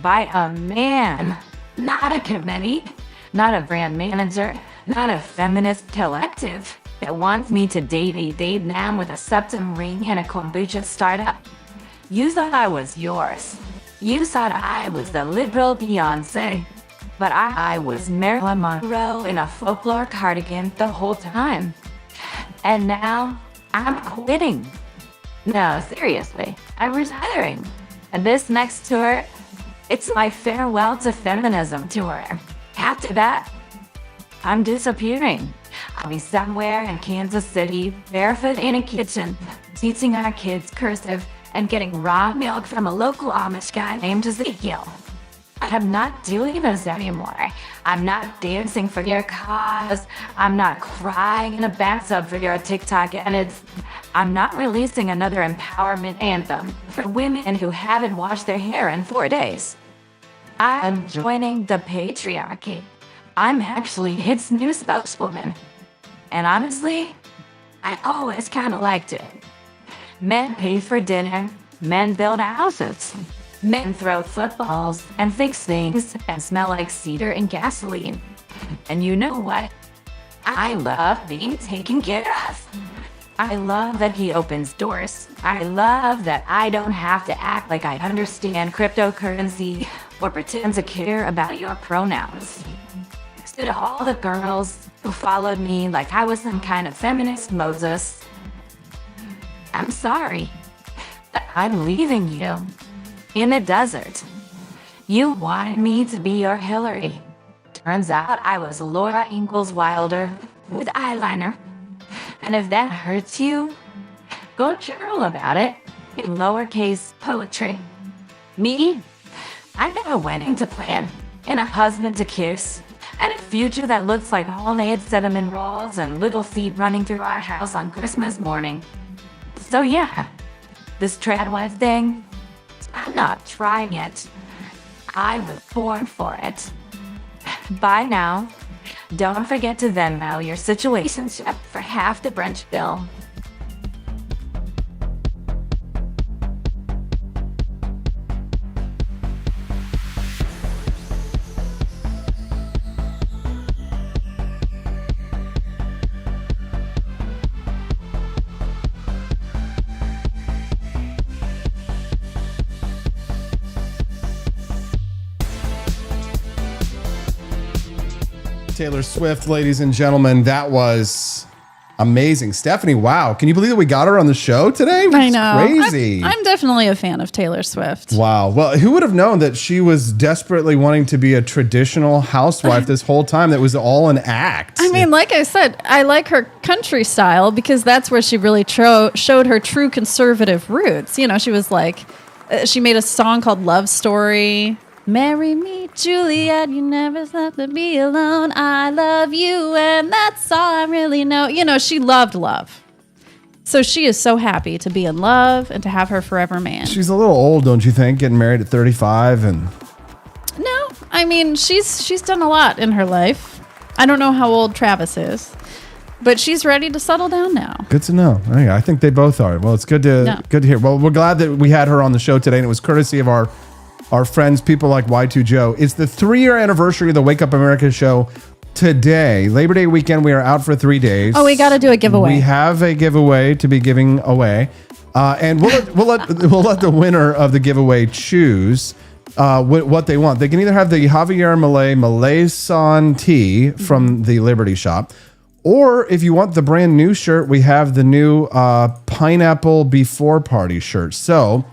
by a man, not a committee, not a brand manager, not a feminist collective that wants me to date a Dave Nam with a septum ring and a kombucha startup. You thought I was yours. You thought I was the liberal Beyonce. But I was Marilyn Monroe in a folklore cardigan the whole time. And now I'm quitting. No, seriously, I'm retiring. And this next tour, it's my farewell to feminism tour. After that, I'm disappearing. I'll be somewhere in Kansas City, barefoot in a kitchen, teaching our kids cursive and getting raw milk from a local Amish guy named Ezekiel. I'm not doing this anymore. I'm not dancing for your cause. I'm not crying in a bathtub for your TikTok, and I'm not releasing another empowerment anthem for women who haven't washed their hair in 4 days. I'm joining the patriarchy. I'm actually its new spokeswoman. And honestly, I always kind of liked it. Men pay for dinner, men build houses. Men throw footballs and fix things and smell like cedar and gasoline. And you know what? I love being taken care of. I love that he opens doors. I love that I don't have to act like I understand cryptocurrency or pretend to care about your pronouns. To all the girls who followed me like I was some kind of feminist Moses, I'm sorry. I'm leaving you. In the desert. You wanted me to be your Hillary. Turns out I was Laura Ingalls Wilder with eyeliner. And if that hurts you, go journal about it in lowercase poetry. Me? I got a wedding to plan and a husband to kiss and a future that looks like homemade cinnamon rolls and little feet running through our house on Christmas morning. So yeah, this tradwife thing, I'm not trying it. I was born for it. Bye now. Don't forget to Venmo your situationship for half the brunch bill. Taylor Swift, ladies and gentlemen, that was amazing. Stephanie, wow. Can you believe that we got her on the show today? I know. Crazy. I'm definitely a fan of Taylor Swift. Wow. Well, who would have known that she was desperately wanting to be a traditional housewife this whole time? That was all an act. I mean, like I said, I like her country style because that's where she really showed her true conservative roots. You know, she was like, she made a song called Love Story. Marry me, Juliet, you never have to be alone. I love you, and that's all I really know. You know, she loved love. So she is so happy to be in love and to have her forever man. She's a little old, don't you think? Getting married at 35 and... No, I mean, she's done a lot in her life. I don't know how old Travis is, but she's ready to settle down now. Good to know. I think they both are. Well, it's good to hear. Well, we're glad that we had her on the show today, and it was courtesy of our friends, people like Y2 Joe. It's the 3-year anniversary of the Wake Up America show today. Labor Day weekend, we are out for 3 days. Oh, we got to do a giveaway. We have a giveaway to be giving away. And we'll let the winner of the giveaway choose what they want. They can either have the Javier Malay tee from the Liberty Shop, or if you want the brand new shirt, we have the new Pineapple Before Party shirt. So...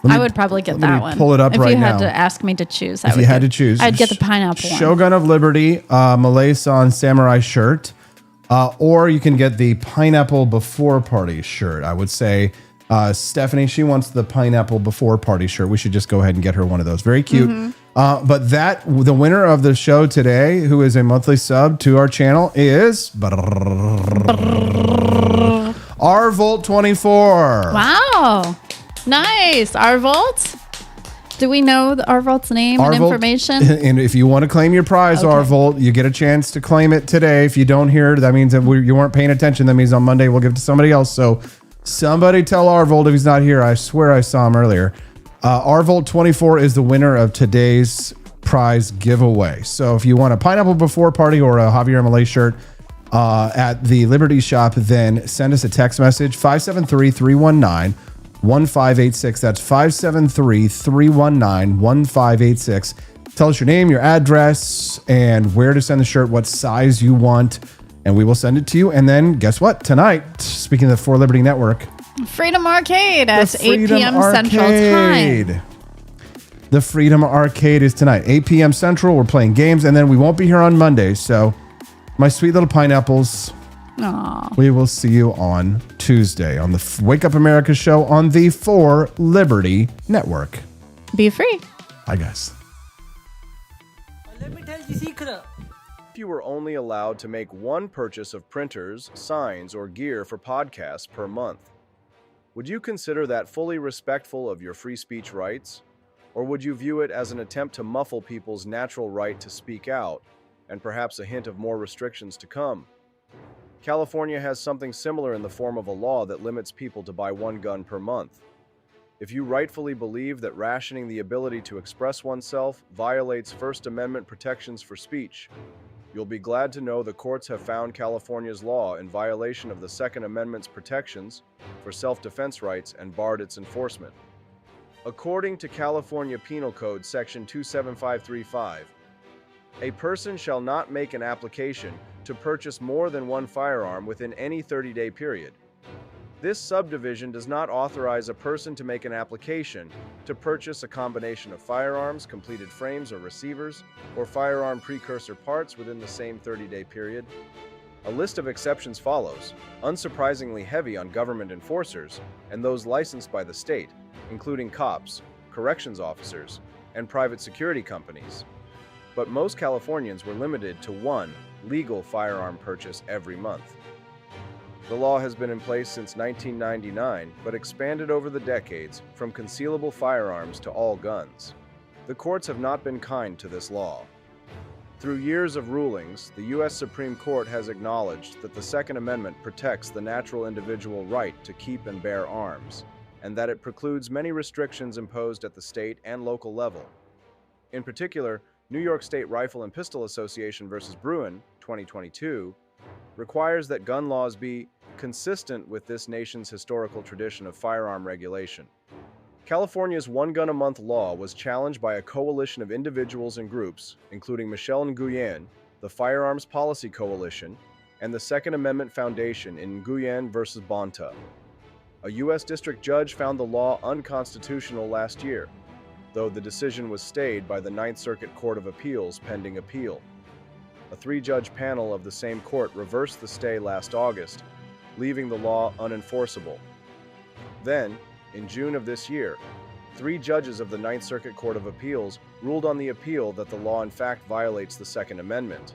I would probably get that one. Pull it up right now. If you had to ask me to choose, if you had to choose, I'd get the pineapple one. Shogun of Liberty, Malay-san Samurai shirt, or you can get the Pineapple Before Party shirt. I would say Stephanie, she wants the Pineapple Before Party shirt. We should just go ahead and get her one of those. Very cute. But the winner of the show today, who is a monthly sub to our channel, is RVolt24. Wow. Nice. RVolt? Do we know RVolt's name and information? And if you want to claim your prize, RVolt, you get a chance to claim it today. If you don't hear, that means that you weren't paying attention. That means on Monday we'll give it to somebody else. So somebody tell RVolt if he's not here. I swear I saw him earlier. RVolt24 is the winner of today's prize giveaway. So if you want a Pineapple Before Party or a Javier Milei shirt at the Liberty Shop, then send us a text message, 573-319-1586. That's 573-319-1586. Tell us your name, your address, and where to send the shirt, what size you want, and we will send it to you. And then guess what? Tonight, speaking of the For Liberty Network, Freedom Arcade at 8 p.m. Central Time. The Freedom Arcade is tonight, 8 p.m. Central. We're playing games, and then we won't be here on Monday. So, my sweet little pineapples, we will see you on Tuesday on the Wake Up America show on the For Liberty Network. Be free. Bye, guys. Let me tell you a secret. If you were only allowed to make one purchase of printers, signs, or gear for podcasts per month, would you consider that fully respectful of your free speech rights? Or would you view it as an attempt to muffle people's natural right to speak out, and perhaps a hint of more restrictions to come? California has something similar in the form of a law that limits people to buy one gun per month. If you rightfully believe that rationing the ability to express oneself violates First Amendment protections for speech, you'll be glad to know the courts have found California's law in violation of the Second Amendment's protections for self-defense rights and barred its enforcement. According to California Penal Code Section 27535, a person shall not make an application to purchase more than one firearm within any 30-day period. This subdivision does not authorize a person to make an application to purchase a combination of firearms, completed frames or receivers, or firearm precursor parts within the same 30-day period. A list of exceptions follows, unsurprisingly heavy on government enforcers and those licensed by the state, including cops, corrections officers, and private security companies. But most Californians were limited to one legal firearm purchase every month. The law has been in place since 1999, but expanded over the decades from concealable firearms to all guns. The courts have not been kind to this law. Through years of rulings, the U.S. Supreme Court has acknowledged that the Second Amendment protects the natural individual right to keep and bear arms, and that it precludes many restrictions imposed at the state and local level. In particular, New York State Rifle and Pistol Association versus Bruin, 2022, requires that gun laws be consistent with this nation's historical tradition of firearm regulation. California's one gun a month law was challenged by a coalition of individuals and groups, including Michelle Nguyen, the Firearms Policy Coalition, and the Second Amendment Foundation in Nguyen versus Bonta. A U.S. district judge found the law unconstitutional last year, though the decision was stayed by the Ninth Circuit Court of Appeals pending appeal. A three-judge panel of the same court reversed the stay last August, leaving the law unenforceable. Then, in June of this year, three judges of the Ninth Circuit Court of Appeals ruled on the appeal that the law in fact violates the Second Amendment.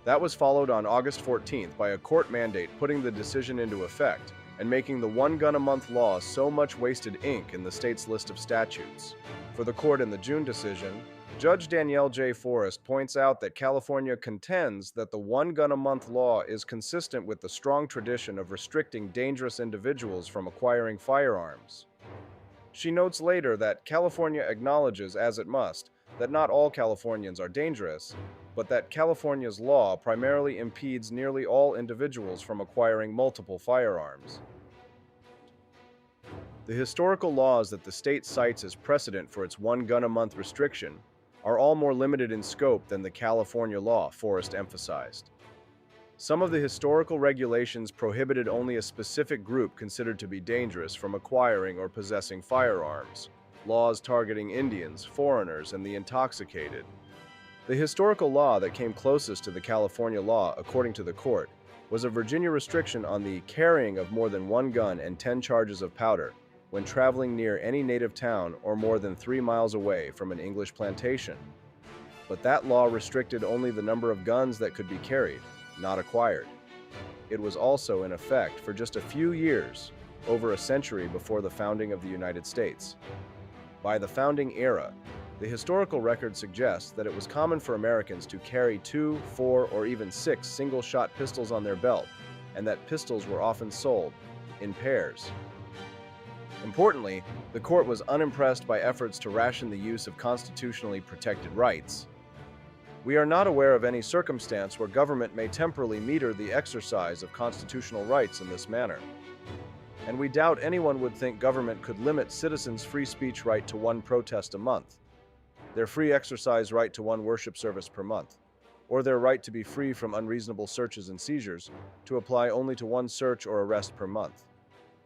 That was followed on August 14th by a court mandate putting the decision into effect and making the one gun a month law so much wasted ink in the state's list of statutes. For the court in the June decision, Judge Danielle J. Forrest points out that California contends that the one gun a month law is consistent with the strong tradition of restricting dangerous individuals from acquiring firearms. She notes later that California acknowledges, as it must, that not all Californians are dangerous, but that California's law primarily impedes nearly all individuals from acquiring multiple firearms. The historical laws that the state cites as precedent for its one gun a month restriction are all more limited in scope than the California law, Forrest emphasized. Some of the historical regulations prohibited only a specific group considered to be dangerous from acquiring or possessing firearms, laws targeting Indians, foreigners, and the intoxicated. The historical law that came closest to the California law, according to the court, was a Virginia restriction on the carrying of more than one gun and 10 charges of powder, when traveling near any native town or more than 3 miles away from an English plantation. But that law restricted only the number of guns that could be carried, not acquired. It was also in effect for just a few years, over a century before the founding of the United States. By the founding era, the historical record suggests that it was common for Americans to carry 2, 4, or even 6 single-shot pistols on their belt, and that pistols were often sold in pairs. Importantly, the court was unimpressed by efforts to ration the use of constitutionally protected rights. We are not aware of any circumstance where government may temporarily meter the exercise of constitutional rights in this manner. And we doubt anyone would think government could limit citizens' free speech right to 1 protest a month, their free exercise right to 1 worship service per month, or their right to be free from unreasonable searches and seizures to apply only to 1 search or arrest per month.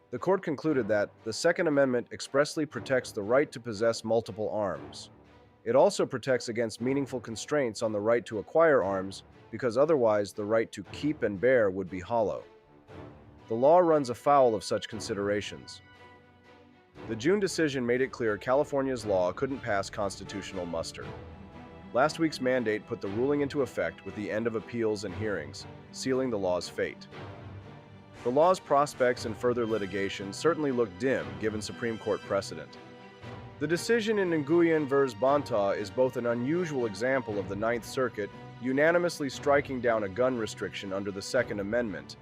The court concluded that the Second Amendment expressly protects the right to possess multiple arms. It also protects against meaningful constraints on the right to acquire arms because otherwise the right to keep and bear would be hollow. The law runs afoul of such considerations. The June decision made it clear California's law couldn't pass constitutional muster. Last week's mandate put the ruling into effect with the end of appeals and hearings, sealing the law's fate. The law's prospects in further litigation certainly look dim given Supreme Court precedent. The decision in Nguyen vs. Bonta is both an unusual example of the Ninth Circuit unanimously striking down a gun restriction under the Second Amendment,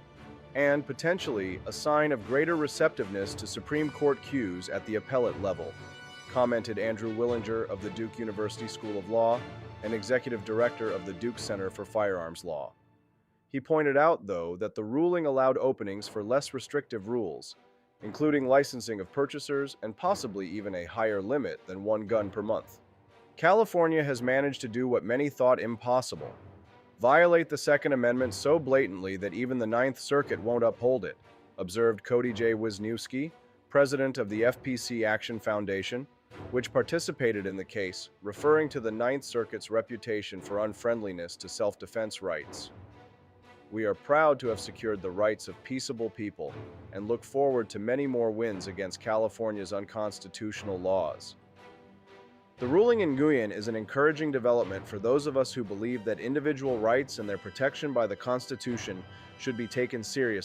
and potentially a sign of greater receptiveness to Supreme Court cues at the appellate level, commented Andrew Willinger of the Duke University School of Law and Executive Director of the Duke Center for Firearms Law. He pointed out, though, that the ruling allowed openings for less restrictive rules, including licensing of purchasers and possibly even a higher limit than 1 gun per month. California has managed to do what many thought impossible: violate the Second Amendment so blatantly that even the Ninth Circuit won't uphold it, observed Cody J. Wisniewski, president of the FPC Action Foundation, which participated in the case, referring to the Ninth Circuit's reputation for unfriendliness to self-defense rights. We are proud to have secured the rights of peaceable people and look forward to many more wins against California's unconstitutional laws. The ruling in Nguyen is an encouraging development for those of us who believe that individual rights and their protection by the Constitution should be taken seriously.